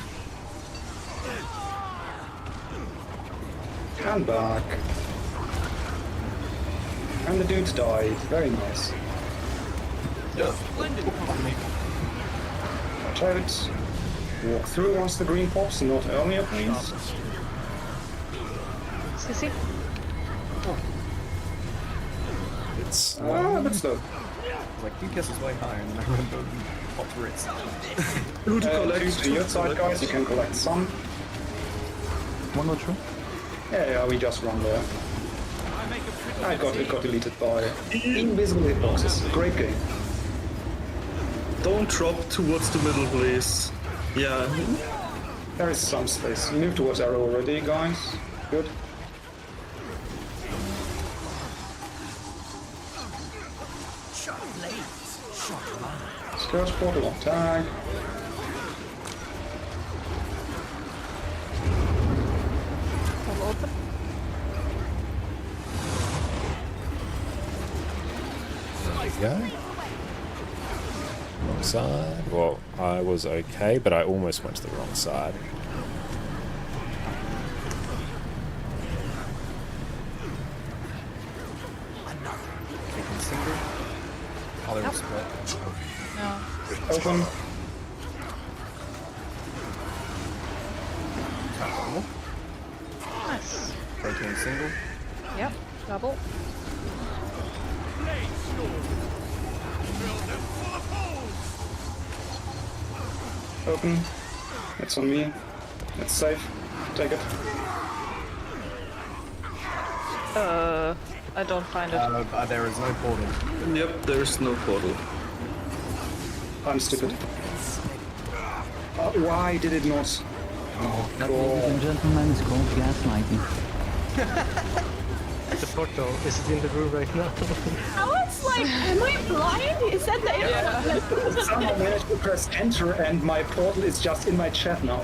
F: And back. And the dude died, very nice. Watch out. walk through once the green pops, not earlier, please.
J: CC.
A: It's
F: Ah, but slow.
H: Like, DPS is way higher, and then I remember we popped Ritz.
F: To your side, guys, you can collect some.
G: One more true.
F: Yeah, we just run there. It got deleted by invisible hitboxes. Great game.
I: Don't drop towards the middle, please. Yeah.
F: There is some space. You move towards arrow already, guys. Good. Scourge portal on tag.
J: Portal open.
A: there we go. Wrong side. Well, I was okay, but I almost went to the wrong side.
H: Taking single. Oh, they're split.
J: No.
F: Open.
J: Nice.
H: Taking single.
J: Yep. Double.
F: Open. It's on me. It's safe. Take it.
J: I don't find it.
H: There is no portal.
I: Yep, there's no portal.
F: I'm stupid. Why did it not? Oh,
G: That, ladies and gentlemen, is called gaslighting.
L: The portal is it in the room right now?
K: I was like, am I blind? Is that the
F: Somehow managed to press enter and my portal is just in my chat now.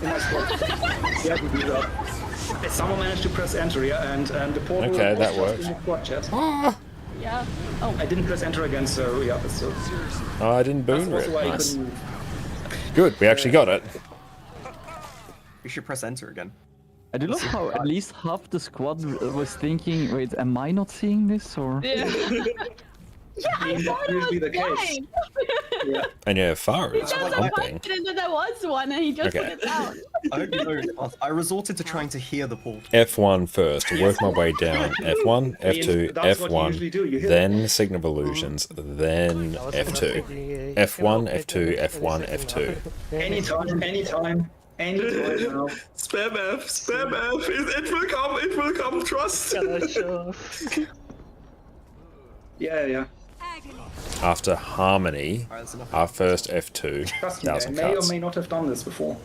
F: In my squad. Yeah, we do that. Someone managed to press enter, yeah, and the portal
A: Okay,
F: was
A: that
F: just
A: works.
F: in the squad chat.
K: Yeah.
F: I didn't press enter again, so yeah, that's so.
A: Oh, I didn't boon
F: That's
A: it.
F: why I
A: Nice.
F: couldn't.
A: Good, we actually got it.
H: You should press enter again.
G: I do love how at least half the squad was thinking, wait, am I not seeing this, or?
K: Yeah. Yeah, I thought it was
F: Usually the case.
K: blind.
F: Yeah.
A: And yeah, far
K: He
A: is
K: just
A: pumping.
K: confident that there was one, and he just
A: Okay.
K: put it down.
H: I hope you know, I resorted to trying to hear the portal.
A: F1 first, to work my way down. F1, F2,
F: that's what you usually do, you
A: F1,
F: hit
A: then Signal of Illusions, then F2. F1, F2, F1, F2.
F: Anytime now.
I: Spam F, spam F. It will come, trust.
F: Yeah.
A: After Harmony,
H: Alright, that's enough.
A: our first F2,
F: Trust me, I
A: 1000
F: may or
A: cards.
F: may not have done this before.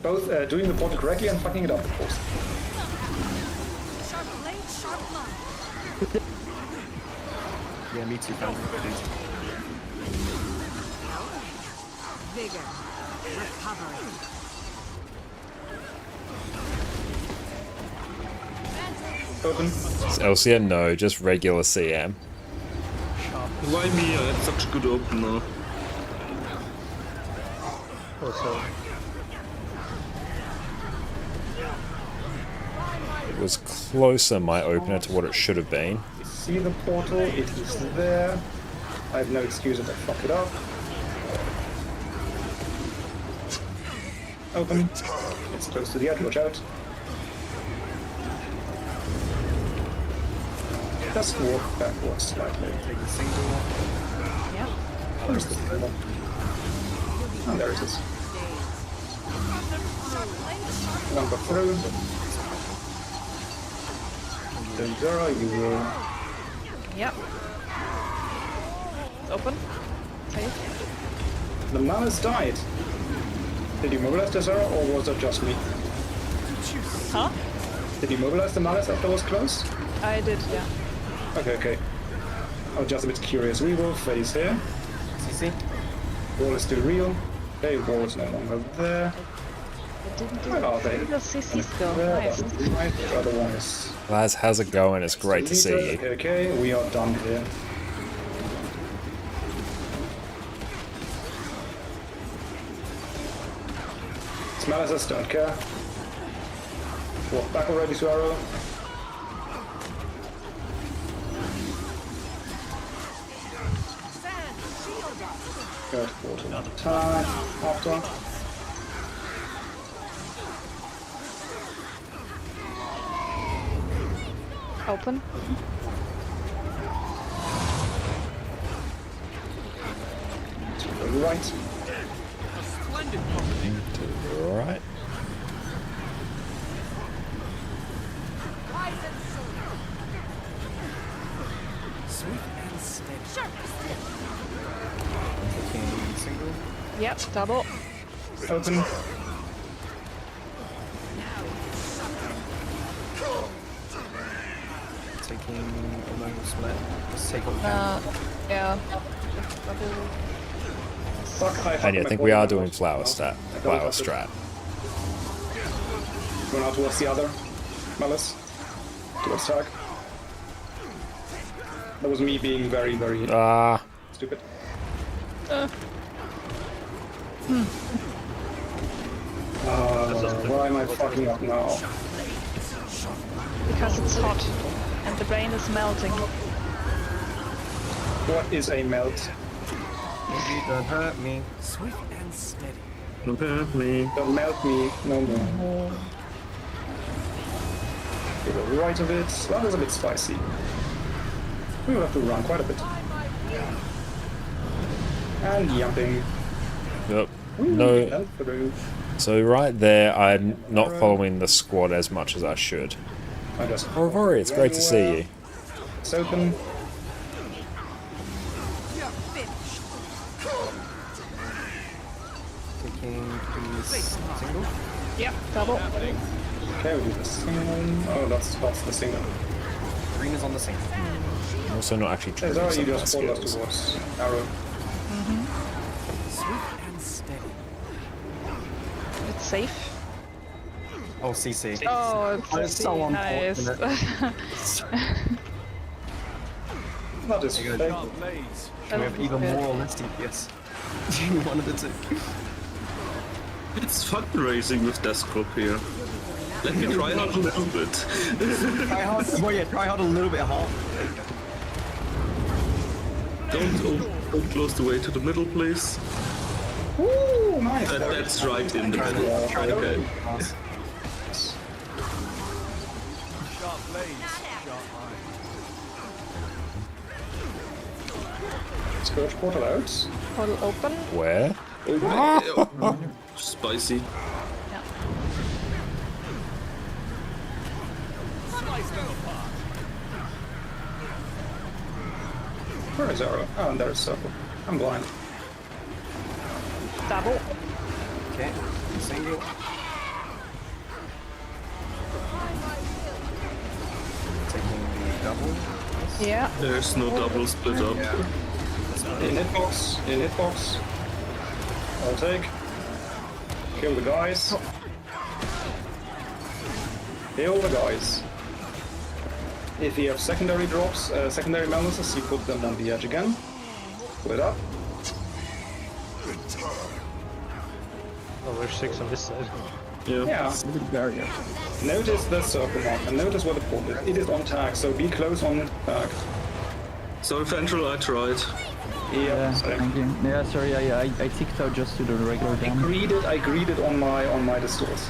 F: Both doing the portal correctly and fucking it up, of course.
D: Sharp blade, sharp blood.
H: Yeah, me too, fam.
D: Vigor. Recovery.
F: Open.
A: Is LCM? No, just regular CM.
I: Why me? I had such good opener.
L: Also,
A: It was closer, my opener, to what it should have been.
F: See the portal, it is there. I have no excuse if I fuck it up. Open. It's close to the edge, watch out. Just walk backwards slightly.
H: Take the single.
J: Yep.
F: There's the third one. Oh, there it is. Number through. Then Zara, you will.
J: Yep. It's open. Safe.
F: The Malice died. Did you mobilize the Zara, or was that just me?
J: Huh?
F: Did you mobilize the Malice after it was closed?
J: I did, yeah.
F: Okay. I was just a bit curious. We will phase here.
H: CC.
F: Wall is still real. Okay, wall is no longer there.
J: I didn't do
F: Where are they?
J: the CC still.
F: There,
J: Nice.
F: that's right. The other one is.
A: Lads, how's it going? It's great to see you.
F: Okay, we are done here. Smells don't care. Walk back already, Suaro. Skirt portal attack after.
J: Open.
F: To the right.
A: To the right.
H: Taking single.
J: Yep, double.
F: Open.
H: Taking a normal split. Let's take all
J: Yeah. Double.
F: Fuck,
A: And yeah, I think we are doing flower strat.
F: Go now towards the other. Malice. Towards tag. That was me being very, very stupid. Why am I fucking up now?
J: Because it's hot and the brain is melting.
F: What is a melt?
H: Don't hurt me.
I: Swift and steady. Don't hurt me.
F: Don't melt me no more. To the right of it. That is a bit spicy. We will have to run quite a bit. And jumping.
A: Yep. No. So right there, I'm not following the squad as much as I should.
F: I just.
A: Rory, it's great to see you.
F: It's open.
H: Taking please single.
J: Yep, double.
F: Okay, we do the single. Oh, that's the single.
H: Green is on the single.
A: I'm also not actually trying
F: Hey,
A: to
F: Zara, you
A: use
F: just
A: my
F: pulled us
A: skills.
F: towards arrow.
I: Swift and steady.
J: It's safe.
H: Oh, CC.
J: Oh, it's
H: so
J: nice.
F: That is fake.
H: Can we have even more or less DPS? One of the two.
I: It's fundraising with Deathstroke here. Let me try hard a little bit.
H: Try hard. Well, yeah, try hard a little bit hard.
I: Don't close the way to the middle, please.
F: Ooh, nice.
I: That's right in the middle. Okay.
B: Sharp blades, sharp eyes.
F: Scourge portal out.
J: Portal open.
A: Where?
I: Spicy.
F: Where is arrow? Oh, and there's circle. I'm blind.
J: Double.
H: Okay, single. Taking the double.
J: Yeah.
I: There's no double split up.
F: In hitbox. In hitbox. I'll take. Kill the guys. Kill the guys. If you have secondary drops, secondary malices, you put them on the edge again. Pull it up.
L: Oh, there's 6 on this side.
F: Yeah.
G: Barrier.
F: Notice the circle mark and notice where the portal is. It is on tag, so be close on tag.
I: Sorry, Ventral, I tried.
F: Yeah,
G: Thank you. Yeah, sorry, I ticked out just to the regular damage.
F: I greeted on my distort.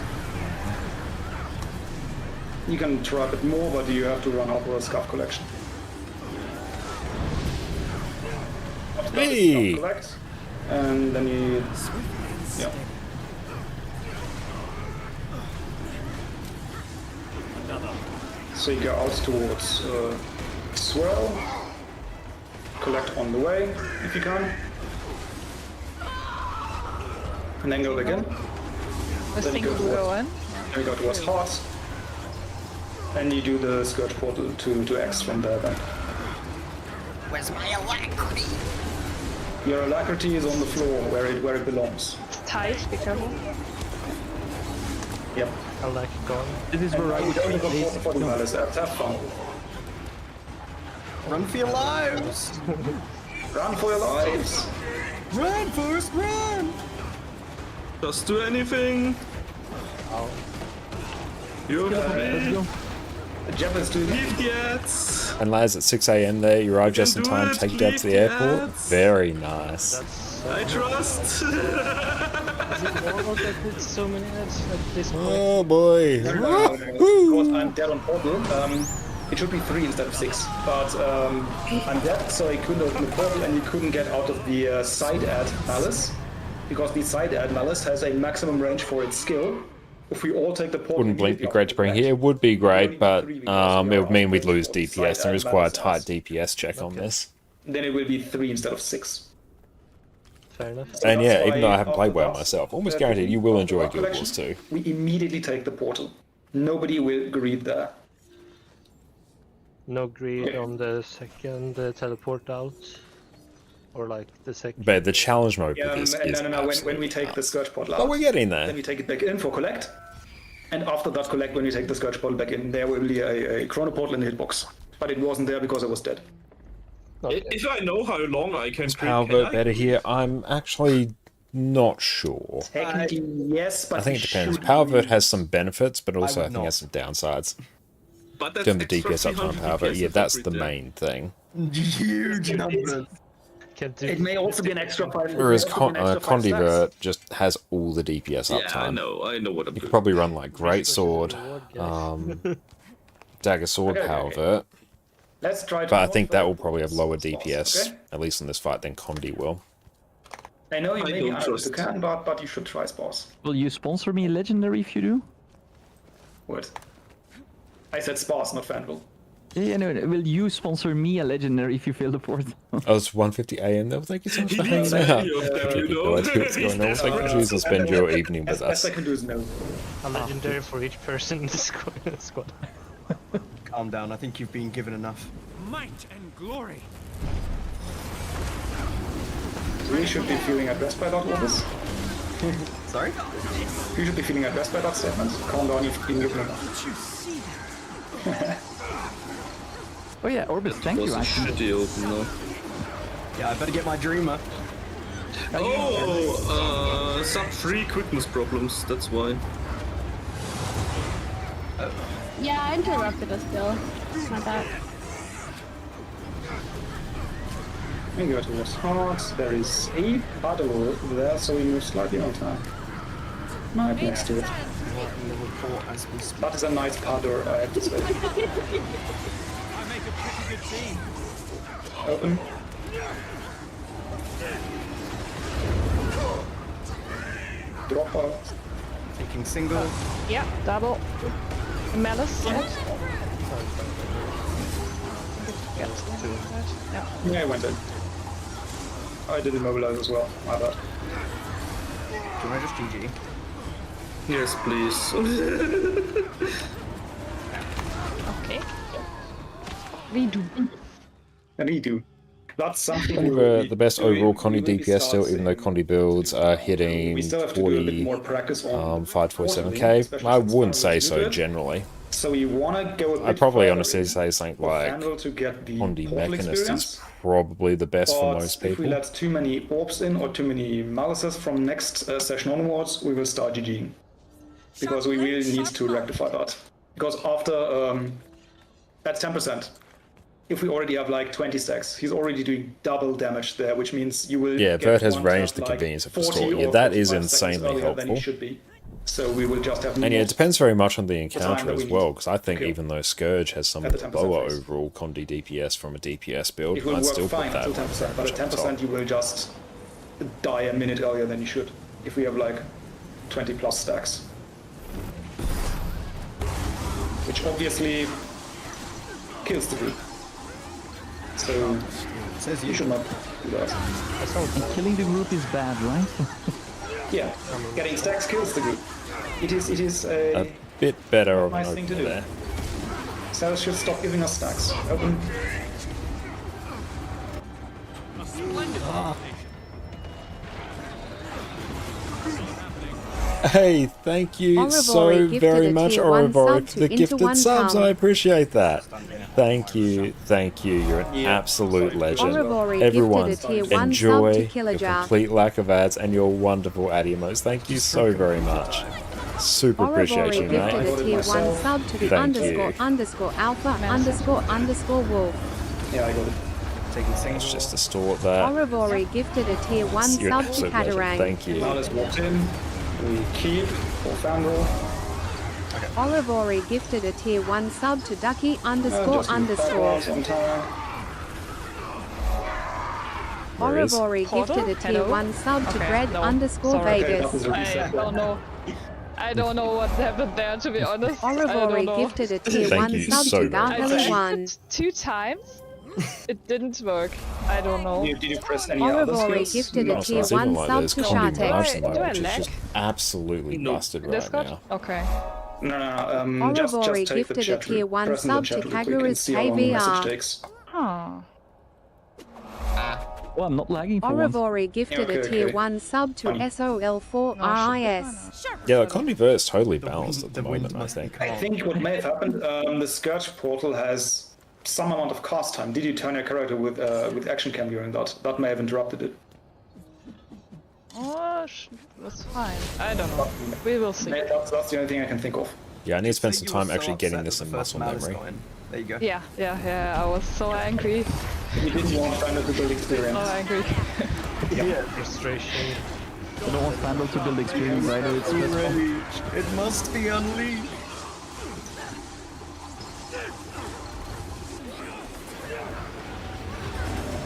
F: You can trap it more, but you have to run out for a scarf collection.
A: Hey!
F: Scarf collect, and then you... Yeah. So you go out towards swirl, collect on the way, if you can. And then go again.
J: The
F: Then you
J: single will go in.
F: Then you go towards heart. And you do the Scourge portal to X from there then.
H: Where's my alacrity?
F: Your alacrity is on the floor where it belongs.
J: It's tight, be careful.
F: Yep.
L: I like gone.
G: This is where I
F: You
G: would
F: don't have a for the malice. Have fun.
H: Run for your lives!
F: Run for your lives!
H: Run, Forrest, run!
I: Just do anything. You're free.
F: Jeb is doing
I: Leave the ads.
A: And lads, at 6 AM there, you arrived just in
I: do
A: time
I: it,
A: to take Dad to the
I: leave the
A: airport.
I: ads.
A: Very nice.
L: That's
I: I trust.
L: Is it normal that it's so many ads at this point?
A: Oh boy.
F: Because I'm dead on portal. It should be 3 instead of 6. But I'm dead, so I couldn't open the portal and you couldn't get out of the side ad malice. Because the side ad malice has a maximum range for its skill. If we all take the portal...
A: Wouldn't Blink be great to bring here? It would be great, but it would mean we'd lose DPS. There is quite a tight DPS check on this.
F: Then it will be 3 instead of 6.
L: Fair enough.
A: And yeah, even though I haven't played well myself, almost guaranteed you will enjoy Guild Wars 2.
F: We immediately take the portal. Nobody will greed there.
L: No greed on the second teleport out? Or like the second...
A: But the challenge mode with this is
F: No. When we take the Scourge portal out,
A: oh, we're getting there.
F: then we take it back in for collect. And after that collect, when we take the Scourge portal back in, there will be a chrono portal in the hitbox. But it wasn't there because I was dead.
L: Okay.
I: If I know how long I can
A: Power
I: drink,
A: vote better here? I'm actually not sure.
F: Technically, yes, but
A: I think it
F: we
A: depends.
F: should
A: Power
F: be-
A: vote has some benefits, but also I
H: would
A: think it has some downsides.
I: but that's
A: Doing the
I: extra
A: DPS up
I: 300
A: front power vote,
I: DPS
A: yeah,
I: if
A: that's
I: I
A: the
I: read that.
A: main thing.
C: Huge numbers.
L: Can't do...
F: It may also be an extra 5.
A: Whereas
F: it may also be an extra 5 stacks.
A: Condivert just has all the DPS
I: Yeah,
A: uptime.
I: I know what I'm
A: You could
I: doing.
A: probably run like Great Sword, Dagger Sword,
F: Okay,
A: Power
F: okay.
A: Vert,
F: Let's try to
A: but I
F: not
A: think that
F: fail
A: will probably have lower
F: spots,
A: DPS,
F: okay?
A: at least in this fight, than Condi will.
F: I know you
I: I
F: maybe
I: don't
F: are able
I: trust.
F: to can, but you should try Spars.
G: Will you sponsor me legendary if you do?
F: What? I said Spars, not Fanville.
G: Yeah, no. Will you sponsor me a legendary if you fail the port?
A: Oh, it's 1:50 AM though. Thank you so much
I: He
A: for
I: needs
A: hanging out.
I: many of them, you
A: No
I: know.
A: idea what's going on. Thank you for spend your evening with
F: Best
A: us.
F: I can do is no.
L: A legendary for each person in the squad.
H: Calm down. I think you've been given enough.
B: Might and glory.
F: We should be feeling addressed by that, Orbis.
H: Sorry?
F: You should be feeling addressed by that statement. Calm down, you've been given enough.
B: Did you see that?
G: Oh yeah, Orbis, thank
I: Was
G: you.
I: a
G: Actually.
I: shitty opener.
H: Yeah, I better get my dreamer.
I: Oh, sub 3 quickness problems, that's why.
K: Yeah, I interrupted us still. My bad.
F: Ingot was hard. There is a puddle there, so we move slightly on time. Right next to it.
H: Level 4 as we speak.
F: That is a nice puddle, I have to say.
B: I make a pretty good team.
F: Open. Drop out.
H: Taking single.
J: Yeah, double. Malice. Yeah.
F: Yeah, I went in. I did immobilize as well, my bad.
H: Can I just GG?
I: Yes, please.
J: Okay. Redo.
F: And he do. That's something we
A: Kind
F: will
A: of
F: be
A: the best
F: doing.
A: overall
F: We
A: Condi
F: will be
A: DPS still, even though
F: starting-
A: Condi builds are hitting
F: We still have to do a bit
A: 40,
F: more practice on
A: 547k.
F: especially
A: I
F: since
A: wouldn't
F: Fanville
A: say
F: is
A: so
F: muted.
A: generally.
F: So you want to go a bit
A: I'd probably
F: further
A: honestly
F: in
A: say something
F: for
A: like
F: Fanville to get the
A: Condi
F: portal
A: Mechanist
F: experience.
A: is probably the best for
F: But
A: most
F: if we
A: people.
F: let too many orbs in or too many malices from next session onwards, we will start GGing. Because we really need to rectify that. Because after, that's 10%. If we already have like 20 stacks, he's already doing double damage there, which means you will
A: Yeah,
F: get
A: Vert has
F: one
A: ranged
F: tap,
A: the
F: like,
A: convenience of
F: 40
A: distorting. Yeah,
F: or
A: that is
F: 45 seconds
A: insanely
F: earlier than he
A: helpful.
F: should be. So we will just have
A: And yeah, it depends very much on the encounter
F: that we
A: as
F: need
A: well, because I think
F: to kill
A: even though Scourge has some
F: at
A: of
F: the
A: the
F: 10%
A: lower
F: phase.
A: overall Condi DPS from a DPS build,
F: It will
A: I'd
F: work
A: still
F: fine
A: put that
F: until 10%, but at
A: on top.
F: 10% you will just die a minute earlier than you should. If we have like 20 plus stacks. Which obviously kills the group. So
H: Says
F: you
H: you.
F: should not do that.
G: And killing the group is bad, right?
F: Yeah, getting stacks kills the group. It is a
A: A bit better of an
F: nice thing to
A: opener
F: do.
A: there.
F: Cerus should stop giving us stacks. Open.
B: A splendid presentation.
A: Hey, thank you so
M: Orivori gifted
A: very
M: a
A: much,
M: tier 1
A: Orivori,
M: sub
A: for
M: to
A: the
M: into
A: gifted
M: 1
A: subs.
M: pound.
A: I appreciate that. Thank you, thank you. You're an absolute legend.
M: Orivori
A: Everyone,
M: gifted a tier 1 sub
A: enjoy
M: to
A: your
M: Killajar.
A: complete lack of ads and your wonderful ad emotes. Thank you so very much. Super appreciate
M: Orivori
A: you,
M: gifted
A: mate.
M: a tier 1 sub to the
A: Thank
M: underscore
A: you.
M: underscore alpha underscore underscore wolf.
F: Yeah, I got it.
H: Taking single.
A: Let's just distort that.
M: Orivori gifted a tier 1
A: You're
M: sub
A: an
M: to
A: absolute legend.
M: Katarang.
A: Thank you.
F: Now let's walk in. We keep for Fandral.
M: Orivori gifted a tier 1 sub to Ducky underscore
F: Just move
M: underscore.
F: backwards on time.
A: Where is?
M: Orivori
J: Portal?
M: gifted a tier
J: Hello?
M: 1 sub to
J: Okay,
M: Bread
J: no.
M: underscore
J: Sorry.
F: Okay,
M: Vegas.
F: that was a reset.
J: I don't know. I don't know what happened there, to be honest. I
M: Orivori
J: don't know.
M: gifted a tier
A: Thank
M: 1
A: you
M: sub
A: so
M: to
A: very much.
M: Gargly 1.
J: It 2 times. It didn't work. I don't know.
F: Did you press any other
M: Orivori
F: skills?
M: gifted a
F: No.
M: tier
A: It's even
M: 1
A: like
M: sub
A: there's
M: to
A: Condi
M: Shartek.
A: Margin,
J: Do I
A: which is
J: lag?
A: just absolutely busted right
J: Discord?
A: now.
J: Okay.
F: No, just
M: Orivori
F: take the
M: gifted a
F: chat
M: tier
F: room.
M: 1
F: Press in the
M: sub to
F: chat real quick and
M: Kagurus
F: see how long the message
M: KVR.
F: takes.
J: Huh.
G: Well, I'm not lagging for once.
M: Orivori gifted a
F: Okay,
M: tier
F: okay.
M: 1 sub to SOL4 RIS.
A: Yeah, the Condiverse is totally balanced at the moment, I think.
F: I think what may have happened, the Scourge portal has some amount of cast time. Did you turn your character with action cam during that? That may have interrupted it.
J: Oh, that's fine. I don't know. We will see.
F: That's the only thing I can think of.
A: Yeah, I need to spend some
H: You were
A: time
H: so
A: actually getting
H: upset
A: this
H: that
A: in
H: the first
A: muscle
H: Malice
A: memory.
H: got in. There you go.
J: Yeah, I was so angry.
F: You didn't want to build
J: So
F: experience.
J: angry.
L: Yeah, frustration.
G: You don't want Fandral to build experience either. It's just fun.
H: Rage. It must be unleashed.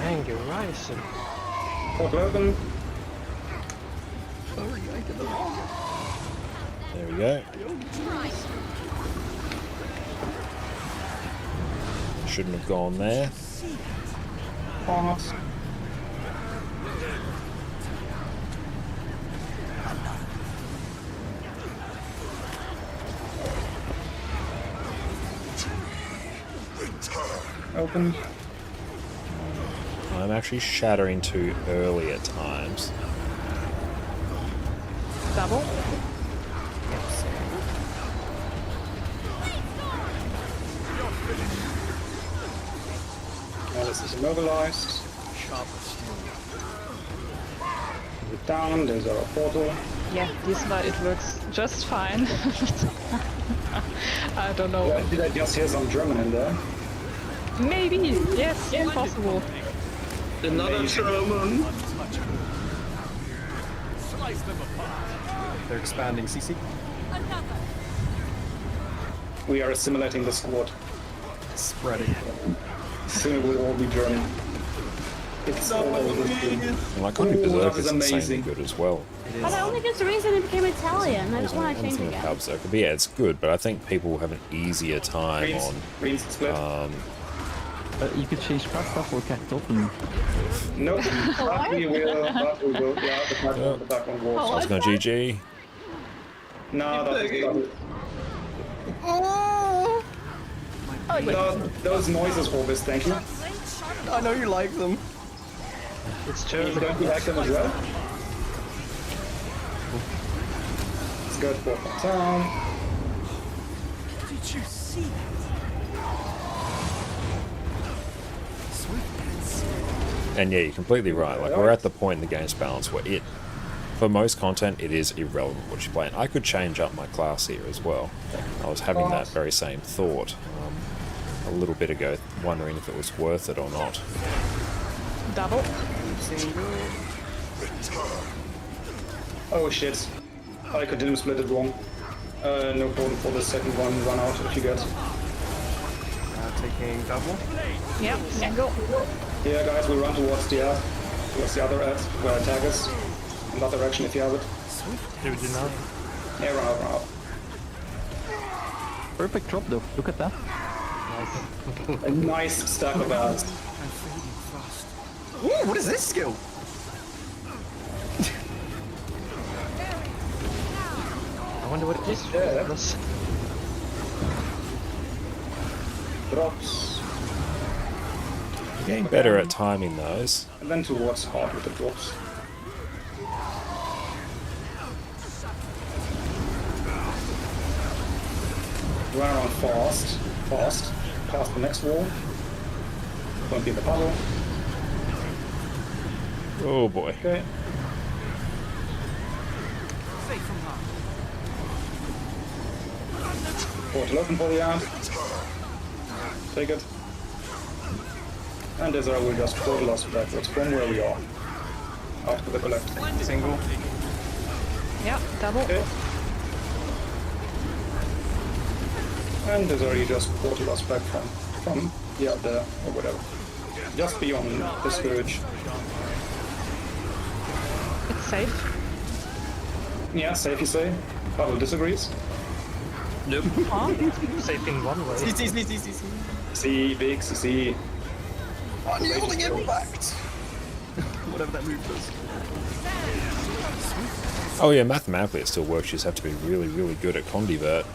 L: Anger rising.
F: Portal open.
A: There we go. Shouldn't have gone there.
F: Pause. Open.
A: I'm actually shattering too early at times.
J: Double.
F: Alice is immobilized. Move it down, there's our portal.
J: Yeah, diesmal it works just fine. I don't know.
F: Did I just hear some German in there?
J: Maybe. Yes, possible.
I: Another German.
H: They're expanding CC.
F: We are assimilating the squad.
H: Spreading.
F: Soon it will all be German. It's all over the screen.
A: And like Condi
F: Ooh,
A: Berserk
F: that is
A: is insanely
F: amazing.
A: good as well.
K: But I only just recently became Italian. I don't want to change
A: Anything with
K: again.
A: Power Berserker. But yeah, it's good, but I think people have an easier time
F: Greens,
A: on
F: greens split.
G: You could change pasta for Cactopen.
F: Nope, but we will, yeah, the back on walls.
A: I was going GG.
F: No, those noises, Orbis, thank you.
H: I know you like them.
L: It's Cerus.
F: Don't you like them as well? Let's go to Portal Town.
B: Did you see that?
A: And yeah, you're completely right. Like, we're at the point in the game's balance where for most content, it is irrelevant what you play. And I could change up my class here as well. I was having that very same thought a little bit ago, wondering if it was worth it or not.
J: Double.
F: Oh shit. I didn't split it wrong. No problem for the second one, run out if you get.
H: Taking double.
J: Yep, single.
F: Yeah guys, we run towards the ad. Towards the other ad, where attack is. In that direction if you have it.
L: Do we do now?
F: Yeah, run out.
G: Perfect drop though. Look at that.
F: A nice stack of ads.
H: Ooh, what is this skill?
L: I wonder what this was.
F: Drops.
A: Getting better at timing those.
F: And then towards hard with the drops. Run around fast. Past the next wall. Won't be in the puddle.
A: Oh boy.
F: Okay. Portal open for the ad. Take it. And Desire will just portal us backwards from where we are. After the collect.
H: Single.
J: Yeah, double.
F: Okay. And Desire, you just portal us back from yeah, there, or whatever. Just beyond the Scourge.
J: It's safe.
F: Yeah, safe you say. Paddle disagrees.
I: Nope.
L: Safe in one way.
F: See, big, see.
H: Unyielding impact! Whatever that move does.
A: Oh yeah, mathematically it still works. You just have to be really, really good at Condivert.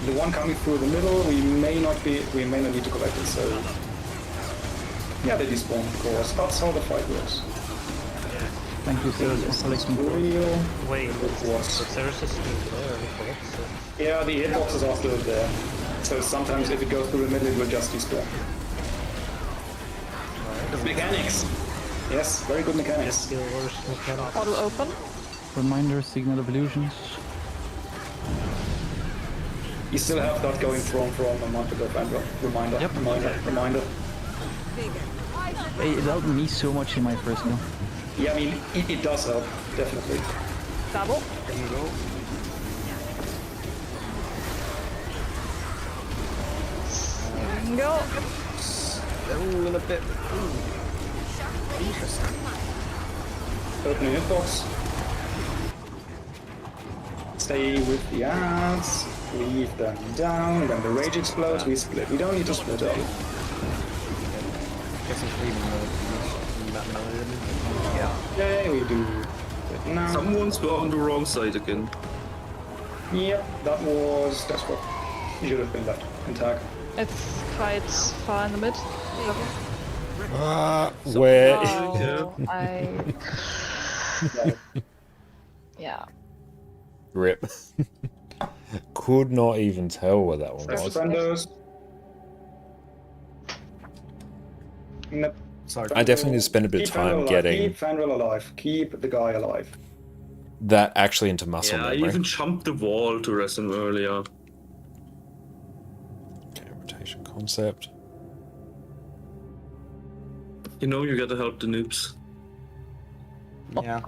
F: The one coming through the middle, we may not need to collect it, so yeah, they despawn, of course. That's how the fight works.
G: Thank you, Cerus, for collecting.
F: Real.
L: Wait,
F: What?
L: Cerus is still there, correct? So.
F: Yeah, the hitboxes are still there. So sometimes if it goes through the middle, it will just despawn. Mechanics! Yes, very good mechanics.
L: Still worse mechanics.
J: Portal open.
G: Reminder, Signal of Illusions.
F: You still have that going from a month ago, Vandal. Reminder.
G: Yep.
F: Reminder.
G: Hey, it helped me so much in my first go.
F: Yeah, I mean, it does help, definitely.
J: Double.
H: Single.
J: Go.
H: They're all in a bit. Ooh. Interesting.
F: Open the hitbox. Stay with the ads. Leave them down. When the rage explodes, we split. We don't need to split up.
H: Guess I'm leaving
F: Yeah, we do. But now.
I: Someone's on the wrong side again.
F: Yep, that's what. You should have been left in tag.
J: It's quite far in the mid.
A: Where?
J: Oh, yeah.
A: Rip. Could not even tell where that one was.
F: Friendos. Nope.
H: Sorry.
A: I definitely need to spend a bit of time getting
F: Keep Fandral alive. Keep the guy alive.
A: that actually into muscle
I: Yeah, I
A: memory.
I: even jumped the wall to rest him earlier.
A: Okay, rotation concept.
I: You know, you gotta help the noobs.
H: Yeah.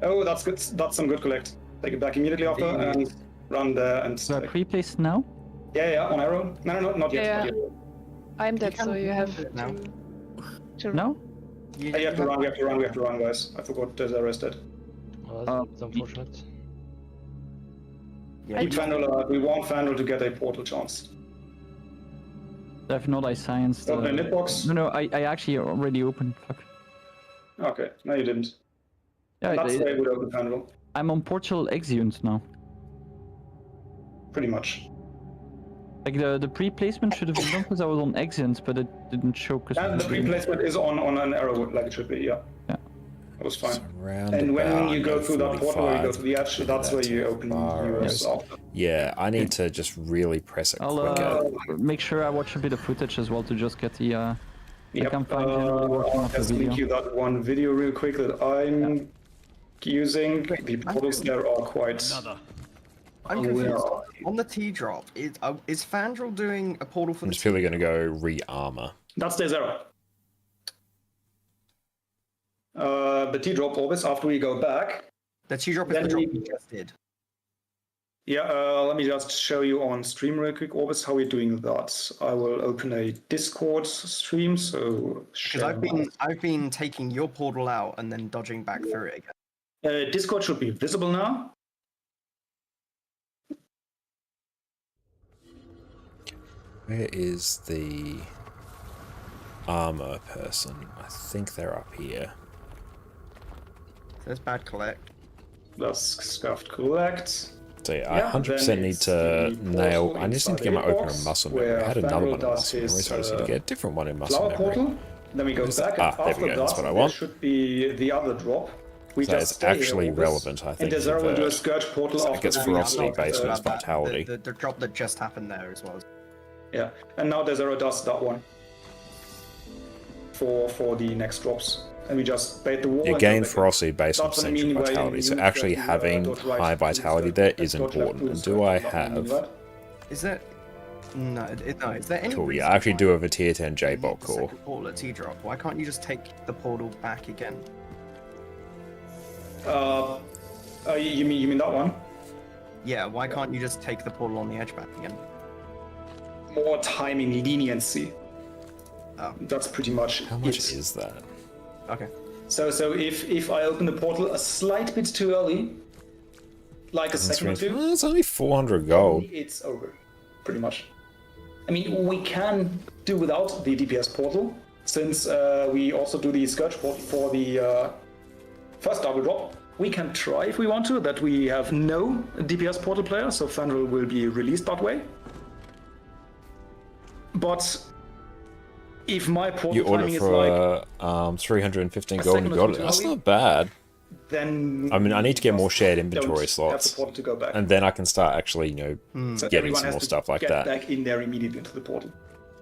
F: Oh, that's good. That's some good collect. Take it back immediately after and run there and.
G: So pre-placed now?
F: Yeah, on arrow. No, not yet.
J: Yeah.
F: Not yet.
J: I'm dead, so you have
H: now.
J: to
G: No?
F: You have to run. We have to run, guys. I forgot there's arrested.
L: Oh, that's unfortunate.
H: Yeah,
F: Keep Fandral alive. We want Fandral to get a portal chance.
G: If not, I scienced.
F: Open a hitbox.
G: No, I actually already opened. Fuck.
F: Okay, no, you didn't.
G: Yeah,
F: That's why I would open Fandral.
G: I'm on Portugal Exeunt now.
F: Pretty much.
G: Like the pre-placement should have been done because I was on Exeunt, but it didn't show.
F: And the replacement is on an arrow like it should be. Yeah.
G: Yeah.
F: That was fine.
A: Round
F: And when
A: about
F: you go through that portal, where you go to the edge,
A: look
F: that's
A: at
F: where
A: that
F: you open yours
A: far.
F: up.
A: Yeah, I need to just really press it
G: I'll
A: quicker.
G: make sure I watch a bit of footage as well to just get the.
F: Yep.
G: I'm fine generally working off the
F: Just
G: video.
F: link you that one video real quick that I'm using. The portals there are quite.
H: I'm confused. On the T drop, is Fandral doing a portal for
A: I'm
H: the
A: just purely going to go re-armor.
F: That's day 0. The T drop always after we go back.
H: The T drop is
F: Then
H: the drop
F: we-
H: we just did.
F: Yeah, let me just show you on stream real quick, Orbis, how we're doing that. I will open a Discord stream, so
H: Because I've been taking your portal out and then dodging back through it again.
F: Discord should be visible now.
A: Where is the armor person? I think they're up here.
H: There's bad collect.
F: That's scuffed collect.
A: So yeah, I 100%
F: then
A: need
F: it's
A: to
F: the
A: nail.
F: portal
A: I just need to get my
F: inside the
A: opener
F: box
A: muscle memory.
F: where
A: I had another
F: Fandral
A: one in
F: does
A: muscle memory,
F: his,
A: so I just need to get a different one in muscle
F: Flower
A: memory.
F: portal. Then we go
A: What is it?
F: back.
A: Ah,
F: and
A: there we
F: after
A: go,
F: that,
A: that's what I
F: there
A: want.
F: should be the other drop. We
A: So
F: just
A: it's
F: stay here
A: actually
F: always.
A: relevant, I
F: And
A: think,
F: Desire will
A: for
F: do
A: the-
F: a Scourge portal
A: so it
F: after
A: gets
F: the
A: ferocity
F: drop,
A: based on its
H: That-
A: vitality.
H: The drop that just happened there as well.
F: Yeah, and now Desire does that one for the next drops. And we just bait the wall.
A: You
F: and
A: gain
F: go back.
A: ferocity based on
F: That's what I
A: percentage
F: mean
A: of
F: by
A: vitality, so
F: you
A: actually
F: get the,
A: having
F: dot right
A: high
F: boost,
A: vitality there is
F: dot left
A: important. And
F: boost,
A: do I
F: that's what mean
A: have...
F: by that.
H: Is that No, no. Is there any
A: Cool,
H: reason
A: yeah, I actually
H: why
A: do have a tier 10
H: you need
A: J-Bolt
H: the
A: core.
H: second portal at T-drop? Why can't you just take the portal back again?
F: You mean that one?
H: Yeah, why can't you just take the portal on the edge back again?
F: More timing leniency.
H: Oh.
F: That's pretty much
A: How much
F: it.
A: is that?
H: Okay.
F: So if I open the portal a slight bit too early, like a second or two,
A: It's only 400 gold.
F: it's over, pretty much. I mean, we can do without the DPS portal, since we also do the Scourge portal for the first double drop. We can try if we want to, that we have no DPS portal player, so Fandral will be released that way. But if my portal
A: You order
F: timing is like
A: for 315
F: a
A: gold
F: second
A: and
F: or
A: you got
F: two
A: it.
F: too
A: That's
F: early,
A: not bad.
F: then
A: I mean, I need to get more shared
F: don't
A: inventory
F: have
A: slots.
F: the portal to go back.
A: And then I can start actually, you know,
F: So
A: getting
F: everyone
A: some
F: has
A: more
F: to
A: stuff like
F: get
A: that.
F: back in there immediately into the portal.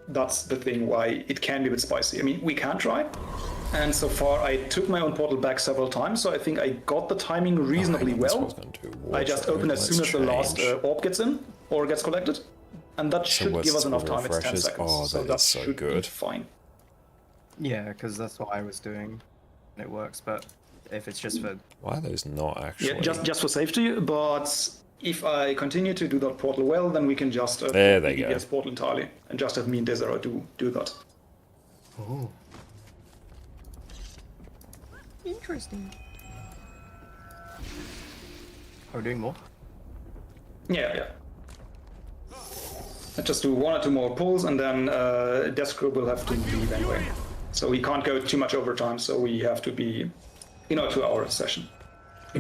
F: That's the thing why it can be a bit spicy. I mean, we can try, and so far I took my own portal back several times, so I think I got the timing reasonably well. I just open as soon as the last orb gets in or gets collected, and that should
A: what's
F: give us enough
A: for
F: time. It's 10
A: refreshes?
F: seconds,
A: Oh,
F: so
A: that
F: that
A: is so
F: should
A: good.
F: be fine.
H: Yeah, because that's what I was doing. And it works, but if it's just for...
A: Why are those not actually?
F: Yeah, just for safety, but if I continue to do that portal well, then we can just
A: There
F: the
A: they go.
F: DPS portal entirely, and just have me and Desero do that.
H: Oh. Interesting. Are we doing more?
F: Yeah. Let's just do one or two more pulls, and then Deskro will have to leave anyway. So we can't go too much overtime, so we have to be in our 2-hour session.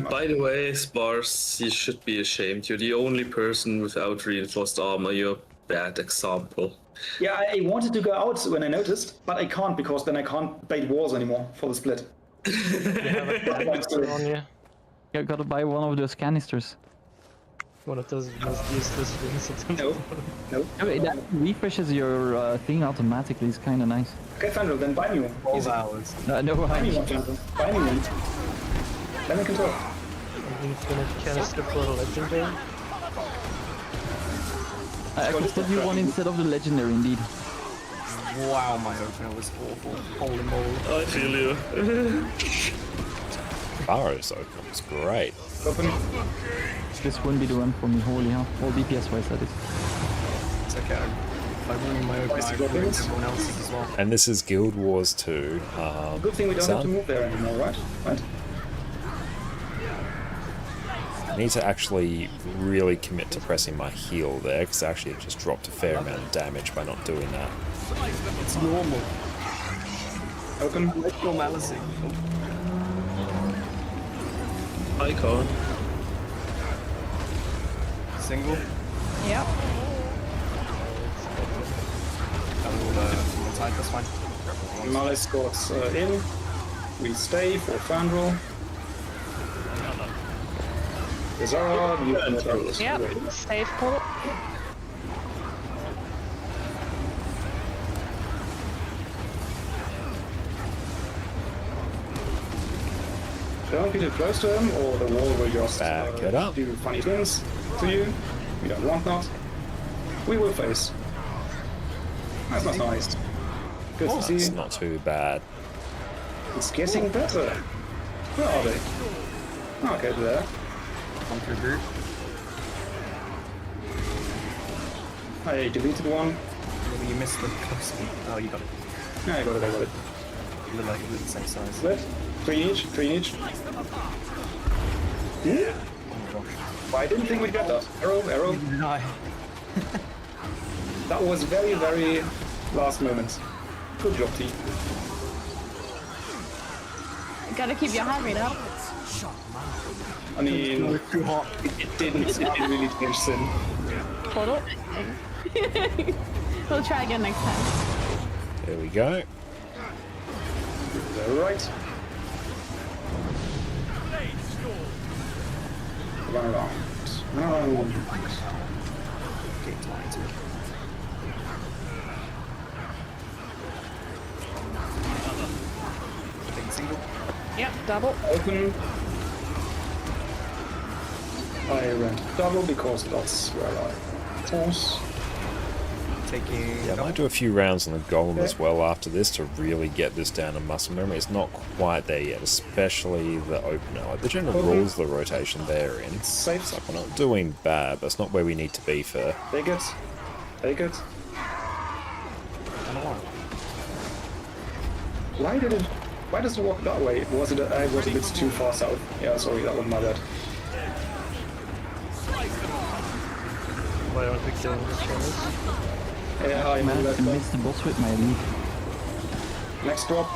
I: By the way, Spars, you should be ashamed. You're the only person without reinforced armor. You're a bad example.
F: Yeah, I wanted to go out when I noticed, but I can't because then I can't bait walls anymore for the split.
G: You gotta buy one of those canisters.
L: One of those most useless things.
F: No.
G: Oh, that refreshes your thing automatically. It's kind of nice.
F: Okay, Fandral, then buy me one.
H: 12 hours.
G: No,
F: Buy me one, Fandral. Buy me one. Then we can talk.
L: An infinite canister for a legendary.
G: I can still do one instead of the legendary, indeed.
H: Wow, my opener was awful. Holy moly.
I: I feel you.
A: Barrow's open was great.
F: Open.
G: This wouldn't be the one for me, holy hell. All DPS wise, that is.
H: It's okay. If I ruin my opener, I ruin everyone else's as well.
A: And this is Guild Wars 2.
F: Good thing we don't have to
A: Sam?
F: move there anymore, right?
A: I need to actually really commit to pressing my heal there, because actually it just dropped a fair amount of damage by not doing that.
H: It's normal.
F: Open.
H: Normality.
I: Icon.
H: Single.
J: Yep.
H: Inside, that's fine.
F: Malice got in. We stay for Fandral. Zara, you can turn.
J: Yep. Safe portal.
F: Don't be too close to him, or the wall will just
A: Back it up.
F: do funny things to you. We don't want that. We will face. That's not nice. Good to
A: It's
F: see.
A: not too bad.
F: It's getting better. Where are they? Okay, there.
H: Come through group.
F: I deleted one.
H: Maybe you missed the close one. Oh, you got it.
F: Yeah, I got it.
H: You look like you're the same size.
F: Split. 3 each. Yeah.
H: Oh my gosh.
F: I didn't think we'd get that. Arrow.
H: No.
F: That was very, very last moment. Good job, T.
K: You gotta keep your heart rate up.
F: I mean,
H: Too hot.
F: it didn't really change sin.
K: Portal. We'll try again next time.
A: There we go.
F: Right. Run around.
H: Game time too. Big single.
J: Yep. Double.
F: Open. I ran double because that's where I force.
H: Taking.
A: Yeah, I might do a few rounds on the golem as well after this to really get this down to muscle memory. It's not quite there yet, especially the opener. Like the general rules, the rotation they're in. It's like we're not doing bad, but it's not where we need to be for.
F: Take it. Take it. Why does it walk that way? Was it? I was a bit too far south. Yeah, sorry, that was my bad.
L: Why aren't we killing the Cerus?
F: Yeah, I
G: managed to miss the boss with my lead.
F: Next drop.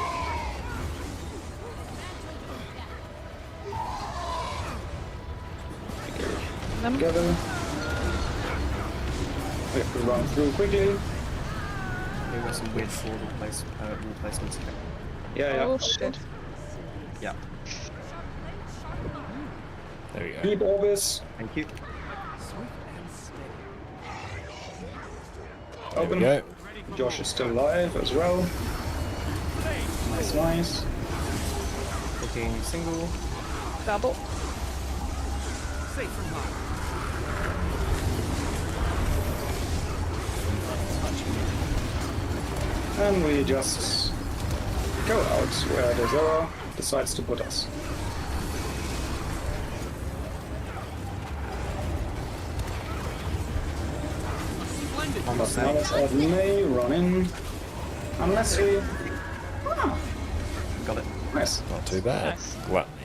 F: Together. We have to run through quickly.
H: We've got some weird wall placements here.
F: Yeah, yeah.
J: Oh shit.
H: Yeah.
A: There we go.
F: Keep Orbis.
H: Thank you.
F: Open.
A: There we
F: Josh is still alive as well. Nice, nice.
H: Taking single.
J: Double.
B: Safe from harm.
F: And we just go out where the Zora decides to put us. But now let's add May, run in. Unless we...
H: Got it.
F: Nice.
A: Not too bad. Gluttony.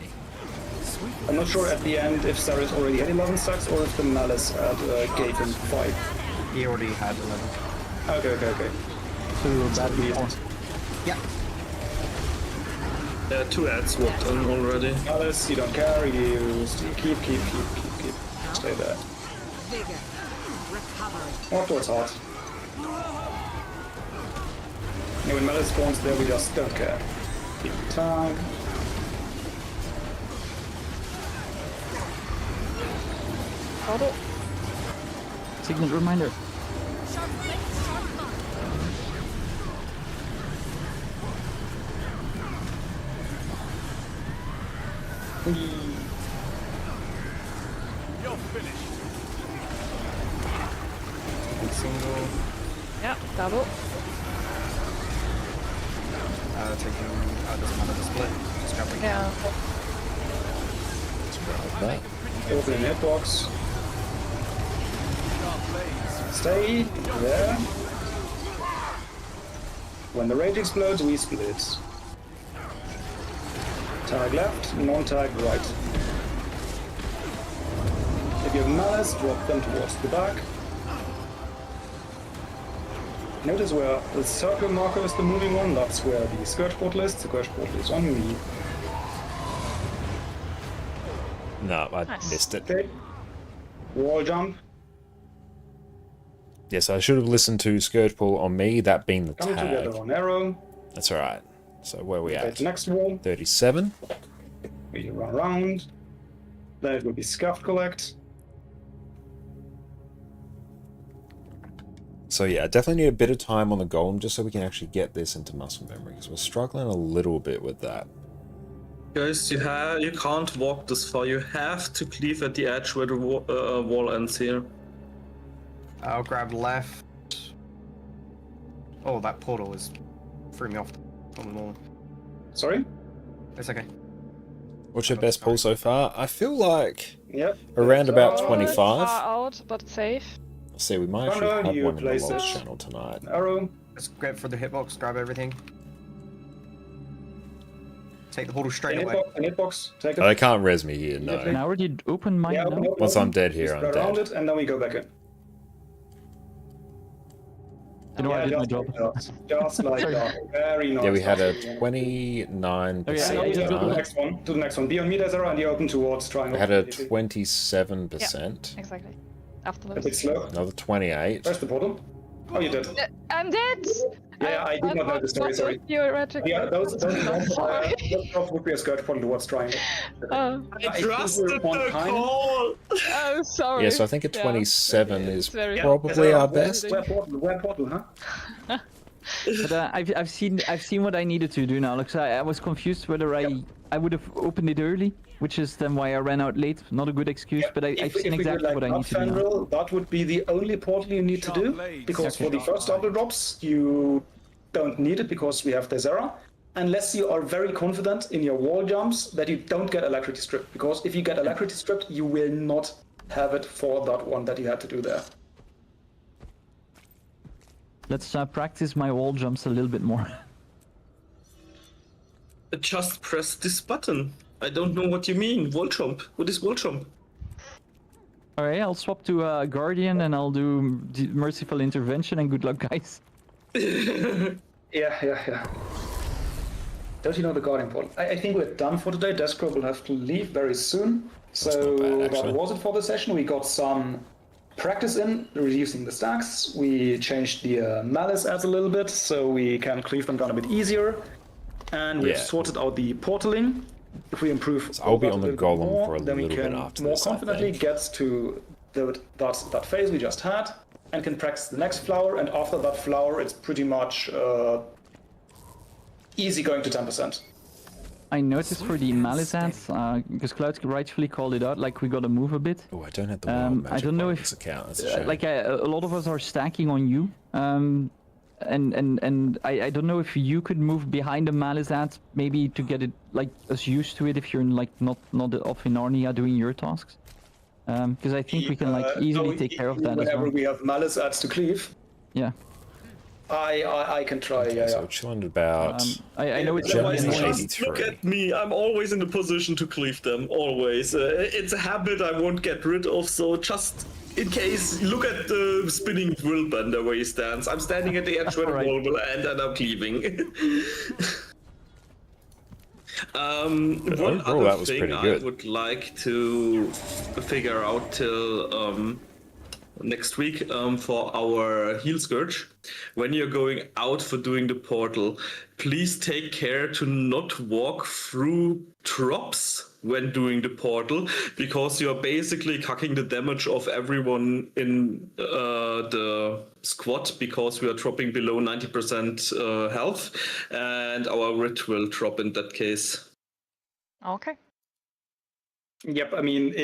F: I'm not sure at the end if Cerus already had 11 stacks or if the Malice had gave him 5.
H: He already had 11.
F: Okay.
G: So we were badly on.
H: Yeah.
I: 2 ads walked on already.
F: Malice, you don't care, you keep. Stay there.
D: Vigor. Recovery.
F: Walk towards heart. And when Malice spawns there, we just don't care. Keep time.
J: Double.
G: Signet reminder.
B: You're finished.
H: Single.
J: Yeah, double.
H: Taking. Doesn't matter the split. Just grabbing.
J: Yeah.
A: Like that.
F: Open hitbox. Stay there. When the rage explodes, we split. Tag left, non-tag right. If you have Malice, drop them towards the back. Notice where the circle marker is the moving one, that's where the Scourge portal is. The Scourge portal is on me.
A: No, I
J: Nice.
A: missed it.
F: Okay. Wall jump.
A: Yes, I should have listened to Scourge Pull on me, that being the
F: Come together
A: tag.
F: on arrow.
A: That's alright. So where are we
F: Okay,
A: at?
F: next wall.
A: 37.
F: We run around. Then it will be Scuffed Collect.
A: So yeah, I definitely need a bit of time on the golem just so we can actually get this into muscle memory, because we're struggling a little bit with that.
I: Guys, you can't walk this far. You have to cleave at the edge where the wall ends here.
H: I'll grab left. Oh, that portal is threw me off on the normal.
F: Sorry?
H: It's okay.
A: What's your best pull so far? I feel like
F: Yep.
A: around about
J: Far
A: 25.
J: out, but safe.
A: Let's see, we might actually
F: Connor,
A: have
F: you
A: one in the
F: place
A: lowest
F: it.
A: channel tonight.
F: Arrow.
H: Let's grab for the hitbox, grab everything. Take the portal straight away.
F: Hitbox. Take it.
A: Oh, they can't res me here, no.
G: Now already open mine
F: Yeah,
G: now.
F: open,
A: Once I'm dead here,
F: Just
A: I'm
F: go around
A: dead.
F: it, and then we go back in.
G: You know, I did my job.
F: Just like that. Very nice.
A: Yeah, we had a
F: Yeah.
A: 29%.
G: Okay,
F: Yeah,
G: I
F: do
G: just
F: the
G: do
F: next one. Do the next one. Be on me, Desera, and you open towards triangle.
A: We had a 27%.
J: Exactly. After
F: A bit
J: those.
F: slow.
A: Another 28.
F: Press the portal. Oh, you did.
J: I'm dead!
F: Yeah, I did not know the story, sorry.
J: Theoretical.
F: Yeah, those
J: Sorry.
F: drops would be a Scourge portal towards triangle.
J: Oh,
F: I trusted the
I: call!
J: oh, sorry.
A: Yeah, so I think a
J: Yeah.
A: 27 is
J: very-
A: probably
F: Desera,
A: our best.
F: Where portal, huh?
G: But I've seen what I needed to do now. Like, so I was confused whether I I would have opened it early, which is then why I ran out late. Not a good excuse, but I've seen exactly what I need to do now.
F: Fandral, that would be the only portal you need to do, because for the first double drops, you don't need it because we have the Zera, unless you are very confident in your wall jumps that you don't get Alacrity stripped, because if you get Alacrity stripped, you will not have it for that one that you had to do there.
G: Let's practice my wall jumps a little bit more.
I: Just press this button. I don't know what you mean. Wall jump. What is wall jump?
G: Alright, I'll swap to Guardian and I'll do Merciful Intervention, and good luck, guys.
F: Yeah. Don't you know the Guardian portal? I think we're done for today. Deskro will have to leave very soon. So that was it for the session. We got some practice in, reducing the stacks. We changed the Malice ads a little bit, so we can cleave them down a bit easier. And we've sorted out the portaling. If we improve,
A: so I'll be on the golem
F: more,
A: for a
F: then
A: little
F: we can
A: bit after
F: more
A: this,
F: confidently get to that phase we just had, and can practice the next flower. And after that flower, it's pretty much easy going to 10%.
G: I noticed for the Malice ads, because Cloud rightfully called it out, like we gotta move a bit.
A: Oh, I don't have the wild
G: I don't know if
A: account. That's a shame.
G: like a lot of us are stacking on you, and I don't know if you could move behind the Malice ad, maybe to get it like us used to it if you're like not off in Narnia doing your tasks. Because I think we can like easily take care of that as well.
F: Whenever we have Malice ads to cleave.
G: Yeah.
F: I can try.
A: Okay, so chilling about.
G: I know it's
I: just look at me. I'm always in the position to cleave them. Always. It's a habit I won't get rid of. So just in case, look at the spinning drill bender where he stands. I'm standing at the edge where the wall will end, and I'm cleaving. One other thing I would like to figure out till next week for our heal scourge, when you're going out for doing the portal, please take care to not walk through drops when doing the portal, because you're basically cucking the damage of everyone in the squad, because we are dropping below 90% health, and our writ will drop in that case.
J: Okay.
F: Yep, I mean,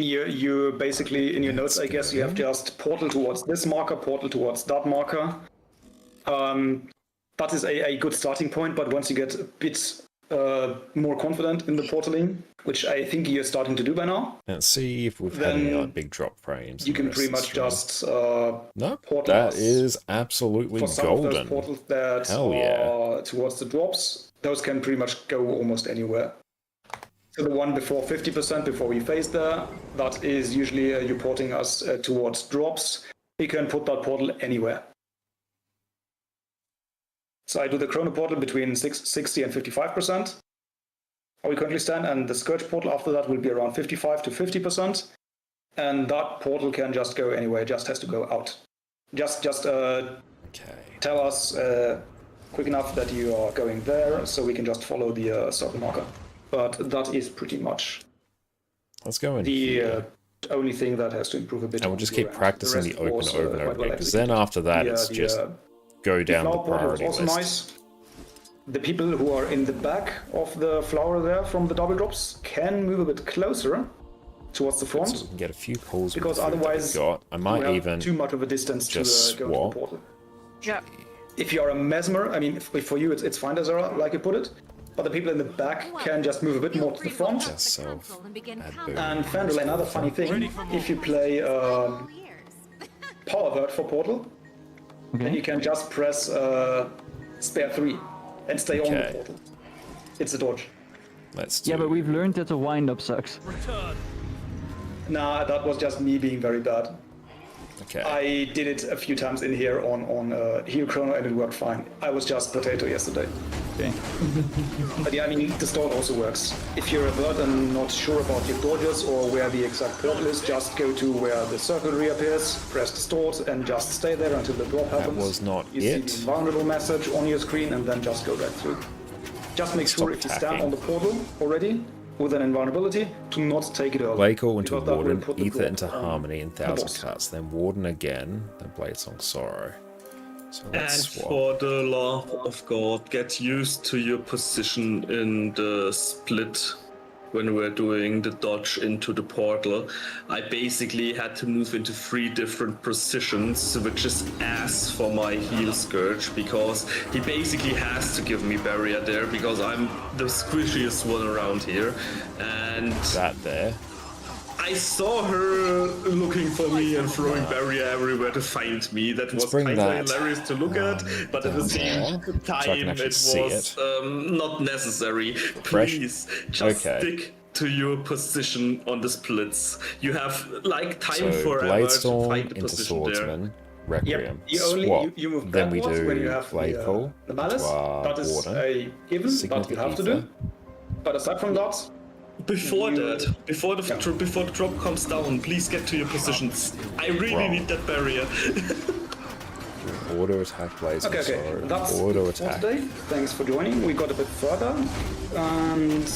F: you basically, in your notes, I guess, you have just portal towards this marker, portal towards that marker. That is a good starting point, but once you get a bit more confident in the portaling, which I think you're starting to do by now.
A: Let's see if we've had any like big drop frames.
F: You can pretty much just
A: that is absolutely
F: for some
A: golden.
F: of those portals that are towards the drops, those can pretty much go almost anywhere. So the one before 50%, before we phase there, that is usually you porting us towards drops. You can put that portal anywhere. So I do the Chrono portal between 60 and 55%. How we currently stand, and the Scourge portal after that will be around 55 to 50%. And that portal can just go anywhere, it just has to go out. Just tell us quick enough that you are going there, so we can just follow the circle marker. But that is pretty much
A: Let's go in
F: the only thing that has to improve a bit.
A: And we'll just keep practicing the open over and over again, because then after that it's just go down the priority list.
F: Nice. The people who are in the back of the flower there from the double drops can move a bit closer towards the front.
A: So we can get a few pulls,
F: because otherwise
A: I might even
F: too much of a distance
A: just
F: to go into the portal.
J: Yeah.
F: If you are a mesmer, I mean, for you it's fine, Azera, like you put it. But the people in the back can just move a bit more to the front. And Fandral, another funny thing, if you play Power Word for Portal, then you can just press spare 3 and stay on the portal. It's a dodge.
G: Yeah, but we've learned that the wind-up sucks.
F: Nah, that was just me being very bad.
A: Okay.
F: I did it a few times in here on Heal Chrono and it worked fine. I was just potato yesterday.
G: Okay.
F: But yeah, I mean, the stall also works. If you're a bird and not sure about your dodges or where the exact portal is, just go to where the circle reappears, press the stall, and just stay there until the drop happens.
A: That was not
F: you see the invulnerable message on your screen and then just go right through. Just make sure if you stand on the portal already with an invulnerability, to not take it early.
A: Blakeall into Warden, Ether into Harmony in 1000 Cuts, then Warden again, then Blade Song Sorrow. So
I: And
A: let's swap.
I: for the love of God, get used to your position in the split when we're doing the dodge into the portal. I basically had to move into 3 different positions, which is ass for my heal Scourge, because he basically has to give me barrier there, because I'm the squishiest one around here. And
A: That there.
I: I saw her looking for me and throwing barrier everywhere to find me. That was
A: bring
I: kind of
A: that,
I: hilarious to look at, but at the
A: down
I: same
A: there, so I can
I: time,
A: actually
I: it
A: see
I: was not necessary.
A: Refresh.
I: Please, just
A: Okay.
I: stick to your position on the splits. You have like time
A: So
I: forever to
A: Bladestorm
I: find the
A: into
I: position there.
A: Swordsman, Requiem,
F: Yep,
A: swap.
F: you move
A: Then we
F: backwards
A: do
F: when you have
A: Blade Call
F: the
A: into
F: malice.
A: our
F: That is
A: Warden.
F: a given, but you have to do. But aside from that,
I: Before the drop comes down, please get to your positions. I really
A: Wrong.
I: need that barrier.
A: Auto attack Blaze.
F: okay. That's
A: auto
F: it for
A: attack.
F: today. Thanks for joining. We got a bit further, and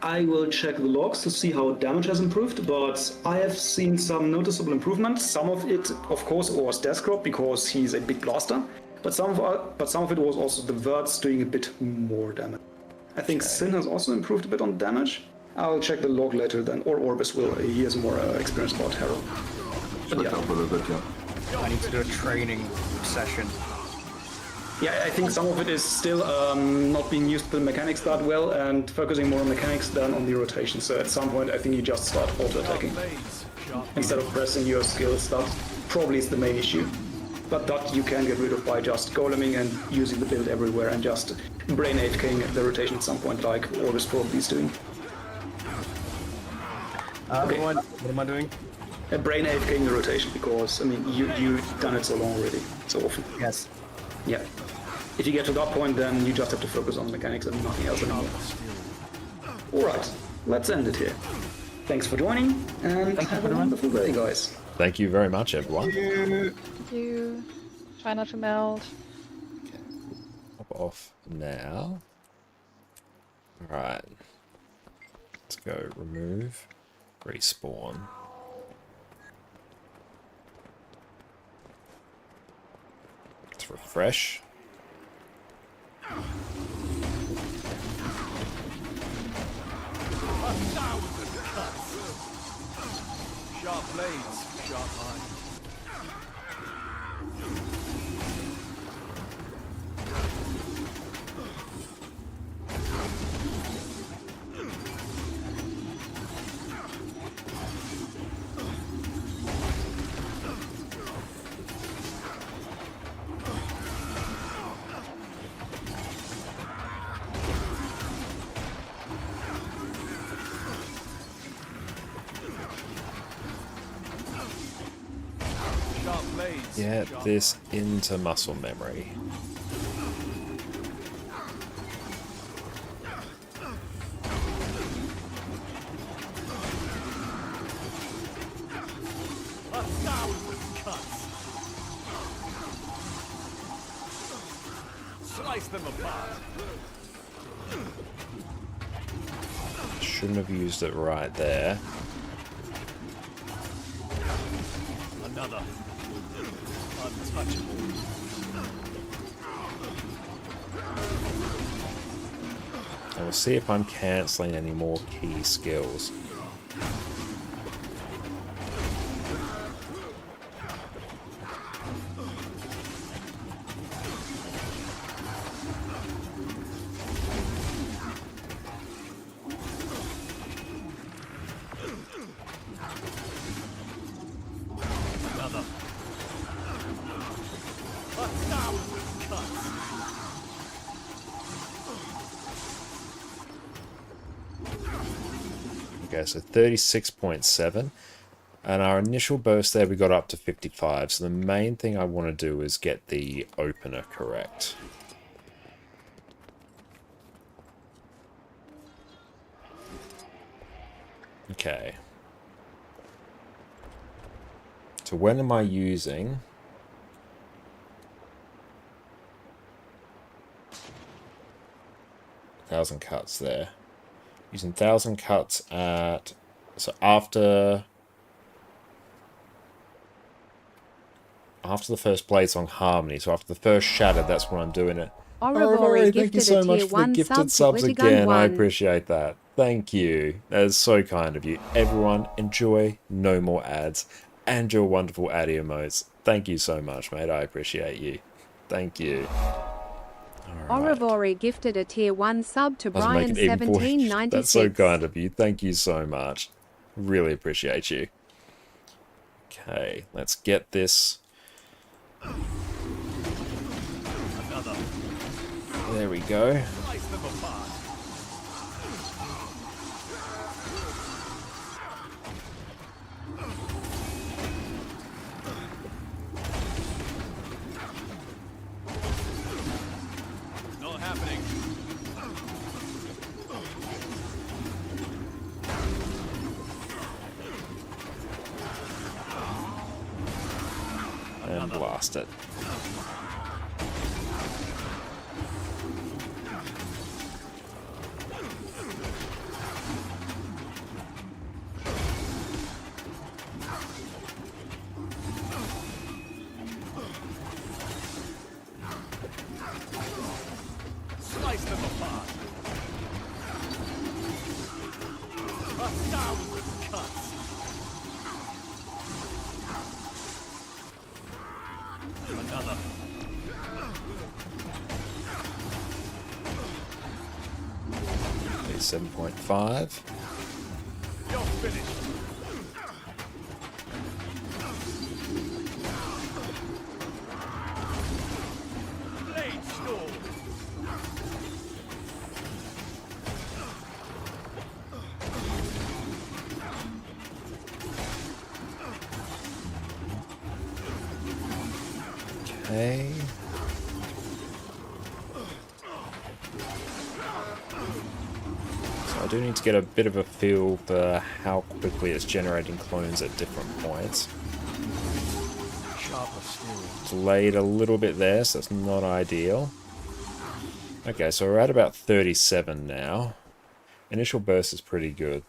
F: I will check the logs to see how damage has improved. But I have seen some noticeable improvements. Some of it, of course, was Deathcrop because he's a big blaster. But some of it was also the Verts doing a bit more damage. I think Sin has also improved a bit on damage. I'll check the log later then, or Orbis will. He has more experience about Herald. But yeah.
C: Up a little bit, yeah.
H: I need to do a training session.
F: Yeah, I think some of it is still not being used the mechanics that well and focusing more on mechanics than on the rotation. So at some point, I think you just start auto-attacking instead of pressing your skills. That probably is the main issue. But that you can get rid of by just goleming and using the build everywhere and just brain AFKing the rotation at some point, like Orbis probably is doing.
H: Okay. What am I doing?
F: Brain AFKing the rotation because, I mean, you've done it so long already, so often.
H: Yes.
F: Yeah. If you get to that point, then you just have to focus on mechanics and nothing else anymore. Alright, let's end it here. Thanks for joining, and have a wonderful day, guys.
A: Thank you very much, everyone.
J: Thank you. Try not to melt.
A: Hop off now. Alright. Let's go remove. Respawn. Let's refresh.
B: Sharp blades, sharp mind.
A: Get this into muscle memory.
B: Slice them apart.
A: Shouldn't have used it right there.
B: Another. Untouchable.
A: And we'll see if I'm cancelling any more key skills. Okay, so 36.7. And our initial burst there, we got up to 55. So the main thing I want to do is get the opener correct. Okay. So when am I using... Thousand cuts there. Using 1,000 cuts at... So after after the first Blade Song Harmony. So after the first Shatter, that's when I'm doing it.
M: Orivori
A: Thank you so much for the gifted subs again. I appreciate that. Thank you. That is so kind of you. Everyone, enjoy No More Ads and your wonderful ad emotes. Thank you so much, mate. I appreciate you. Thank you.
M: Orivori gifted a tier 1 sub to
A: Doesn't make it even more-
M: Brian1796.
A: That's so kind of you. Thank you so much. Really appreciate you. Okay, let's get this. There we go.
B: Not happening.
A: And blast it.
B: Slice them apart. 1,000 cuts. Another.
A: 7.5.
B: You're finished. Blade storm.
A: Okay. So I do need to get a bit of a feel for how quickly it's generating clones at different points.
B: Sharper steel.
A: Delayed a little bit there, so that's not ideal. Okay, so we're at about 37 now. Initial burst is pretty good.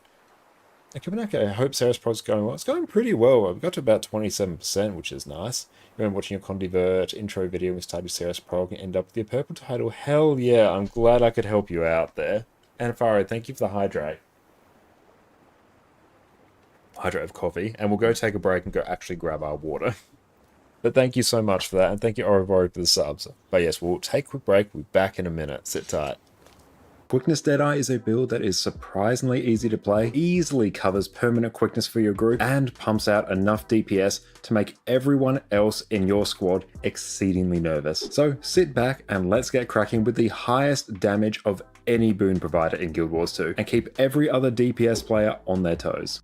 A: Okay, I hope Cerus Prod's going well. It's going pretty well. I've got to about 27%, which is nice. Remember watching your Condivert intro video with started Cerus Prod and end up with your purple title. Hell yeah, I'm glad I could help you out there. And Faro, thank you for the hydrate. Hydrate of coffee. And we'll go take a break and go actually grab our water. But thank you so much for that, and thank you Orivori for the subs. But yes, we'll take a quick break. We'll be back in a minute. Sit tight. Quickness Deadeye is a build that is surprisingly easy to play, easily covers permanent quickness for your group, and pumps out enough DPS to make everyone else in your squad exceedingly nervous. So sit back and let's get cracking with the highest damage of any boon provider in Guild Wars 2, and keep every other DPS player on their toes.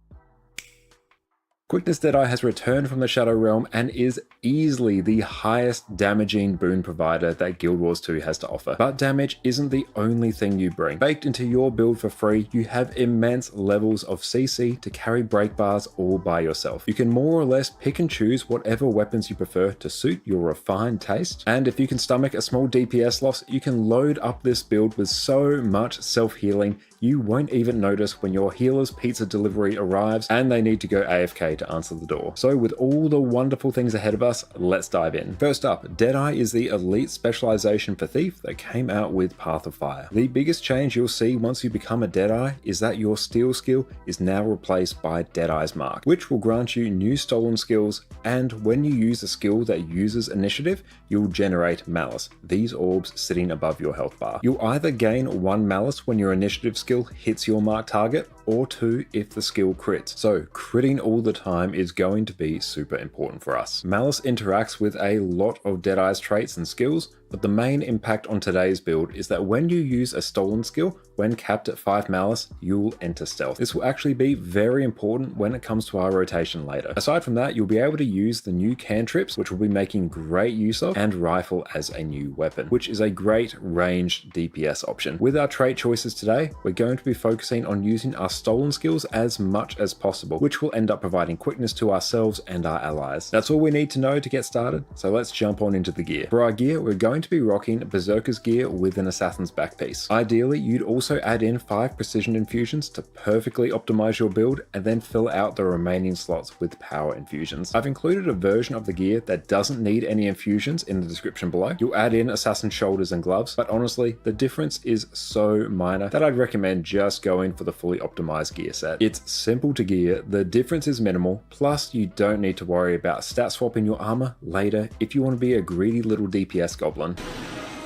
A: Quickness Deadeye has returned from the Shadow Realm and is easily the highest damaging boon provider that Guild Wars 2 has to offer. But damage isn't the only thing you bring. Baked into your build for free, you have immense levels of CC to carry break bars all by yourself. You can more or less pick and choose whatever weapons you prefer to suit your refined taste. And if you can stomach a small DPS loss, you can load up this build with so much self-healing you won't even notice when your healer's pizza delivery arrives and they need to go AFK to answer the door. So with all the wonderful things ahead of us, let's dive in. First up, Deadeye is the elite specialization for Thief that came out with Path of Fire. The biggest change you'll see once you become a Deadeye is that your steal skill is now replaced by Deadeye's Mark, which will grant you new stolen skills, and when you use a skill that uses initiative, you'll generate Malice, these orbs sitting above your health bar. You'll either gain 1 Malice when your initiative skill hits your marked target, or 2 if the skill crits. So critting all the time is going to be super important for us. Malice interacts with a lot of Deadeye's traits and skills, but the main impact on today's build is that when you use a stolen skill, when capped at 5 Malice, you'll enter stealth. This will actually be very important when it comes to our rotation later. Aside from that, you'll be able to use the new cantrips, which we'll be making great use of, and rifle as a new weapon, which is a great ranged DPS option. With our trait choices today, we're going to be focusing on using our stolen skills as much as possible, which will end up providing quickness to ourselves and our allies. That's all we need to know to get started, so let's jump on into the gear. For our gear, we're going to be rocking Berserker's gear with an Assassin's back piece. Ideally, you'd also add in 5 precision infusions to perfectly optimize your build and then fill out the remaining slots with power infusions. I've included a version of the gear that doesn't need any infusions in the description below. You'll add in Assassin shoulders and gloves, but honestly, the difference is so minor that I'd recommend just going for the fully optimized gear set. It's simple to gear, the difference is minimal, plus you don't need to worry about stat swapping your armor later if you want to be a greedy little DPS goblin.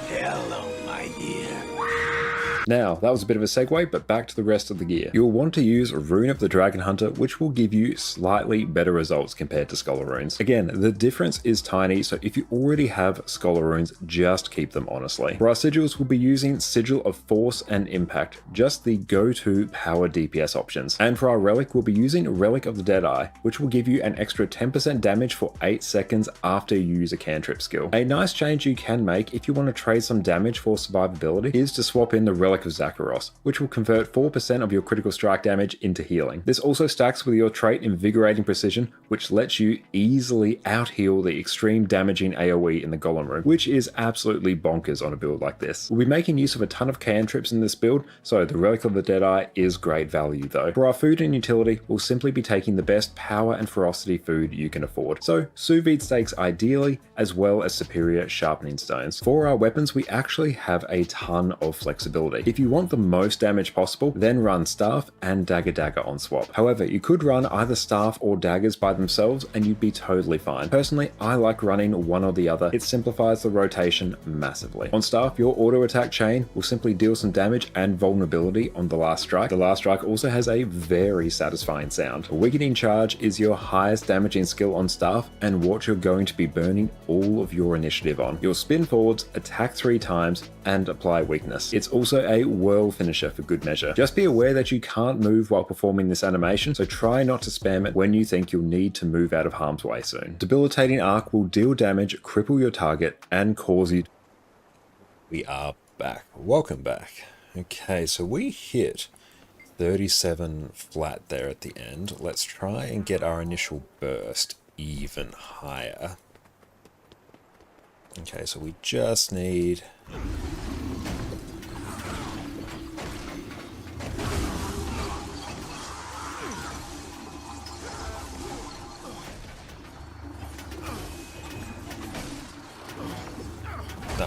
N: Hello, my dear.
A: Now, that was a bit of a segue, but back to the rest of the gear. You'll want to use Rune of the Dragon Hunter, which will give you slightly better results compared to Scholar Runes. Again, the difference is tiny, so if you already have Scholar Runes, just keep them honestly. For our sigils, we'll be using Sigil of Force and Impact, just the go-to power DPS options. And for our Relic, we'll be using Relic of the Deadeye, which will give you an extra 10% damage for 8 seconds after you use a cantrip skill. A nice change you can make if you want to trade some damage for survivability is to swap in the Relic of Zakharos, which will convert 4% of your critical strike damage into healing. This also stacks with your trait Invigorating Precision, which lets you easily out-heal the extreme damaging AoE in the Golem room, which is absolutely bonkers on a build like this. We'll be making use of a ton of cantrips in this build, so the Relic of the Deadeye is great value though. For our food and utility, we'll simply be taking the best power and ferocity food you can afford. So sous vide steaks ideally, as well as superior sharpening stones. For our weapons, we actually have a ton of flexibility. If you want the most damage possible, then run Staff and Dagger on swap. However, you could run either Staff or Daggers by themselves and you'd be totally fine. Personally, I like running one or the other. It simplifies the rotation massively. On Staff, your auto attack chain will simply deal some damage and vulnerability on the last strike. The last strike also has a very satisfying sound. Weakening Charge is your highest damaging skill on Staff and what you're going to be burning all of your initiative on. You'll spin forwards, attack 3 times, and apply weakness. It's also a whirl finisher for good measure. Just be aware that you can't move while performing this animation, so try not to spam it when you think you'll need to move out of harm's way soon. Debilitating Arc will deal damage, cripple your target, and cause you... We are back. Welcome back. Okay, so we hit 37 flat there at the end. Let's try and get our initial burst even higher. Okay, so we just need...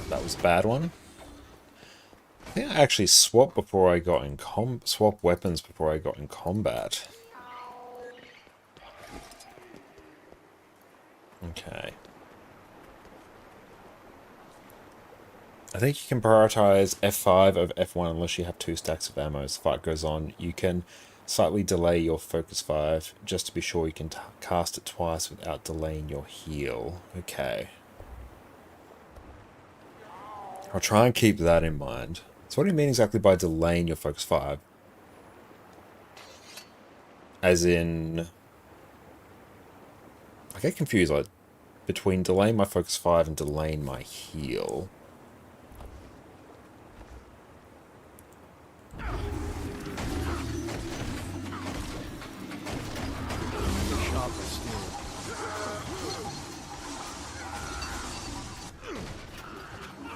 A: That was a bad one. I think I actually swapped before I got in swap weapons before I got in combat. Okay. I think you can prioritize F5 over F1 unless you have 2 stacks of ammo as the fight goes on. You can slightly delay your focus 5 just to be sure you can cast it twice without delaying your heal. Okay. I'll try and keep that in mind. So what do you mean exactly by delaying your focus 5? As in... I get confused like between delaying my focus 5 and delaying my heal.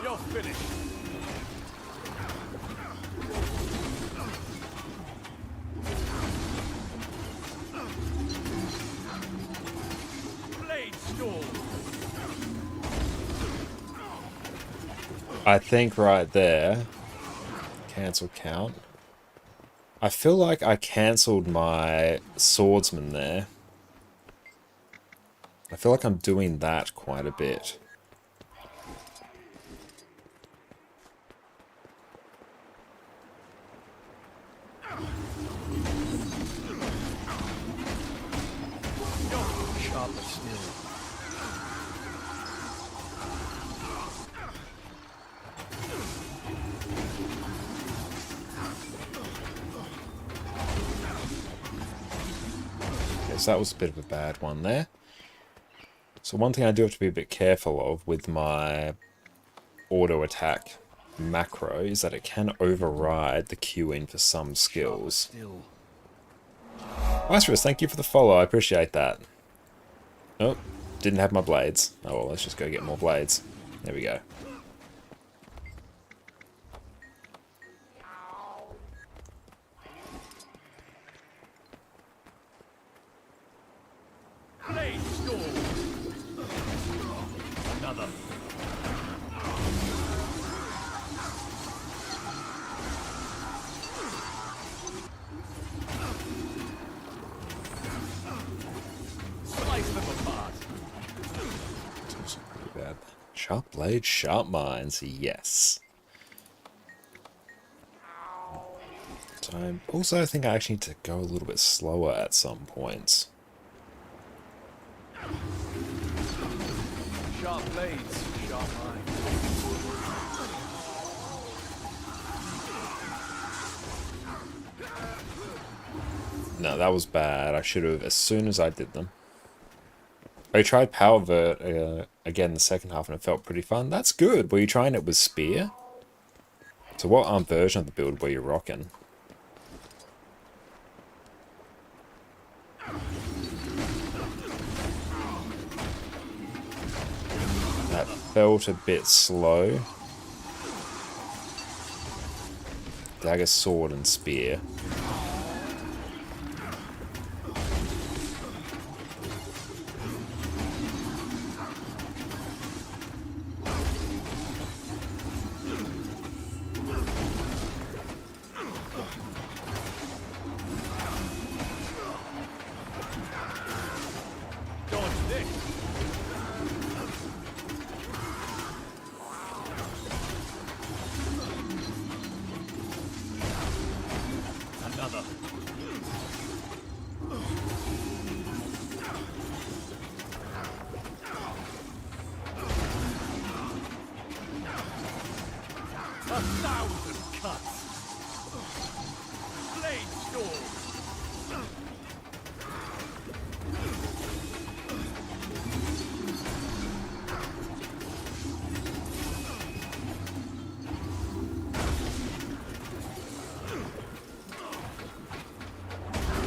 N: You're finished. Blade storm.
A: I think right there, cancel count. I feel like I cancelled my swordsman there. I feel like I'm doing that quite a bit.
N: Sharp as steel.
A: Okay, so that was a bit of a bad one there. So one thing I do have to be a bit careful of with my auto attack macro is that it can override the queuing for some skills. Cerus, thank you for the follow, I appreciate that. Oh, didn't have my blades. Oh well, let's just go get more blades. There we go. Sharp blade, sharp minds, yes. I also think I actually need to go a little bit slower at some points.
N: Sharp blades, sharp minds.
A: No, that was bad. I should have, as soon as I did them. I tried Power Vert again the second half and it felt pretty fun. That's good. Were you trying it with Spear? So what version of the build were you rocking? That felt a bit slow. Dagger, sword, and spear.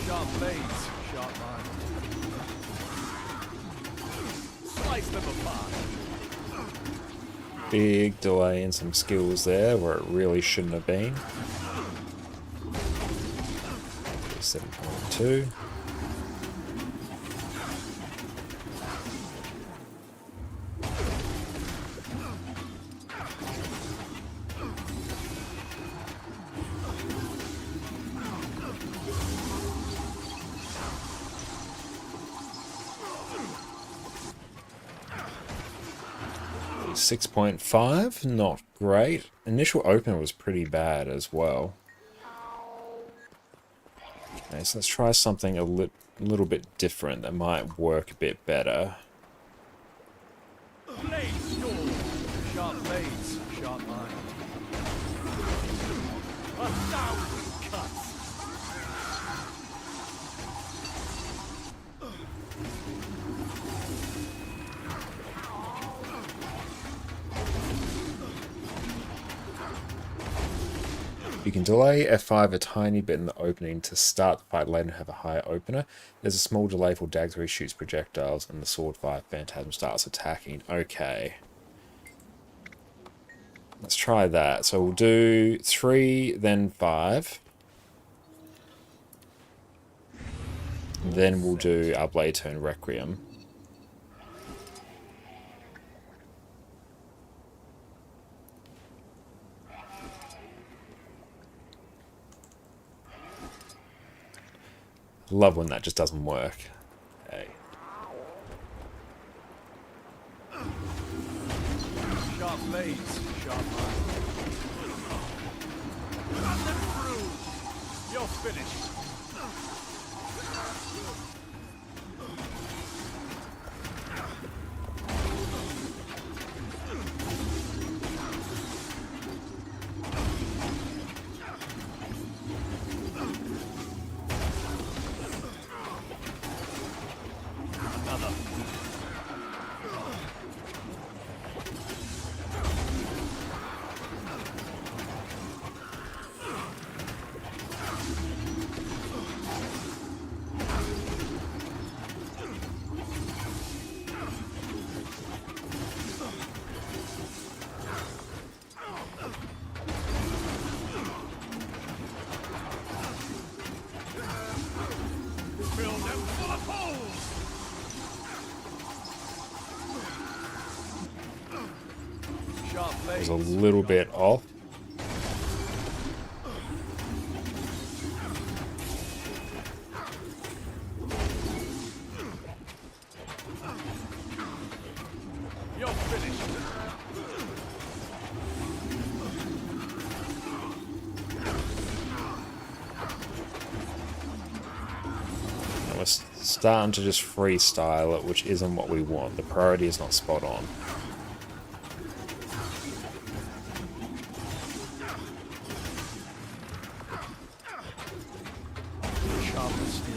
N: Sharp blades, sharp minds. Slice them apart.
A: Big delay in some skills there where it really shouldn't have been. 7.2. .5, not great. Initial opener was pretty bad as well. Okay, so let's try something a little bit different that might work a bit better.
N: Blade storm. Sharp blades, sharp minds. 1,000 cuts.
A: You can delay F5 a tiny bit in the opening to start the fight later and have a higher opener. There's a small delay for Dags where he shoots projectiles and the sword fire phantasm starts attacking. Okay. Let's try that. So we'll do 3, then 5. Then we'll do our Blade Turn Requiem. Love when that just doesn't work. Okay.
N: Sharp blades, sharp minds. Run them through. You're finished. Fill them full of holes. Sharp
A: It
N: blades.
A: was a little bit off.
N: You're finished.
A: Starting to just freestyle it, which isn't what we want. The priority is not spot on.
N: Sharp as steel.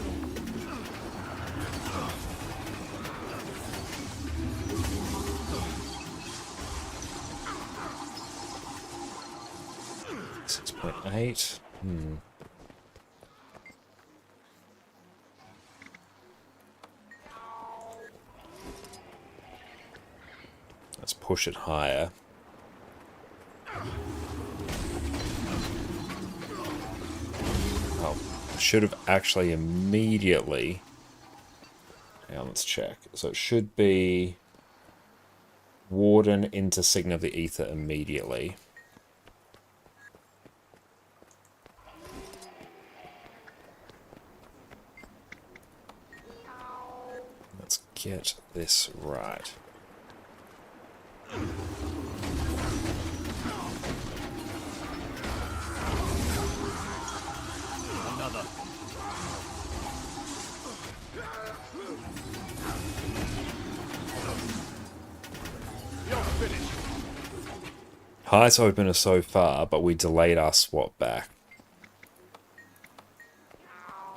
A: .8. Let's push it higher. Oh, I should have actually immediately... Hang on, let's check. So it should be Warden into Sign of the Ether immediately. Let's get this right.
N: Another. You're finished.
A: Highest opener so far, but we delayed our swap back.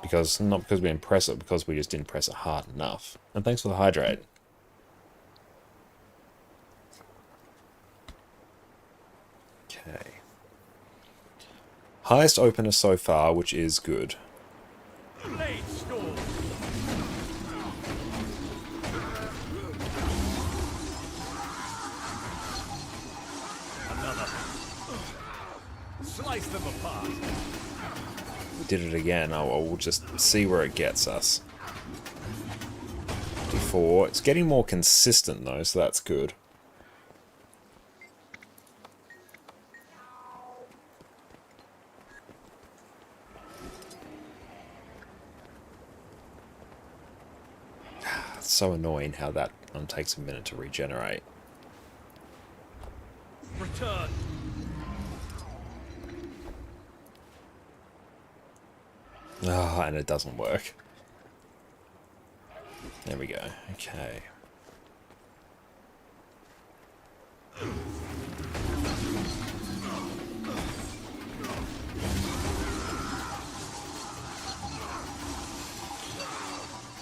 A: Because, not because we didn't press it, because we just didn't press it hard enough. And thanks for the hydrate. Okay. Highest opener so far, which is good.
N: Blade storm. Another. Slice them apart.
A: We did it again. Oh, we'll just see where it gets us. 54. It's getting more consistent though, so that's good. It's so annoying how that one takes a minute to regenerate.
N: Return.
A: Ah, and it doesn't work. There we go. Okay.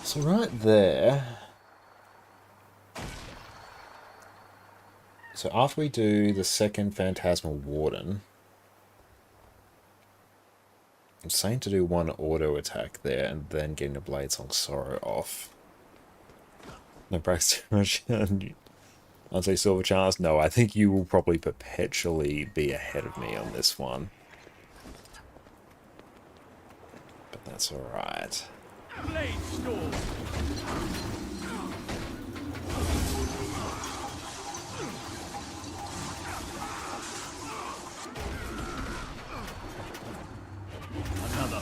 A: So right there. So after we do the second Phantasmal Warden, I'm saying to do one auto attack there and then getting the Bladesong Sorrow off. No practice too much. I'll say Silver Chance. No, I think you will probably perpetually be ahead of me on this one. But that's alright.
N: Blade storm. Another.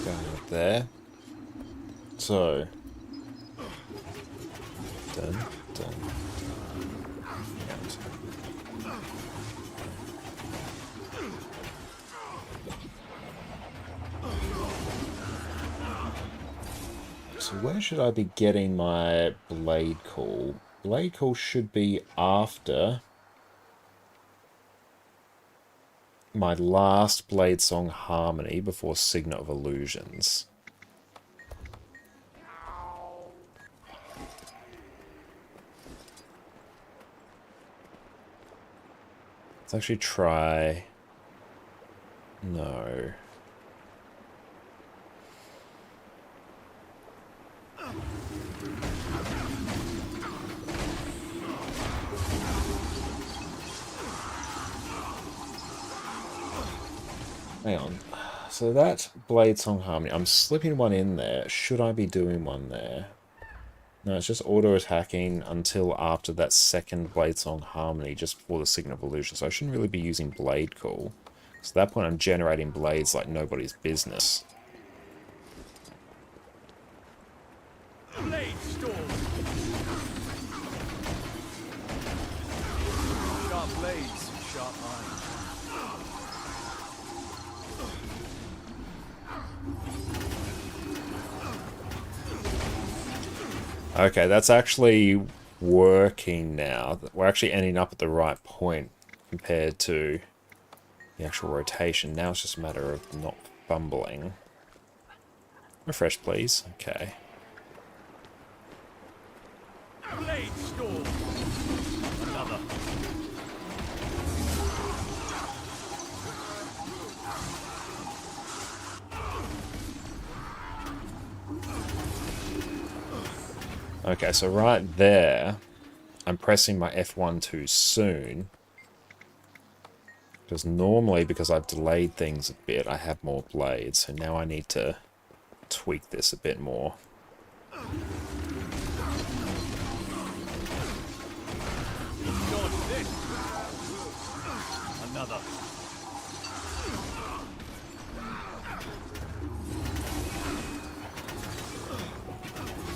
A: Going up there. So. Done. So where should I be getting my Blade Call? Blade Call should be after my last Bladesong Harmony before Signet of Illusions. Let's actually try... No. Hang on. So that Bladesong Harmony, I'm slipping one in there. Should I be doing one there? No, it's just auto-attacking until after that second Bladesong Harmony, just before the Signet of Illusion. So I shouldn't really be using Blade Call. So at that point I'm generating blades like nobody's business.
N: Blade storm. Sharp blades, sharp eyes.
A: Okay, that's actually working now. We're actually ending up at the right point compared to the actual rotation. Now it's just a matter of not fumbling. Refresh, please. Okay.
N: Blade storm. Another.
A: Okay, so right there, I'm pressing my F1 too soon. Because normally, because I've delayed things a bit, I have more blades. So now I need to tweak this a bit more.
N: Dodge this. Another.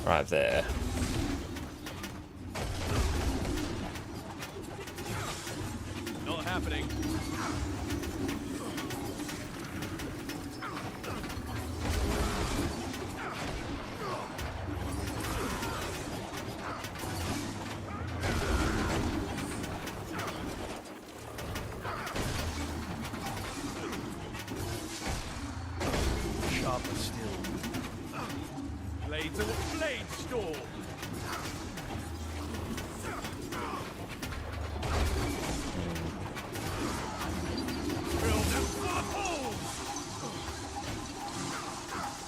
A: Right there.
N: Not happening. Sharper still. Blades of the blade storm.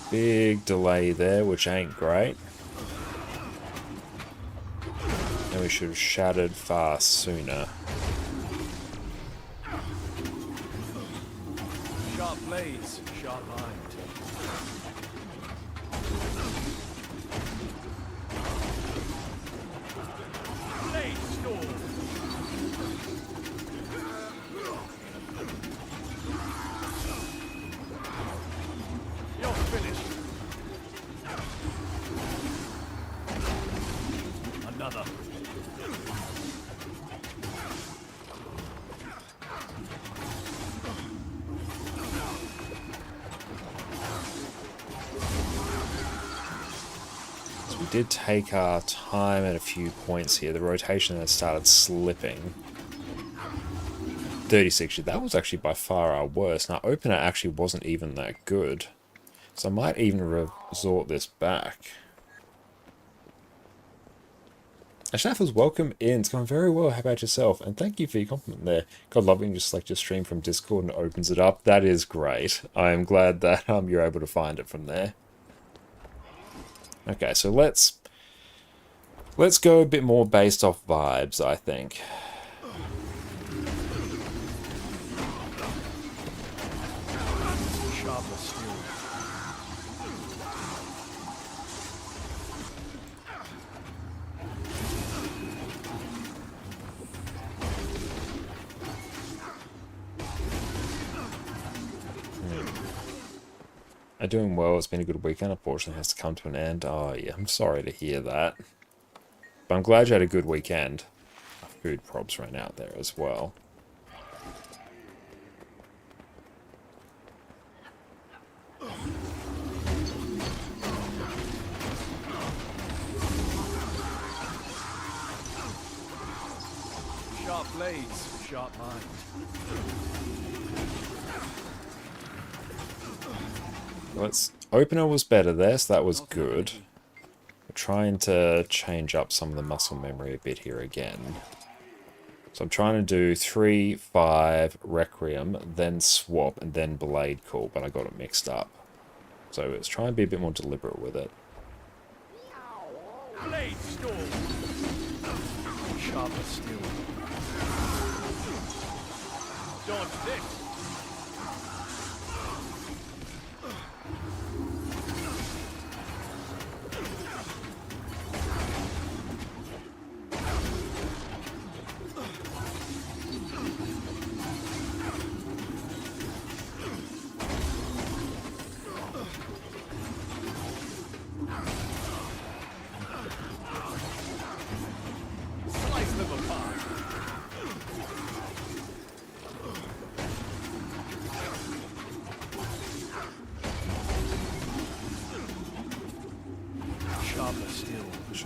A: Big delay there, which ain't great. And we should have shattered fast sooner.
N: Sharp blades, sharp mind. Blade storm. You're finished. Another.
A: So we did take our time at a few points here. The rotation has started slipping. 36, that was actually by far our worst. Now, opener actually wasn't even that good. So I might even resort this back. Ashnaf's welcome in. It's going very well. How about yourself? And thank you for your compliment there. God loving just like your stream from Discord and opens it up. That is great. I am glad that you're able to find it from there. Okay, so let's go a bit more based off vibes, I think.
N: Sharper still.
A: I'm doing well. It's been a good weekend. Unfortunately, it has to come to an end. Oh, yeah. I'm sorry to hear that. But I'm glad you had a good weekend. Food probs ran out there as well.
N: Sharp blades, sharp mind.
A: Opener was better there, so that was good. We're trying to change up some of the muscle memory a bit here again. So I'm trying to do 3, 5, Requiem, then swap, and then Blade Call, but I got it mixed up. So let's try and be a bit more deliberate with it.
N: Blade storm. Sharper still. Dodge this. Slice them apart.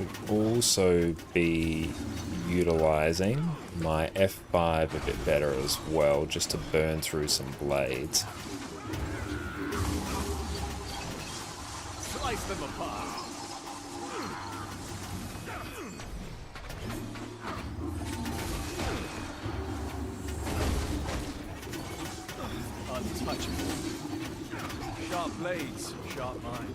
A: Should also be utilizing my F5 a bit better as well, just to burn through some blades.
N: Slice them apart. Untouchable. Sharp blades, sharp mind.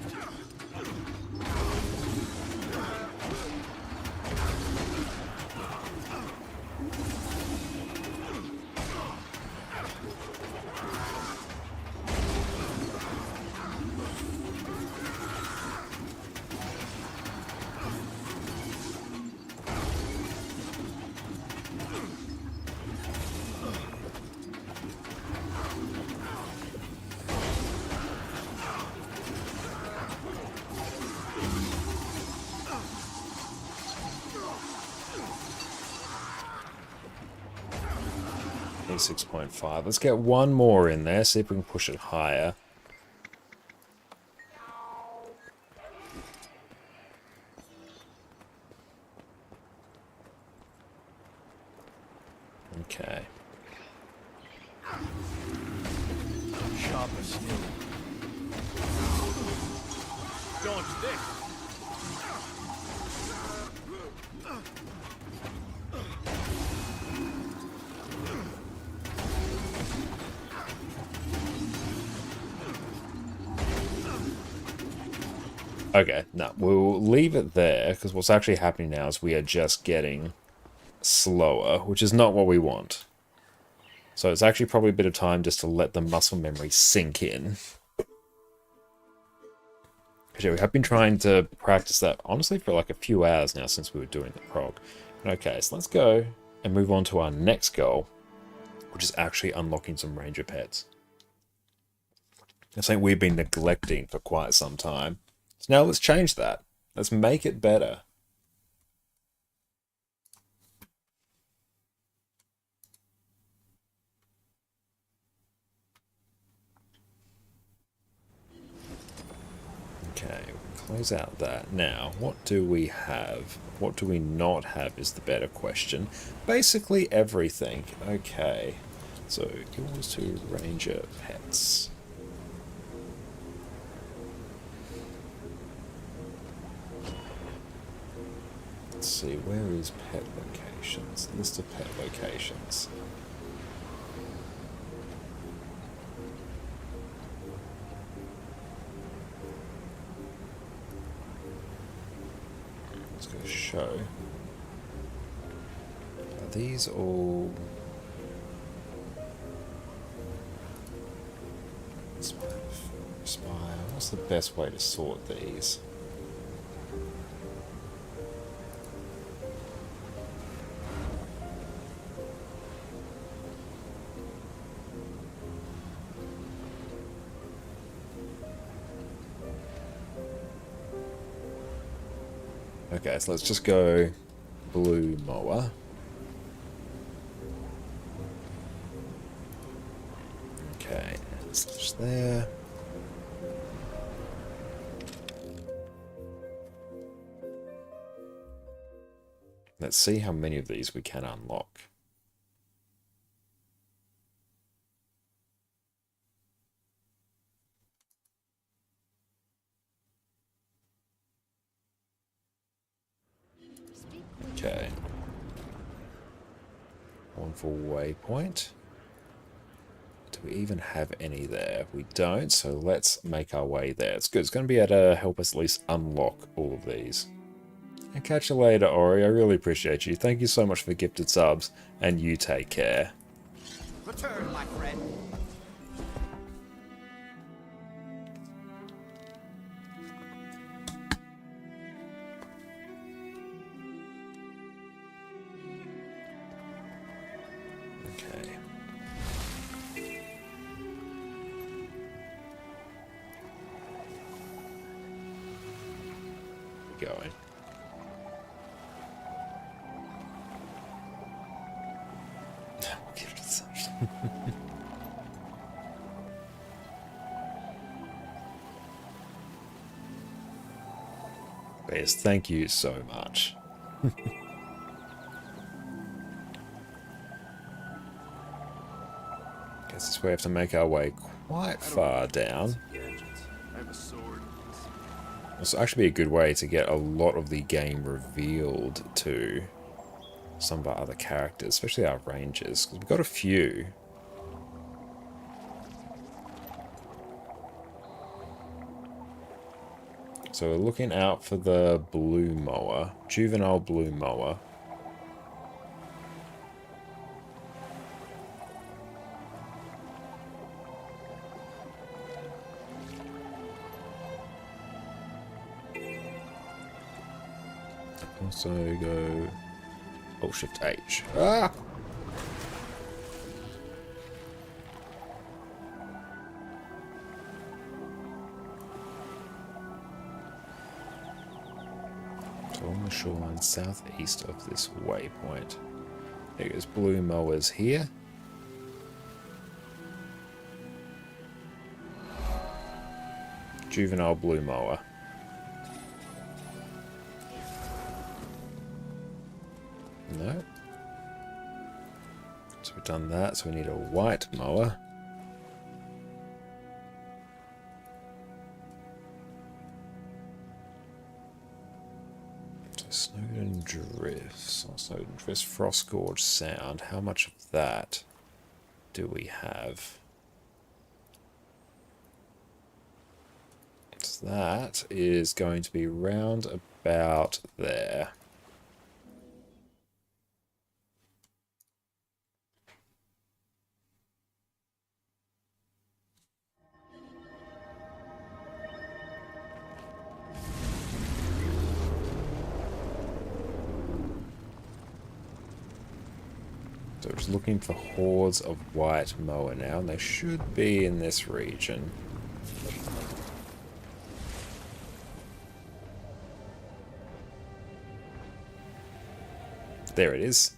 A: Need 6.5. Let's get one more in there, see if we can push it higher. Okay.
N: Sharper steel. Dodge this.
A: Okay, no, we'll leave it there, because what's actually happening now is we are just getting slower, which is not what we want. So it's actually probably a bit of time just to let the muscle memory sink in. Because yeah, we have been trying to practice that, honestly, for like a few hours now since we were doing the prog. Okay, so let's go and move on to our next goal, which is actually unlocking some ranger pets. That's something we've been neglecting for quite some time. So now let's change that. Let's make it better. Okay, close out that. Now, what do we have? What do we not have is the better question. Basically everything. Okay, so yours to ranger pets. Let's see, where is pet locations? List of pet locations. Let's go show. Are these all... Spire. What's the best way to sort these? Okay, so let's just go blue mower. Okay, slash there. Let's see how many of these we can unlock. Okay. One for waypoint. Do we even have any there? We don't, so let's make our way there. It's good. It's going to be able to help us at least unlock all of these. And catch you later, Ori. I really appreciate you. Thank you so much for the gifted subs, and you take care.
N: Return, my friend.
A: Okay. Going. Gifted subs. Glorious. Thank you so much. Guess this way we have to make our way quite far down.
N: I have a sword.
A: This will actually be a good way to get a lot of the game revealed to some of our other characters, especially our rangers, because we've got a few. So we're looking out for the blue mower, juvenile blue mower. Also go... Oh, Shift H. Ah! So on the shoreline southeast of this waypoint. There goes blue mowers here. Juvenile blue mower. No. So we've done that, so we need a white mower. So Snowden Drifts, or Snowden Drifts Frost Gorge Sound. How much of that do we have? So that is going to be round about there. So we're just looking for hordes of white mower now, and they should be in this region. There it is.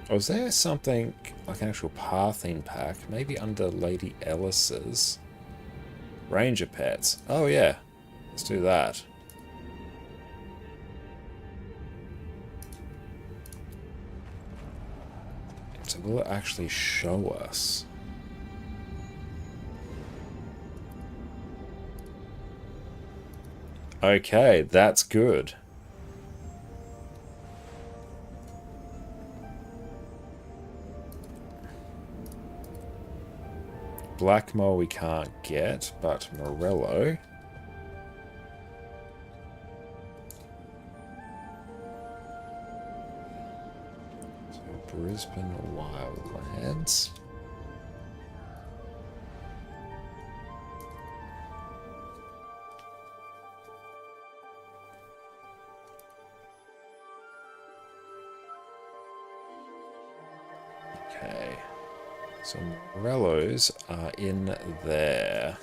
A: Oh, is there something like an actual pathing pack? Maybe under Lady Ellis's Ranger Pets. Oh yeah, let's do that. So will it actually show us? Okay, that's good. Blackmore we can't get, but Morello. So Brisbane Wildlands. Okay. So Morellos are in there.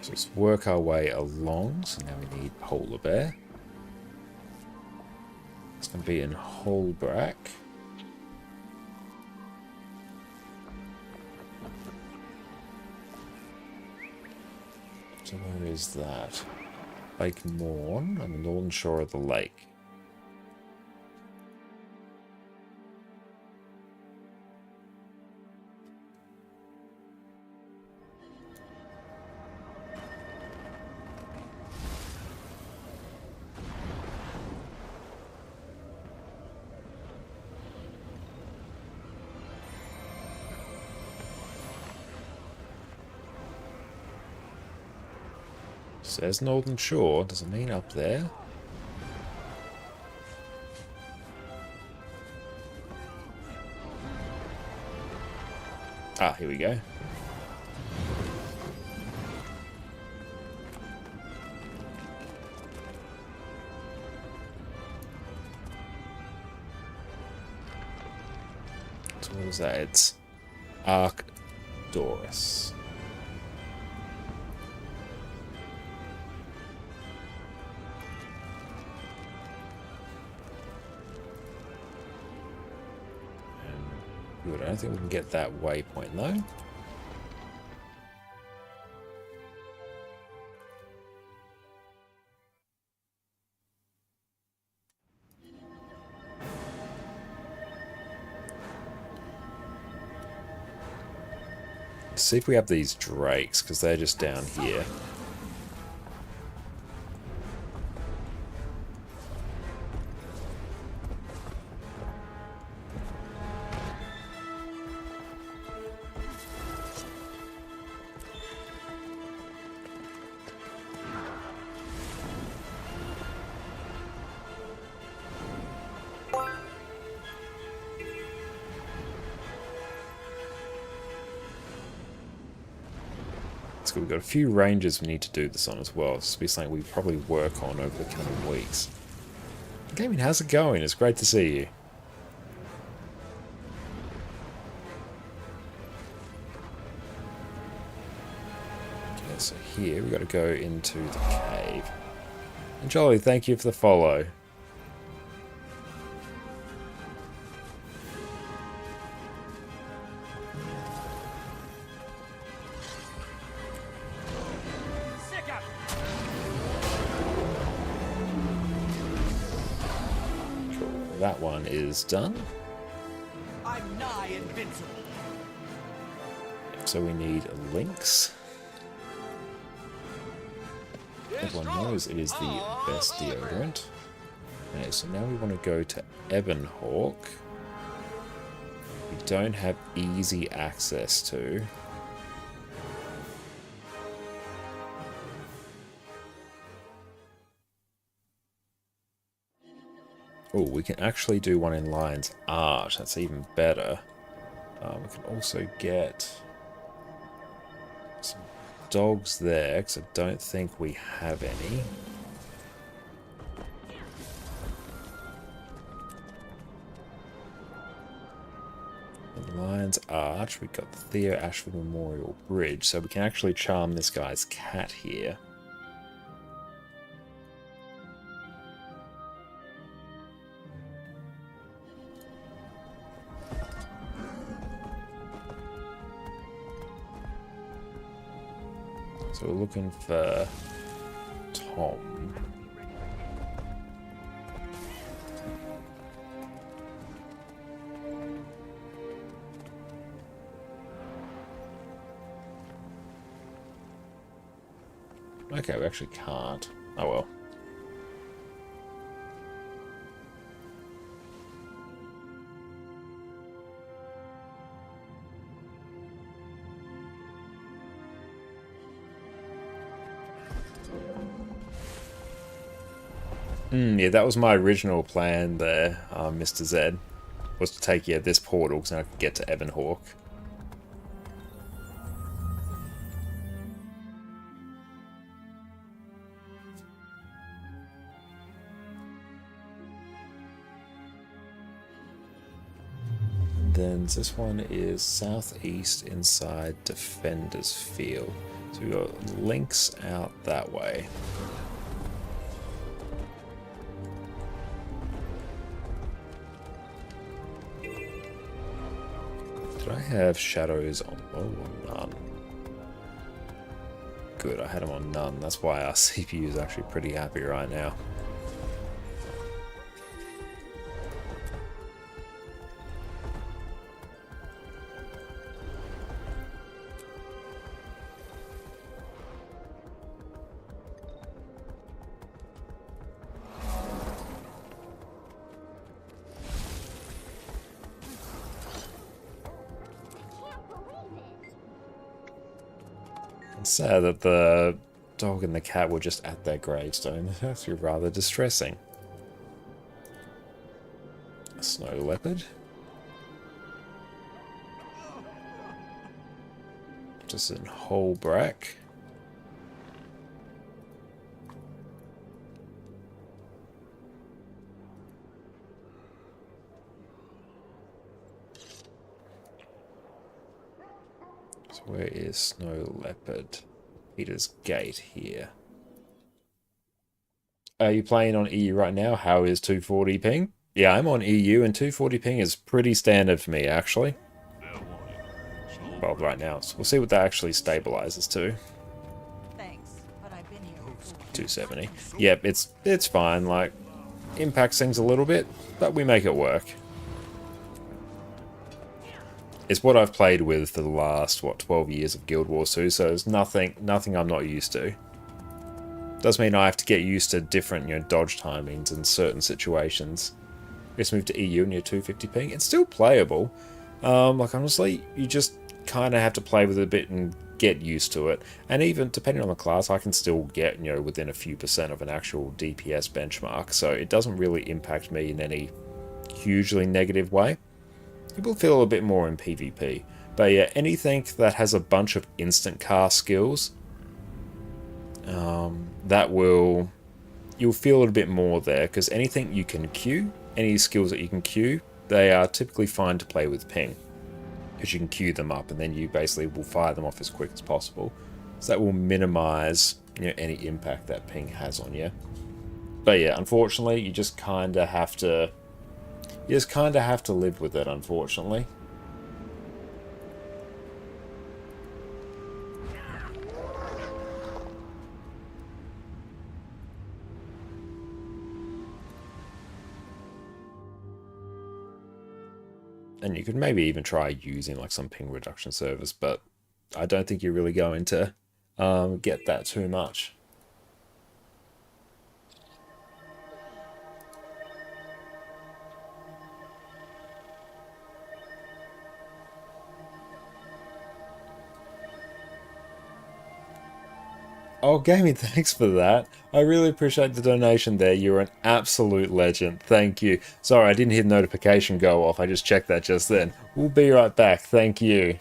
A: So let's work our way along. So now we need Polar Bear. It's going to be in Holbrack. So where is that? Lake Morn on the northern shore of the lake. Says Northern Shore, does it mean up there? Ah, here we go. So what is that? It's Arcturus. Good, I don't think we can get that waypoint though. Let's see if we have these drakes, because they're just down here. We've got a few ranges we need to do this on as well. This will be something we probably work on over the coming weeks. Gaming, how's it going? It's great to see you. Okay, so here we've got to go into the cave. And Jolly, thank you for the follow. That one is done.
N: I'm nigh invincible.
A: So we need links. Everyone knows it is the best deodorant. Okay, so now we want to go to Ebonhawk. We don't have easy access to. Oh, we can actually do one in Lion's Arch. That's even better. We can also get some dogs there, because I don't think we have any. In Lion's Arch, we've got the Theo Ashford Memorial Bridge, so we can actually charm this guy's cat here. So we're looking for Tom. Okay, we actually can't. Oh well. Yeah, that was my original plan there, Mr. Z. Was to take, this portal, because then I could get to Ebonhawk. And then this one is southeast inside Defender's Field. So we've got links out that way. Did I have shadows on? Oh, none. Good, I had them on none. That's why our CPU is actually pretty happy right now. It's sad that the dog and the cat were just at their gravestone. It's actually rather distressing. A snow leopard. Just in whole brack. So where is Snow Leopard? Peter's Gate here. Are you playing on EU right now? How is 240 ping? Yeah, I'm on EU, and 240 ping is pretty standard for me, actually. Well, right now. So we'll see what that actually stabilizes to. 270. Yep, it's fine. Like, impacts things a little bit, but we make it work. It's what I've played with for the last, what, 12 years of Guild Wars 2, so there's nothing I'm not used to. Does mean I have to get used to different, dodge timings in certain situations. Just move to EU and you're 250 ping. It's still playable. Like, honestly, you just kind of have to play with it a bit and get used to it. And even, depending on the class, I can still get, within a few % of an actual DPS benchmark, so it doesn't really impact me in any hugely negative way. It will feel a bit more in PvP. But yeah, anything that has a bunch of instant cast skills, you'll feel it a bit more there, because anything you can queue, any skills that you can queue, they are typically fine to play with ping, because you can queue them up and then you basically will fire them off as quick as possible. So that will minimize any impact that ping has on you. But yeah, unfortunately, you just kind of have to live with it, unfortunately. And you could maybe even try using like some ping reduction service, but I don't think you're really going to get that too much. Oh, Gaming, thanks for that. I really appreciate the donation there. You're an absolute legend. Thank you. Sorry, I didn't hear the notification go off. I just checked that just then. We'll be right back. Thank you.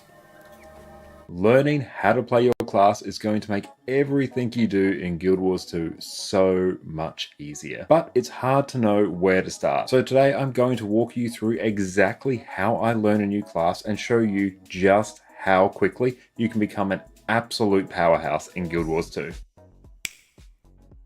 A: Learning how to play your class is going to make everything you do in Guild Wars 2 so much easier. But it's hard to know where to start. So today I'm going to walk you through exactly how I learn a new class and show you just how quickly you can become an absolute powerhouse in Guild Wars 2.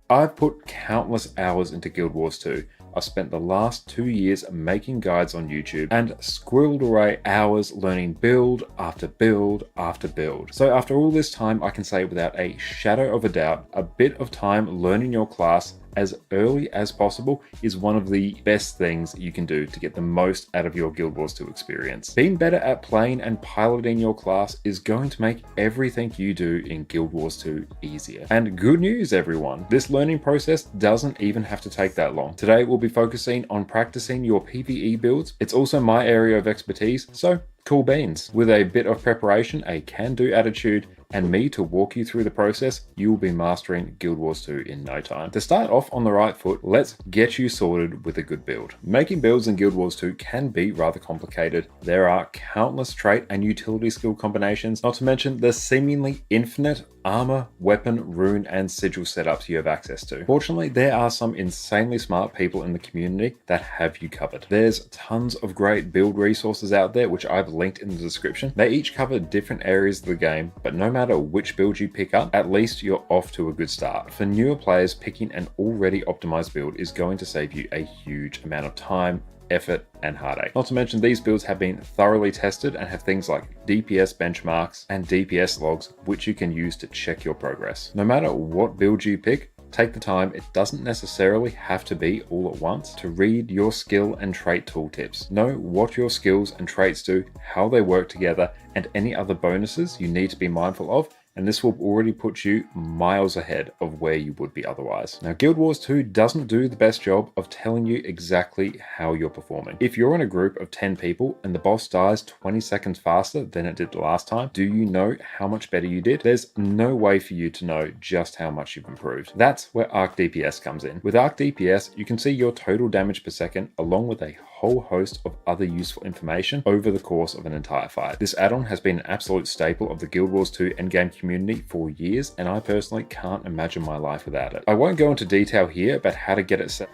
A: I've put countless hours into Guild Wars 2. I've spent the last 2 years making guides on YouTube and squirreled away hours learning build after build after build. So after all this time, I can say without a shadow of a doubt, a bit of time learning your class as early as possible is one of the best things you can do to get the most out of your Guild Wars 2 experience. Being better at playing and piloting your class is going to make everything you do in Guild Wars 2 easier. And good news, everyone, this learning process doesn't even have to take that long. Today we'll be focusing on practicing your PvE builds. It's also my area of expertise, so cool beans. With a bit of preparation, a can-do attitude, and me to walk you through the process, you will be mastering Guild Wars 2 in no time. To start off on the right foot, let's get you sorted with a good build. Making builds in Guild Wars 2 can be rather complicated. There are countless trait and utility skill combinations, not to mention the seemingly infinite armor, weapon, rune, and sigil setups you have access to. Fortunately, there are some insanely smart people in the community that have you covered. There's tons of great build resources out there, which I've linked in the description. They each cover different areas of the game, but no matter which build you pick up, at least you're off to a good start. For newer players, picking an already optimized build is going to save you a huge amount of time, effort, and heartache. Not to mention these builds have been thoroughly tested and have things like DPS benchmarks and DPS logs, which you can use to check your progress. No matter what build you pick, take the time, it doesn't necessarily have to be all at once, to read your skill and trait tooltips. Know what your skills and traits do, how they work together, and any other bonuses you need to be mindful of, and this will already put you miles ahead of where you would be otherwise. Now, Guild Wars 2 doesn't do the best job of telling you exactly how you're performing. If you're in a group of 10 people and the boss dies 20 seconds faster than it did the last time, do you know how much better you did? There's no way for you to know just how much you've improved. That's where Arc DPS comes in. With Arc DPS, you can see your total damage per second along with a whole host of other useful information over the course of an entire fight. This add-on has been an absolute staple of the Guild Wars 2 endgame community for years, and I personally can't imagine my life without it. I won't go into detail here about how to get it set.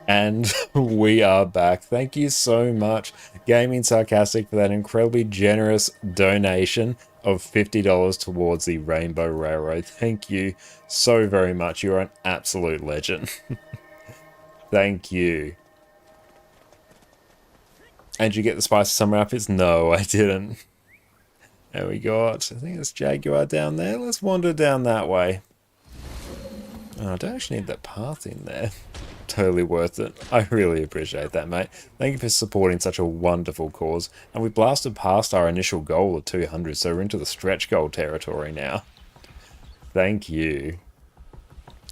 A: And we are back. Thank you so much, Gaming Sarcastic, for that incredibly generous donation. of $50 towards the Rainbow Railroad. Thank you so very much. You're an absolute legend. Thank you. And you get the Spicy Summer outfits? No, I didn't. And we got, I think it's Jaguar down there. Let's wander down that way. Oh, I don't actually need that path in there. Totally worth it. I really appreciate that, mate. Thank you for supporting such a wonderful cause. And we blasted past our initial goal of 200, so we're into the stretch goal territory now. Thank you.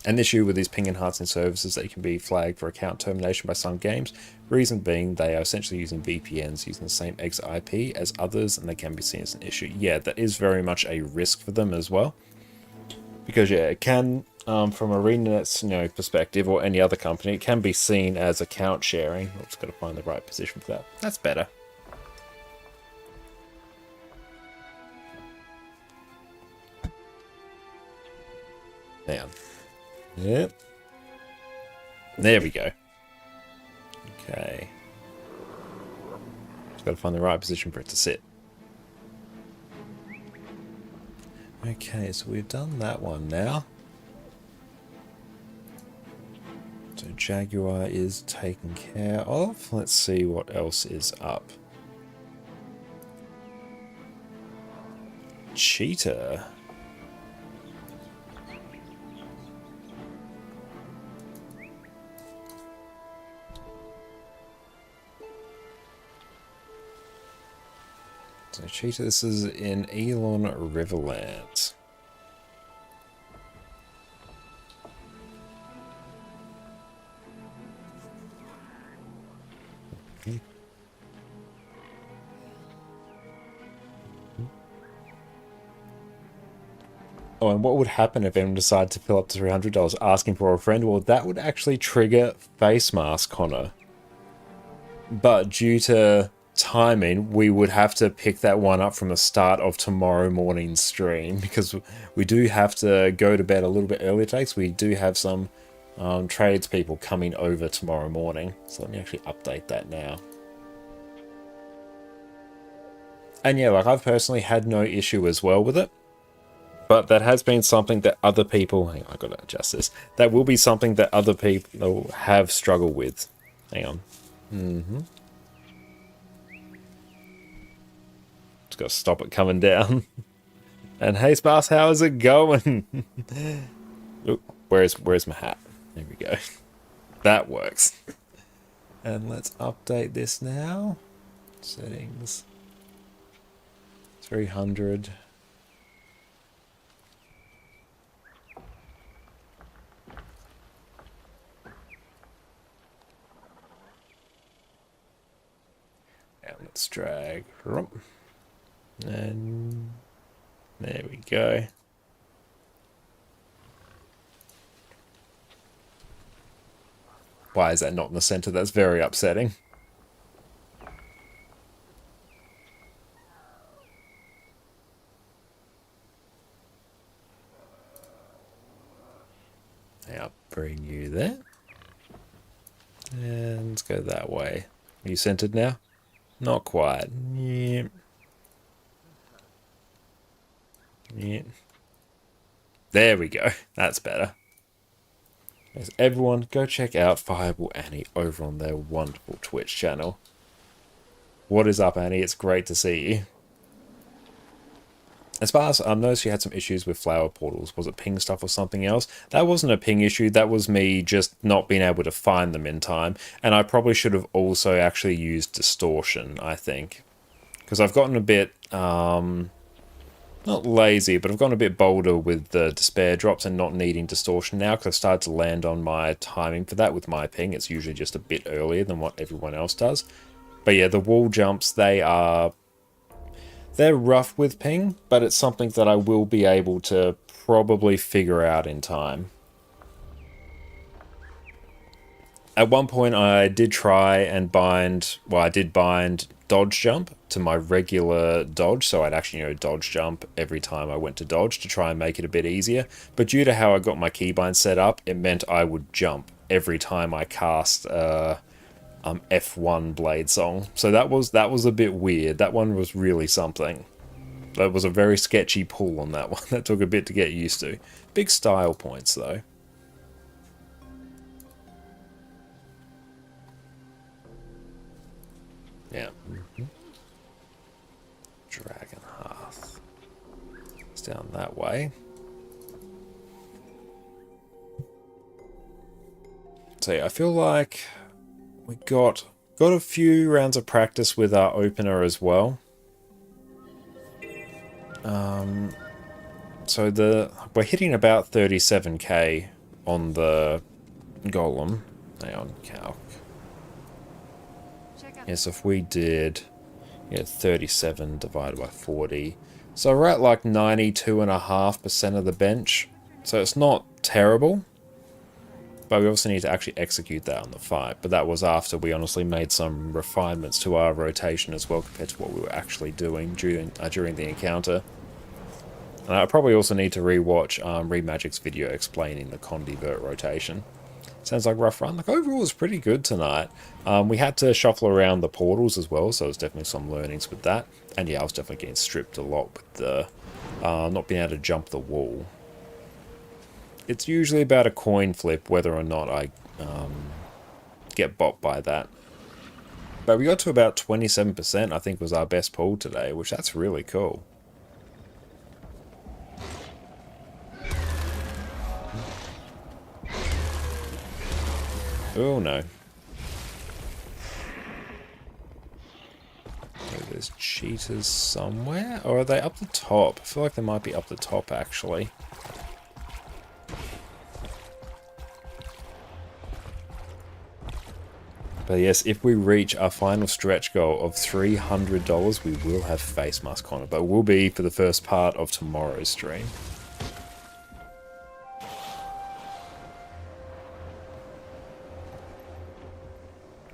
A: An issue with these ping enhancing services that can be flagged for account termination by some games. Reason being they are essentially using VPNs using the same exit IP as others, and they can be seen as an issue. Yeah, that is very much a risk for them as well. Because yeah, it can, from ArenaNet's perspective or any other company, it can be seen as account sharing. I've just got to find the right position for that. That's better. Down. Yep. There we go. Okay. Just got to find the right position for it to sit. Okay, so we've done that one now. So Jaguar is taken care of. Let's see what else is up. Cheetah. So Cheetah, this is in Elon Riverlands. Oh, and what would happen if anyone decided to fill up to $300 asking for a friend? Well, that would actually trigger face mask, Connor. But due to timing, we would have to pick that one up from the start of tomorrow morning's stream, because we do have to go to bed a little bit earlier today, because we do have some tradespeople coming over tomorrow morning. So let me actually update that now. And yeah, like I've personally had no issue as well with it. But that has been something that other people... Hang on, I've got to adjust this. That will be something that other people have struggled with. Hang on. Just got to stop it coming down. And hey, Sparse, how is it going? Look, where's my hat? There we go. That works. And let's update this now. Settings. 300... Let's drag, and there we go. Why is that not in the center? That's very upsetting. I'll bring you there. And let's go that way. Are you centered now? Not quite. Yeah. Yeah. There we go. That's better. Yes, everyone, go check out Fireball Annie over on their wonderful Twitch channel. What is up, Annie? It's great to see you. As far as I noticed, you had some issues with flower portals. Was it ping stuff or something else? That wasn't a ping issue. That was me just not being able to find them in time. And I probably should have also actually used distortion, I think. Because I've gotten a bit, not lazy, but I've gotten a bit bolder with the despair drops and not needing distortion now. Because I've started to land on my timing for that with my ping. It's usually just a bit earlier than what everyone else does. But yeah, the wall jumps, they're rough with ping, but it's something that I will be able to probably figure out in time. At one point I did try and bind, well, I did bind dodge jump to my regular dodge, so I'd actually, dodge jump every time I went to dodge to try and make it a bit easier. But due to how I got my keybind set up, it meant I would jump every time I cast F1 Blade Song. So that was a bit weird. That one was really something. That was a very sketchy pull on that one. That took a bit to get used to. Big style points, though. Yeah. Dragon Hearth. It's down that way. So yeah, I feel like we got a few rounds of practice with our opener as well. So we're hitting about 37k on the golem. Hang on, calc. Yes, if we did 37 divided by 40. So we're at like 92.5% of the bench. So it's not terrible. But we also need to actually execute that on the fight. But that was after we honestly made some refinements to our rotation as well compared to what we were actually doing during the encounter. And I probably also need to rewatch Remagic's video explaining the Condivert rotation. Sounds like a rough run. Like overall, it was pretty good tonight. We had to shuffle around the portals as well, so there's definitely some learnings with that. And yeah, I was definitely getting stripped a lot with the not being able to jump the wall. It's usually about a coin flip whether or not I get bopped by that. But we got to about 27%, I think was our best pull today, which that's really cool. Oh no. There's cheaters somewhere? Or are they up the top? I feel like they might be up the top actually. But yes, if we reach our final stretch goal of $300, we will have face mask Connor, but it will be for the first part of tomorrow's stream.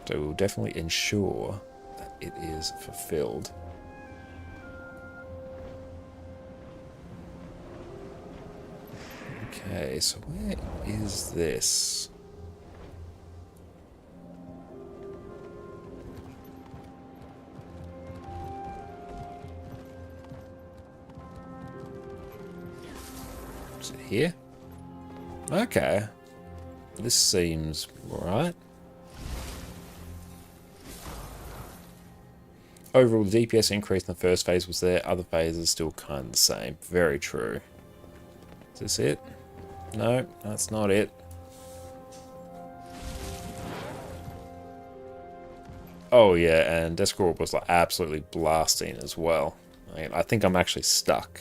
A: So we'll definitely ensure that it is fulfilled. Okay, so where is this? Is it here? Okay. This seems right. Overall, the DPS increase in the first phase was there. Other phases still kind of the same. Very true. Is this it? No, that's not it. Oh yeah, and Discord was like absolutely blasting as well. I think I'm actually stuck.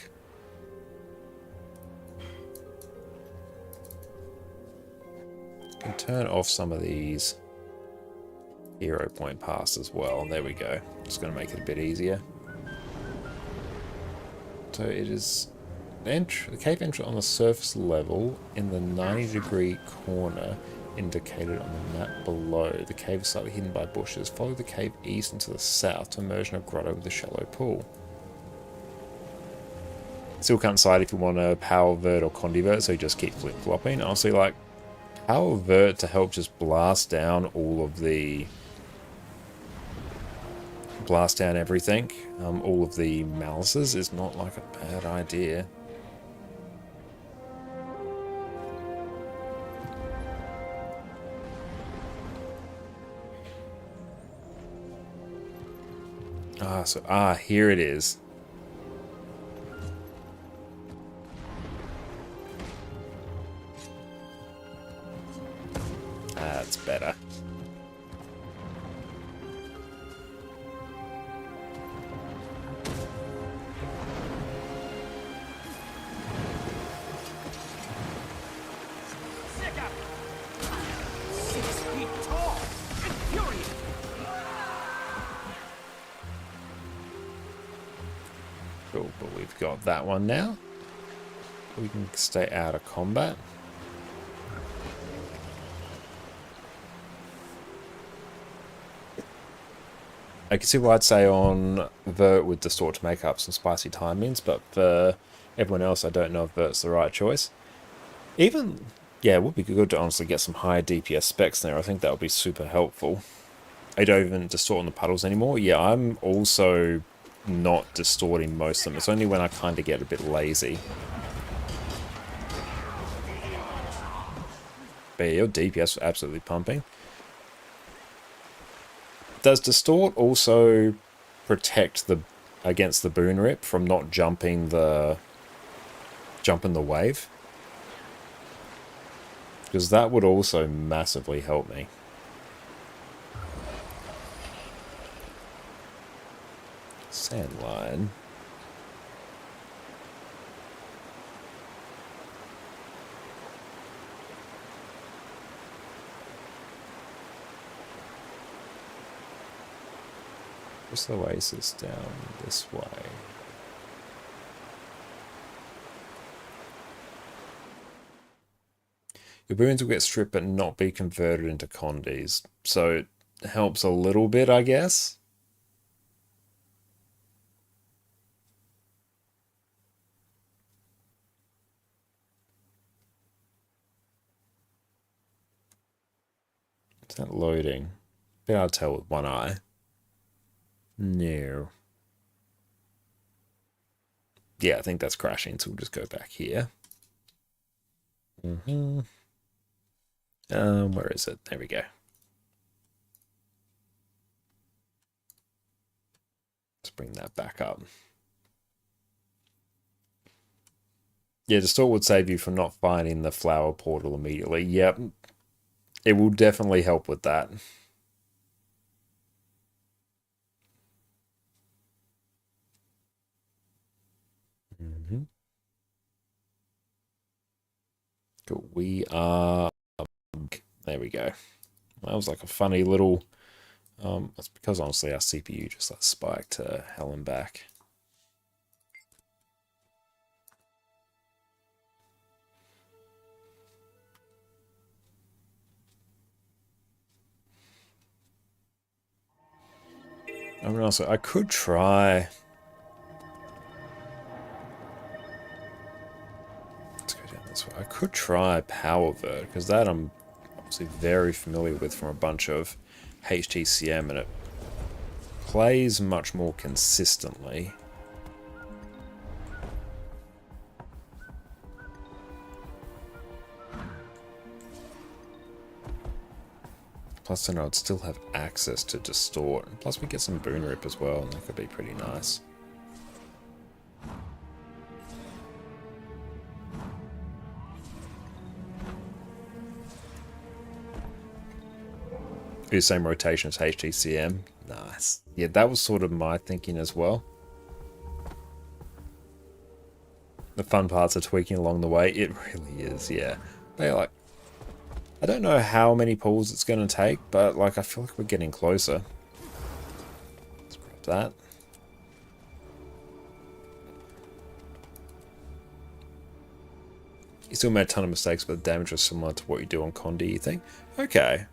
A: Can turn off some of these hero point pass as well. There we go. Just going to make it a bit easier. So it is the cave entrance on the surface level in the 90-degree corner indicated on the map below. The cave is slightly hidden by bushes. Follow the cave east and to the south to emerge in a grotto with a shallow pool. Still can't decide if you want to power vert or condivert, so you just keep flip-flopping. Honestly, like, power vert to help just blast down all of the... blast down everything, all of the malices is not like a bad idea. Here it is. That's better. Cool, but we've got that one now. We can stay out of combat. I can see what I'd say on Vert with Distort to make up some spicy timings, but for everyone else, I don't know if Vert's the right choice. Even, yeah, it would be good to honestly get some higher DPS specs there. I think that would be super helpful. I don't even Distort on the puddles anymore. Yeah, I'm also not distorting most of them. It's only when I kind of get a bit lazy. But yeah, your DPS was absolutely pumping. Does distort also protect the against the boon rip from not jumping the wave? Because that would also massively help me. Sandline. What's the oasis down this way? Your boons will get stripped but not be converted into condies. So it helps a little bit, I guess. Is that loading? Be able to tell with one eye. No. Yeah, I think that's crashing, so we'll just go back here. Where is it? There we go. Let's bring that back up. Yeah, distort would save you from not finding the flower portal immediately. Yep. It will definitely help with that. Cool. We are... There we go. That was like a funny little... that's because honestly our CPU just like spiked to hell and back. I mean, also, I could try... Let's go down this way. I could try Power Vert, because that I'm obviously very familiar with from a bunch of HTCM, and it plays much more consistently. Plus, then I'd still have access to distort. And plus, we get some boon rip as well, and that could be pretty nice. Do the same rotation as HTCM. Nice. Yeah, that was sort of my thinking as well. The fun parts are tweaking along the way. It really is, yeah. But like, I don't know how many pulls it's going to take, but like I feel like we're getting closer. Let's grab that. You still made a ton of mistakes, but the damage was similar to what you do on Condi, you think? Okay.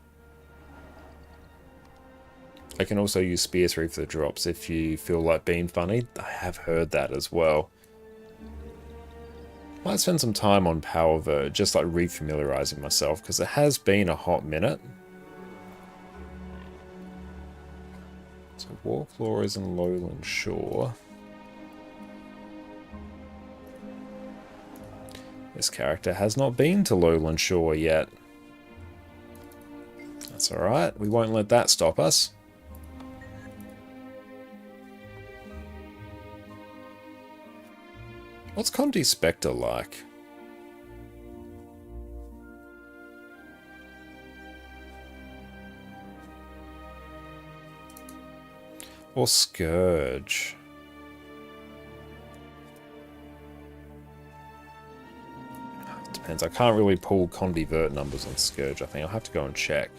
A: I can also use Spear 3 for the drops if you feel like being funny. I have heard that as well. Might spend some time on Power Vert, just like refamiliarizing myself, because it has been a hot minute. So Warclaw is in Lowland Shore. This character has not been to Lowland Shore yet. That's alright, we won't let that stop us. What's Condi's Spectre like? Or Scourge? Depends. I can't really pull Condi Vert numbers on Scourge, I think. I'll have to go and check.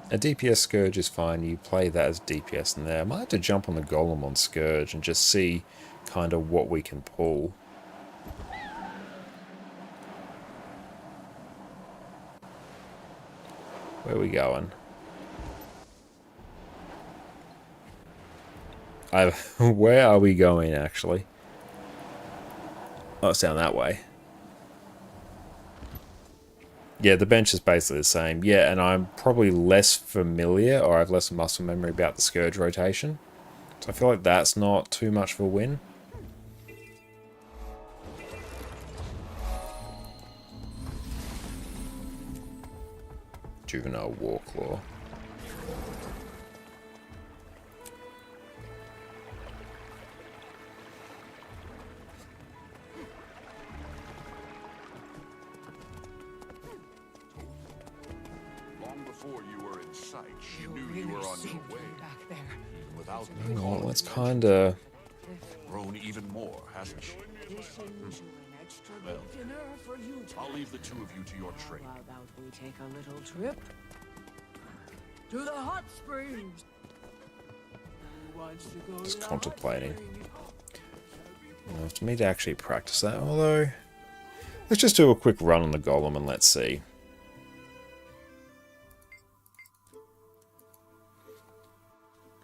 A: A DPS Scourge is fine, you play that as DPS in there. I might have to jump on the Golem on Scourge and just see kind of what we can pull. Where are we going? Where are we going, actually? Oh, it's down that way. Yeah, the bench is basically the same. Yeah, and I'm probably less familiar, or I have less muscle memory about the Scourge rotation. So I feel like that's not too much of a win. Juvenile Warclaw.
N: Long before you were in sight, you knew you were on your way. Even without
A: Well, let's kinda...
N: grown even more, hasn't she? Well, I'll leave the two of you to your trade.
D: How about we take a little trip to the hot springs? Who wants to go
A: Just
D: to the
A: contemplating.
D: hot springs?
A: For me to actually practice that, although... Let's just do a quick run on the Golem and let's see.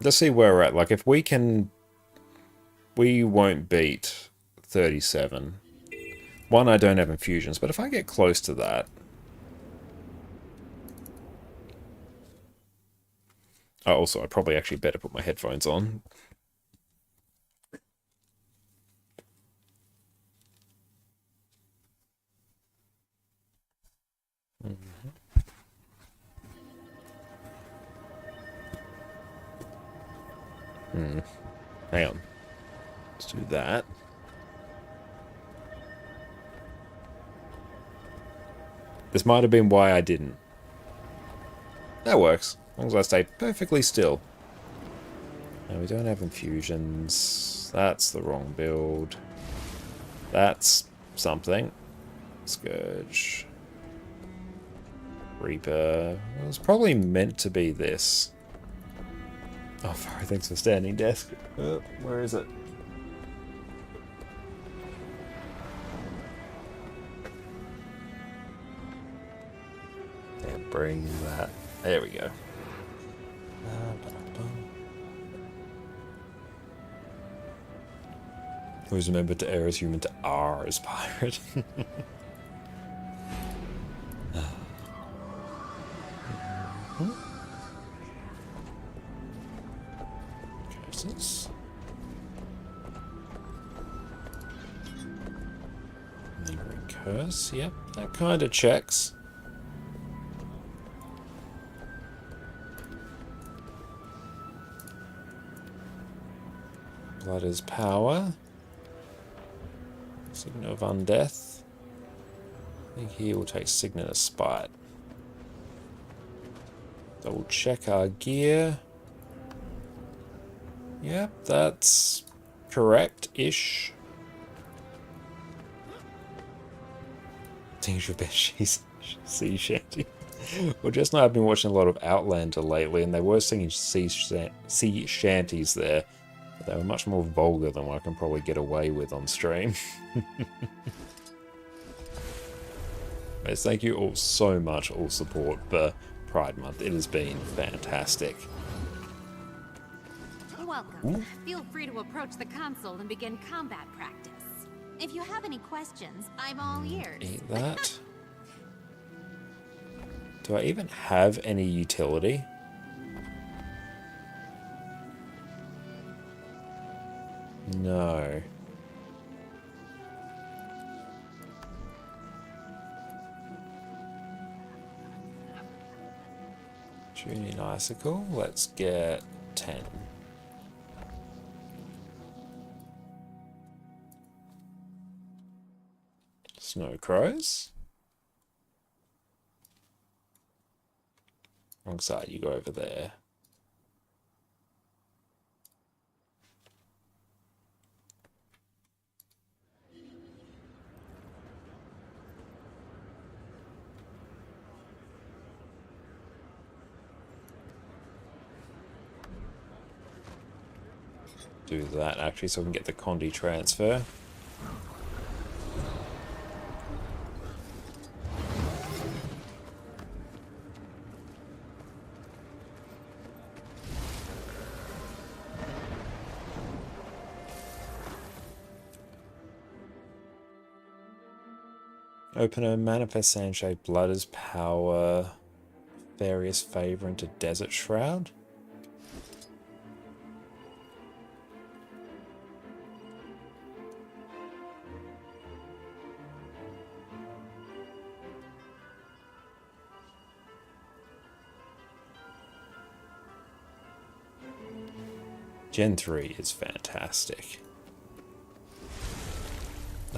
A: Let's see where we're at. Like, if we can... We won't beat 37. One, I don't have infusions, but if I get close to that... Oh, also, I probably actually better put my headphones on. Hang on. Let's do that. This might have been why I didn't. That works. As long as I stay perfectly still. No, we don't have infusions. That's the wrong build. That's something. Scourge. Reaper. It was probably meant to be this. Oh, sorry, thanks for standing desk. Where is it? Yeah, bring that. There we go. Always remember to err as human, to R as pirate. Curses. Lingering curse, yep, that kind of checks. Blood is power. Signet of Undeath. I think he will take Signet of Spite. Double check our gear. Yep, that's correct-ish. Things your best sea shanty. Well, just now I've been watching a lot of Outlander lately, and they were singing sea shanties there. But they were much more vulgar than what I can probably get away with on stream. Yes, thank you all so much, all support for Pride Month. It has been fantastic.
O: Welcome.
A: Ooh.
O: Feel free to approach the console and begin combat practice. If you have any questions, I'm all ears.
A: Eat that. Do I even have any utility? No. Tuning Icicle, let's get 10. Snow Crows. Wrong side, you go over there. Do that actually so we can get the Condi transfer. Opener, Manifest Sandshade, Blood is Power, Various Favor into Desert Shroud. Gen 3 is fantastic.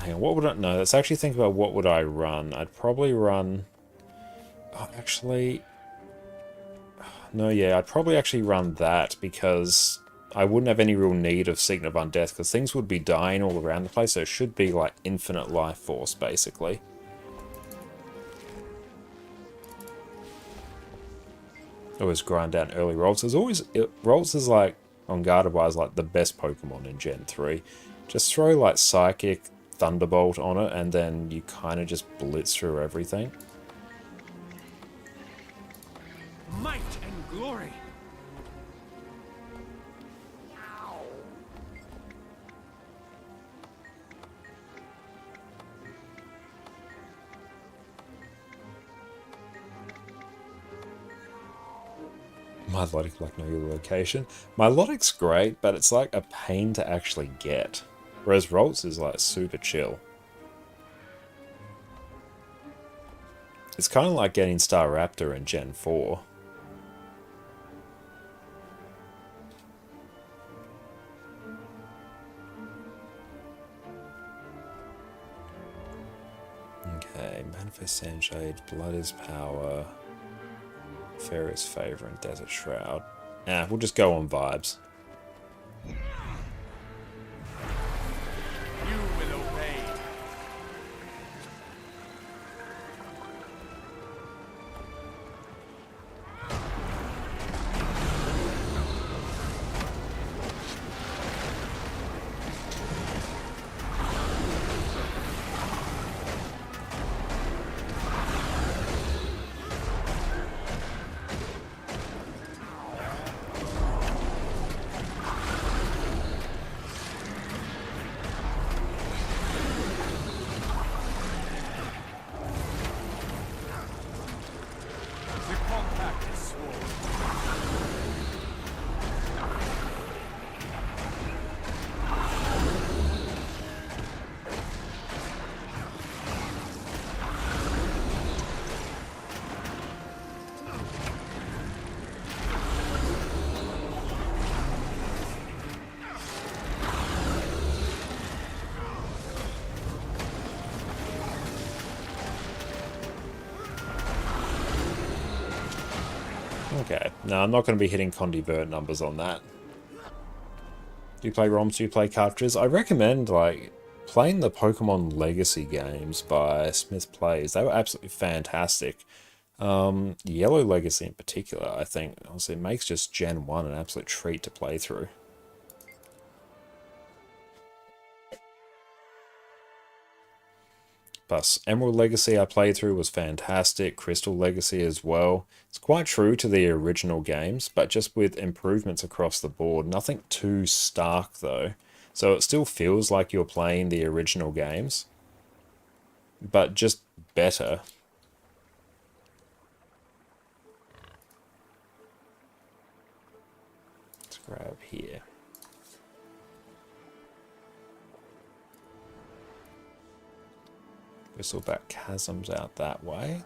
A: Hang on, what would I... No, let's actually think about what would I run. I'd probably run... Oh, actually... No, yeah, I'd probably actually run that because I wouldn't have any real need of Signet of Undeath because things would be dying all around the place, so it should be like infinite life force, basically. Always grind down early rolls. There's always... Rolls is like, on Gardevoir, like the best Pokemon in Gen 3. Just throw like Psychic, Thunderbolt on it, and then you kind of just blitz through everything.
B: Might and glory.
A: Milotic, like, know your location. Milotic's great, but it's like a pain to actually get. Whereas Ralts is like super chill. It's kind of like getting Staraptor in Gen 4. Okay, Manifest Sandshade, Blood is Power, Various Favor, and Desert Shroud. We'll just go on vibes.
B: You will obey.
A: Okay, no, I'm not going to be hitting Condivert numbers on that. Do you play ROMs? Do you play cartridges? I recommend, like, playing the Pokemon Legacy games by Smith Plays. They were absolutely fantastic. Yellow Legacy in particular, I think, honestly, makes just Gen 1 an absolute treat to play through. Plus, Emerald Legacy I played through was fantastic, Crystal Legacy as well. It's quite true to the original games, but just with improvements across the board. Nothing too stark though, so it still feels like you're playing the original games, but just better. Let's grab here. Bristleback Chasm's out that way.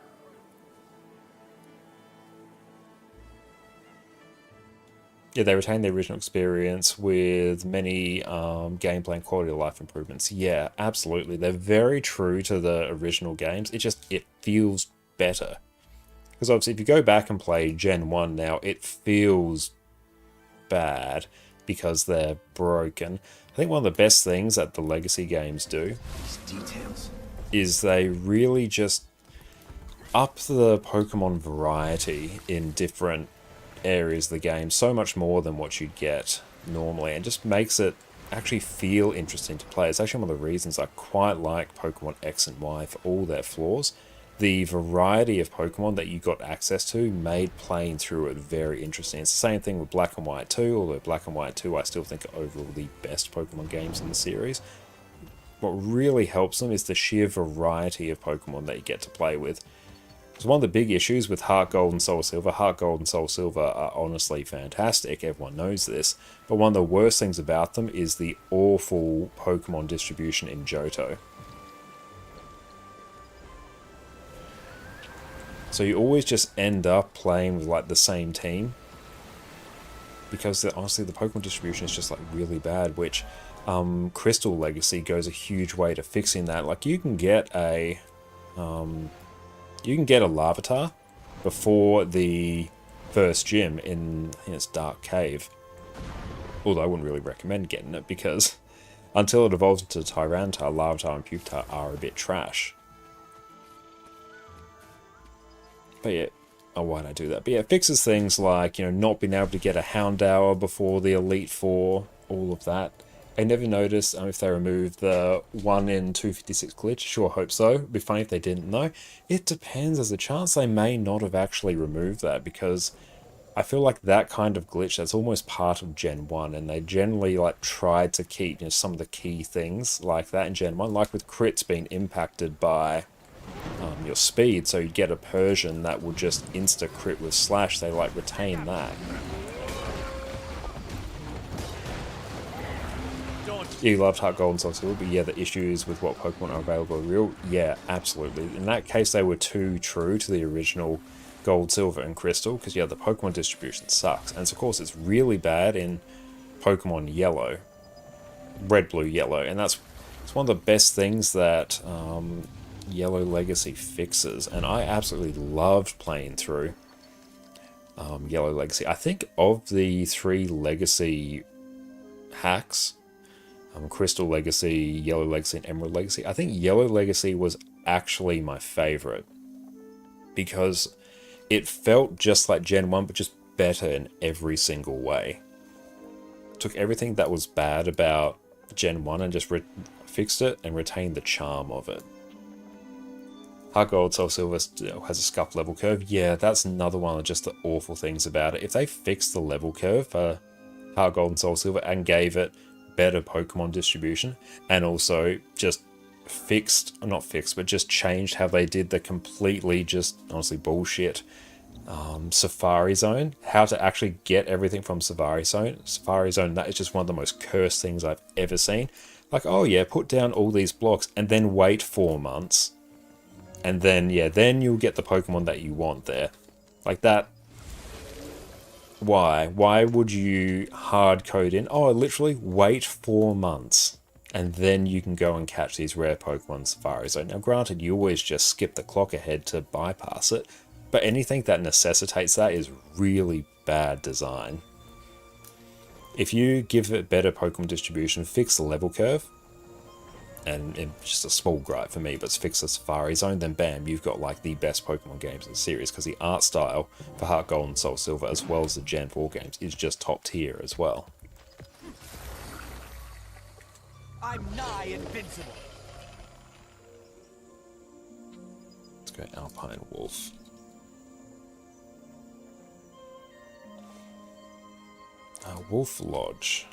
A: Yeah, they retain the original experience with many gameplay and quality of life improvements. Yeah, absolutely. They're very true to the original games. It feels better. Because obviously if you go back and play Gen 1 now, it feels bad because they're broken. I think one of the best things that the Legacy games do is they really just up the Pokemon variety in different areas of the game so much more than what you'd get normally, and just makes it actually feel interesting to play. It's actually one of the reasons I quite like Pokemon X and Y for all their flaws. The variety of Pokemon that you got access to made playing through it very interesting. It's the same thing with Black and White 2, although Black and White 2 I still think are overall the best Pokemon games in the series. what really helps them is the sheer variety of Pokemon that you get to play with. Because one of the big issues with Heart Gold and Soul Silver, Heart Gold and Soul Silver are honestly fantastic, everyone knows this, but one of the worst things about them is the awful Pokemon distribution in Johto. So you always just end up playing with like the same team, because honestly the Pokemon distribution is just like really bad, which Crystal Legacy goes a huge way to fixing that. Like you can get a Larvitar before the first gym in its Dark Cave. Although I wouldn't really recommend getting it, because until it evolves into Tyranitar, Larvitar and Pupitar are a bit trash. But yeah, oh, why'd I do that? But yeah, it fixes things like, not being able to get a Houndour before the Elite Four, all of that. I never noticed if they removed the 1 in 256 glitch. Sure, hope so. It'd be funny if they didn't, though. It depends. There's a chance they may not have actually removed that, because I feel like that kind of glitch, that's almost part of Gen 1, and they generally like tried to keep some of the key things like that in Gen 1, like with crits being impacted by your speed, so you'd get a Persian that would just insta-crit with Slash. They like retain that. You loved Heart Gold and Soul Silver, but yeah, the issues with what Pokemon are available are real. Yeah, absolutely. In that case, they were too true to the original Gold, Silver, and Crystal, because yeah, the Pokemon distribution sucks. And of course, it's really bad in Pokemon Yellow. Red, Blue, Yellow. And it's one of the best things that Yellow Legacy fixes. And I absolutely loved playing through Yellow Legacy. I think of the 3 Legacy hacks, Crystal Legacy, Yellow Legacy, and Emerald Legacy, I think Yellow Legacy was actually my favorite, because it felt just like Gen 1, but just better in every single way. Took everything that was bad about Gen 1 and just fixed it and retained the charm of it. Heart Gold, Soul Silver has a scuffed level curve. Yeah, that's another one of just the awful things about it. If they fixed the level curve for Heart Gold and Soul Silver and gave it better Pokemon distribution, and also just just changed how they did the completely just honestly bullshit Safari Zone, how to actually get everything from Safari Zone, that is just one of the most cursed things I've ever seen. Like, oh yeah, put down all these blocks and then wait 4 months, and then yeah, then you'll get the Pokemon that you want there. Like that. Why would you hard code in, oh, literally wait 4 months and then you can go and catch these rare Pokemon Safari Zone? Now granted, you always just skip the clock ahead to bypass it, but anything that necessitates that is really bad design. If you give it better Pokemon distribution, fix the level curve, and it's just a small gripe for me, but fix the Safari Zone, then bam, you've got like the best Pokemon games in the series, because the art style for Heart Gold and Soul Silver, as well as the Gen 4 games, is just top tier as well.
P: I'm nigh invincible.
A: Let's go Alpine Wolf. Wolf Lodge.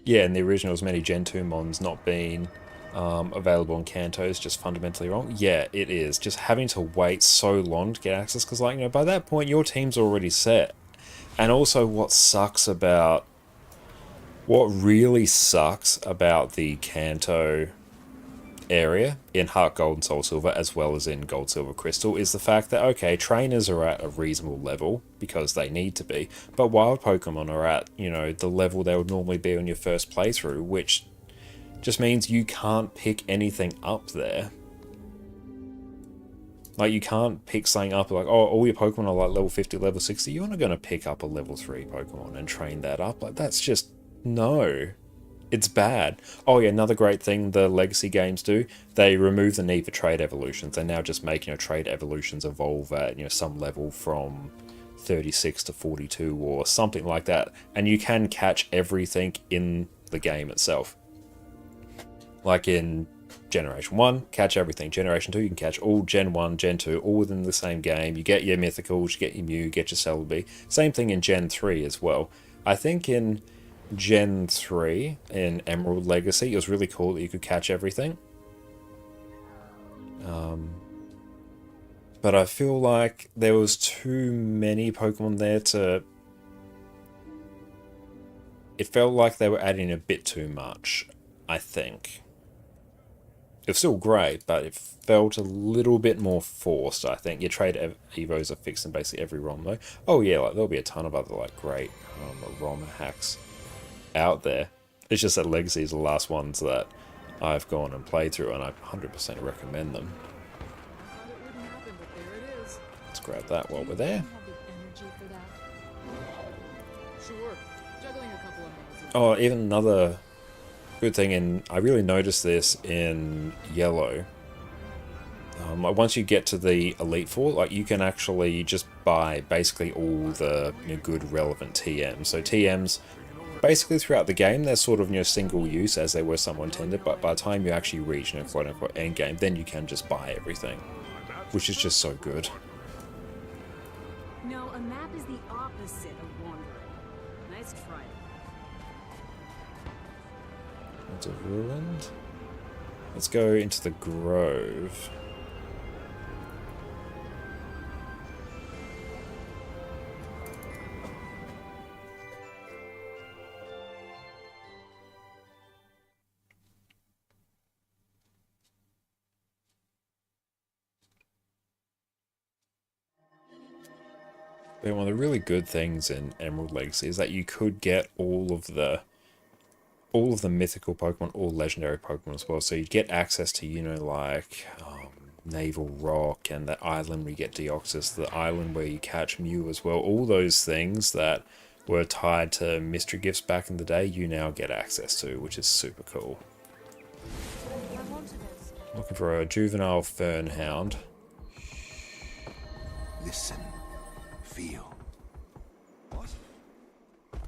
A: Yeah, in the original, as many Gen 2 mons not being available in Kanto is just fundamentally wrong. Yeah, it is. Just having to wait so long to get access, because like, by that point your team's already set. And also what really sucks about the Kanto area in Heart Gold and Soul Silver, as well as in Gold, Silver, Crystal, is the fact that, okay, trainers are at a reasonable level because they need to be, but wild Pokemon are at, the level they would normally be on your first playthrough, which just means you can't pick anything up there. Like, you can't pick something up like, oh, all your Pokemon are like level 50, level 60, you're not going to pick up a level 3 Pokemon and train that up. Like, that's just, no. It's bad. Oh yeah, another great thing the Legacy games do, they remove the need for trade evolutions. They now just make, trade evolutions evolve at, some level from 36 to 42 or something like that. And you can catch everything in the game itself. Like in Generation 1, catch everything. Generation 2, you can catch all Gen 1, Gen 2, all within the same game. You get your Mythicals, you get your Mew, you get your Celebi. Same thing in Gen 3 as well. I think in Gen 3, in Emerald Legacy, it was really cool that you could catch everything. But I feel like there was too many Pokemon there to... It felt like they were adding a bit too much, I think. It was still great, but it felt a little bit more forced, I think. Your trade Evos are fixed in basically every ROM, though. Oh yeah, like there'll be a ton of other like great ROM hacks out there. It's just that Legacy is the last ones that I've gone and played through, and I 100% recommend them. Let's grab that while we're there. Oh, even another good thing, and I really noticed this in Yellow. Once you get to the Elite Four, like you can actually just buy basically all the good relevant TMs. So TMs, basically throughout the game, they're sort of single use as they were somewhat intended. But by the time you actually reach quote unquote end game, then you can just buy everything, which is just so good.
D: No, a map is the opposite of wandering. Nice try.
A: Into Ruined. Let's go into the Grove. But one of the really good things in Emerald Legacy is that you could get all of the mythical Pokemon, all legendary Pokemon as well. So you'd get access to, like Naval Rock and that island where you get Deoxys, the island where you catch Mew as well. All those things that were tied to mystery gifts back in the day, you now get access to, which is super cool. Looking for a juvenile Fernhound.
N: Listen. Feel. What? There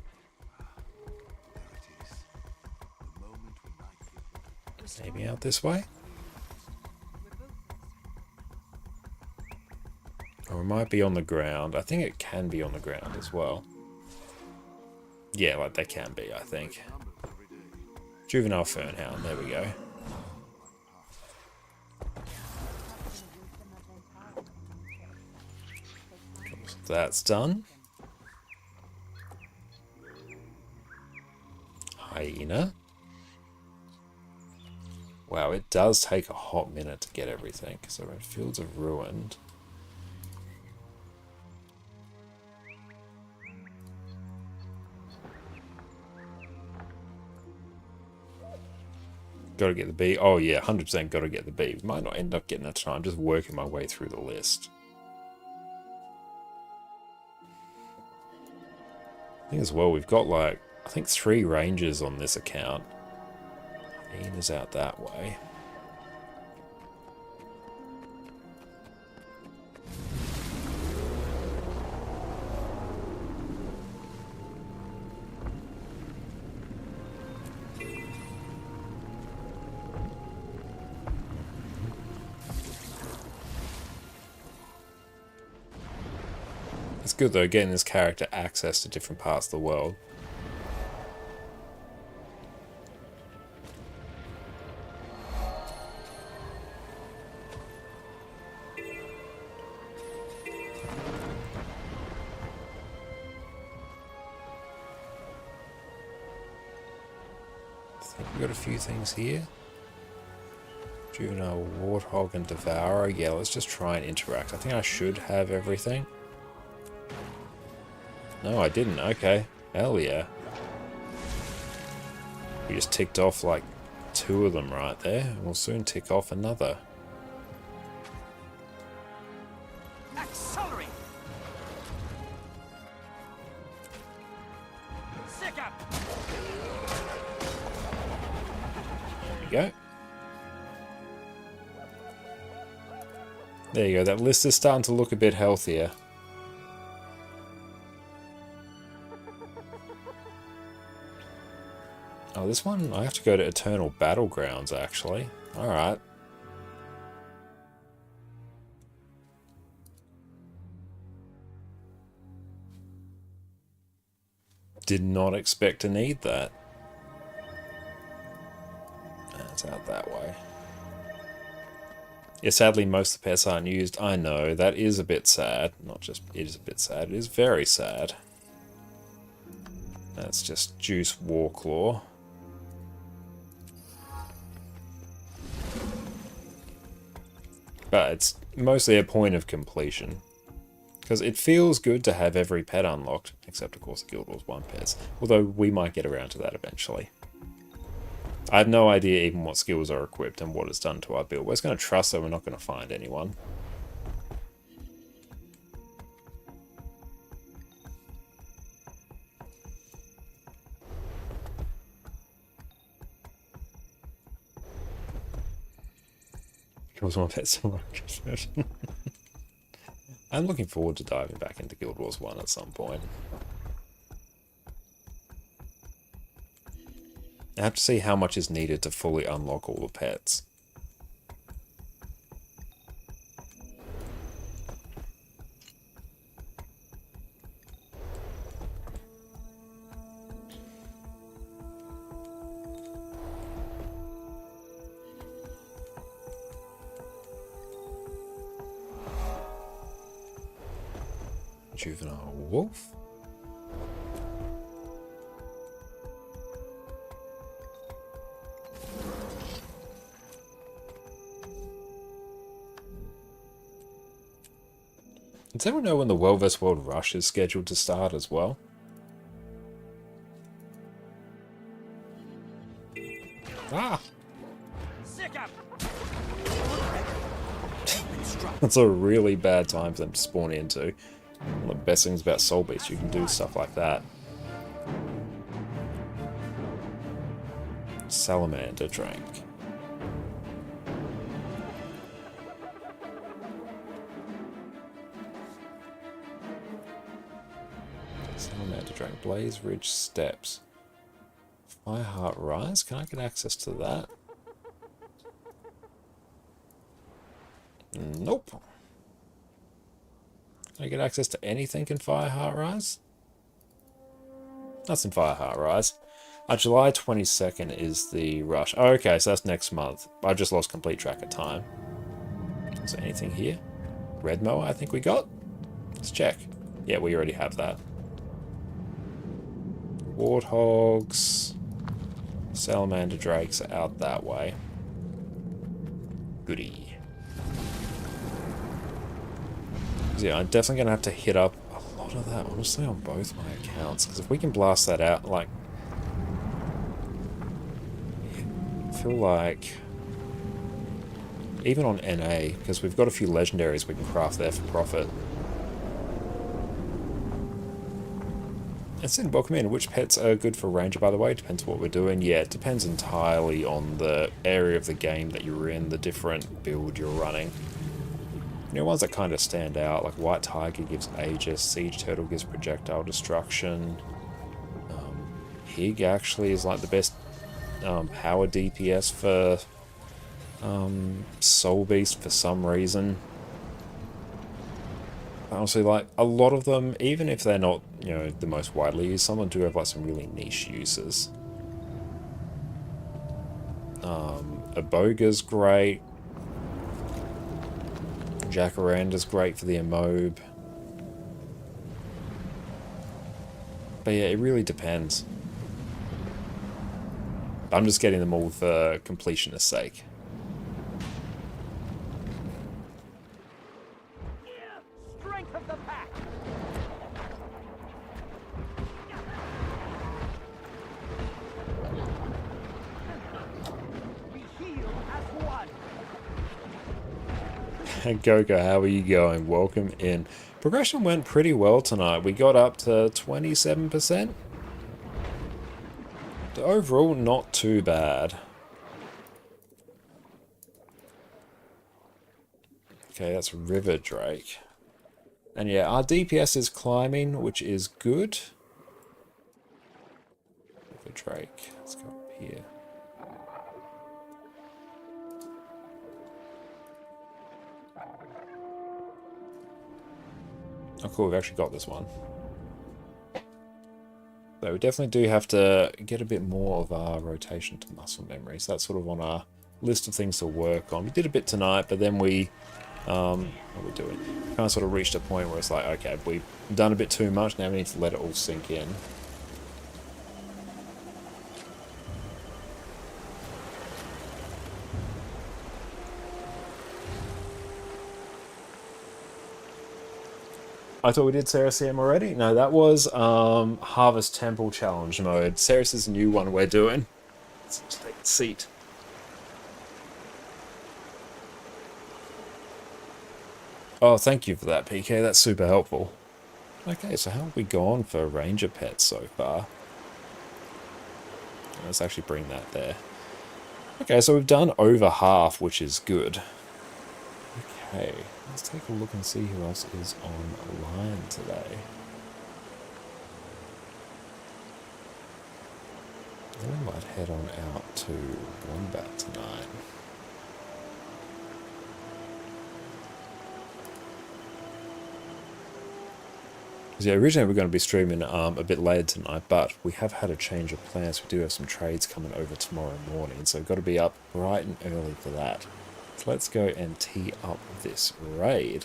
N: it is. The moment when night...
A: Maybe out this way? Or it might be on the ground. I think it can be on the ground as well. Yeah, like they can be, I think. Juvenile Fernhound, there we go. That's done. Hyena. Wow, it does take a hot minute to get everything. So Red Fields are ruined. Gotta get the B. Oh yeah, 100% gotta get the B. Might not end up getting that tonight. I'm just working my way through the list. I think as well, we've got like, I think 3 rangers on this account. Hyena's out that way. It's good though, getting this character access to different parts of the world. I think we've got a few things here. Juvenile Warthog and Devourer. Yeah, let's just try and interact. I think I should have everything. No, I didn't. Okay. Hell yeah. We just ticked off like 2 of them right there, and we'll soon tick off another.
P: Accelerate. Sick up.
A: There we go. There you go. That list is starting to look a bit healthier. Oh, this one, I have to go to Eternal Battlegrounds, actually. Alright. Did not expect to need that. That's out that way. Yeah, sadly most of the pets aren't used. I know, that is a bit sad. Not just, it is a bit sad, it is very sad. That's just Juice Warclaw. But it's mostly a point of completion. Because it feels good to have every pet unlocked, except of course the Guild Wars 1 pets. Although we might get around to that eventually. I have no idea even what skills are equipped and what it's done to our build. We're just going to trust that we're not going to find anyone. Guild Wars 1 pets. I'm looking forward to diving back into Guild Wars 1 at some point. I have to see how much is needed to fully unlock all the pets. Juvenile wolf. Does anyone know when the World vs. World Rush is scheduled to start as well? Ah! That's a really bad time for them to spawn into. One of the best things about Soul Beast, you can do stuff like that. Salamander Drake. Salamander Drake. Blaze Ridge Steps. Fireheart Rise? Can I get access to that? Nope. Can I get access to anything in Fireheart Rise? That's in Fireheart Rise. July 22nd is the rush. Oh, okay, so that's next month. I just lost complete track of time. Is there anything here? Red Mower, I think we got. Let's check. Yeah, we already have that. Warthogs. Salamander Drakes are out that way. Goody. Yeah, I'm definitely going to have to hit up a lot of that, honestly, on both my accounts. Because if we can blast that out, like... I feel like... Even on NA, because we've got a few legendaries we can craft there for profit. And then welcome in. Which pets are good for Ranger, by the way? Depends what we're doing. Yeah, it depends entirely on the area of the game that you're in, the different build you're running. You know, ones that kind of stand out, like White Tiger gives Aegis, Siege Turtle gives Projectile Destruction. Hig actually is like the best power DPS for Soul Beast for some reason. Honestly, like, a lot of them, even if they're not, you know, the most widely used, some of them do have like some really niche uses. Aboga's great. Jacaranda's great for the Amoeb. But yeah, it really depends. I'm just getting them all for completionist sake.
P: Strength of the pack. We heal as one.
A: Gogo, how are you going? Welcome in. Progression went pretty well tonight. We got up to 27%. So overall, not too bad. Okay, that's River Drake. And yeah, our DPS is climbing, which is good. River Drake. Let's go up here. Oh cool, we've actually got this one. So we definitely do have to get a bit more of our rotation to muscle memory. So that's sort of on our list of things to work on. We did a bit tonight, but then we, what are we doing? Kind of sort of reached a point where it's like, okay, we've done a bit too much, now we need to let it all sink in. I thought we did Cerus CM already. No, that was Harvest Temple Challenge mode. Cerus is a new one we're doing. Let's take a seat. Oh, thank you for that, PK. That's super helpful. Okay, so how have we gone for Ranger Pets so far? Let's actually bring that there. Okay, so we've done over half, which is good. Okay, let's take a look and see who else is online today. Then we might head on out to Wombat tonight. Yeah, originally we were going to be streaming a bit later tonight, but we have had a change of plans. We do have some trades coming over tomorrow morning, so we've got to be up bright and early for that. So let's go and tee up this raid.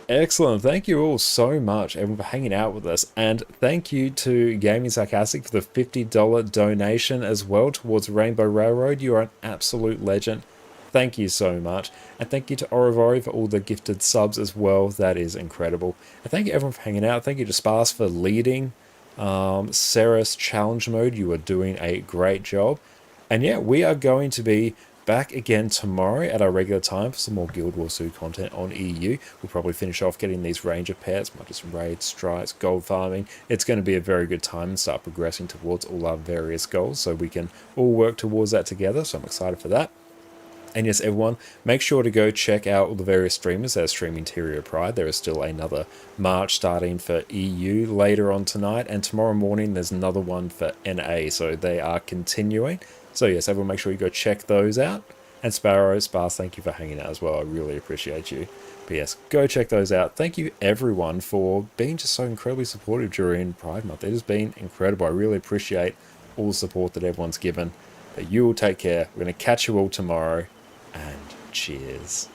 A: Excellent. Thank you all so much, everyone, for hanging out with us. And thank you to Gaming Sarcastic for the $50 donation as well towards Rainbow Railroad. You are an absolute legend. Thank you so much. And thank you to Orivori for all the gifted subs as well. That is incredible. And thank you everyone for hanging out. Thank you to Sparse for leading Cerus Challenge Mode. You are doing a great job. And yeah, we are going to be back again tomorrow at our regular time for some more Guild Wars 2 content on EU. We'll probably finish off getting these Ranger pets, might do some raids, strikes, gold farming. It's going to be a very good time and start progressing towards all our various goals so we can all work towards that together. So I'm excited for that. And yes, everyone, make sure to go check out all the various streamers that are streaming tyriapride. There is still another March starting for EU later on tonight, and tomorrow morning there's another one for NA, so they are continuing. So yes, everyone make sure you go check those out. And Sparrow, Sparse, thank you for hanging out as well. I really appreciate you. But yes, go check those out. Thank you everyone for being just so incredibly supportive during Pride Month. It has been incredible. I really appreciate all the support that everyone's given. But you will take care. We're going to catch you all tomorrow. And cheers.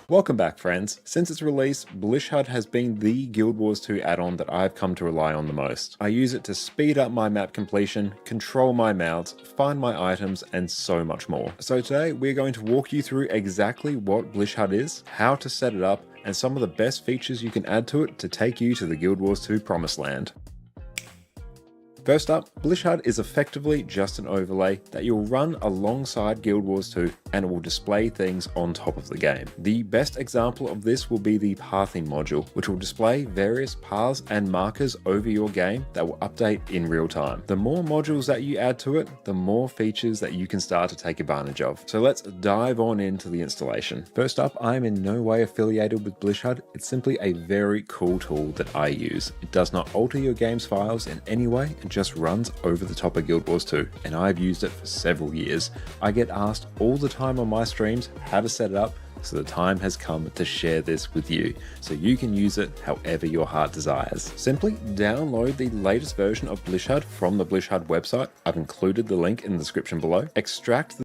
A: Welcome back, friends. Since its release, Blishhud has been the Guild Wars 2 add-on that I've come to rely on the most. I use it to speed up my map completion, control my mounts, find my items, and so much more. So today, we're going to walk you through exactly what Blishhud is, how to set it up, and some of the best features you can add to it to take you to the Guild Wars 2 promised land. First up, Blishhud is effectively just an overlay that you'll run alongside Guild Wars 2 and it will display things on top of the game. The best example of this will be the pathing module, which will display various paths and markers over your game that will update in real time. The more modules that you add to it, the more features that you can start to take advantage of. So let's dive on into the installation. First up, I am in no way affiliated with Blishhud. It's simply a very cool tool that I use. It does not alter your game's files in any way, and just runs over the top of Guild Wars 2, and I've used it for several years. I get asked all the time on my streams how to set it up, so the time has come to share this with you, so you can use it however your heart desires. Simply download the latest version of Blishhud from the Blishhud website. I've included the link in the description below. Extract the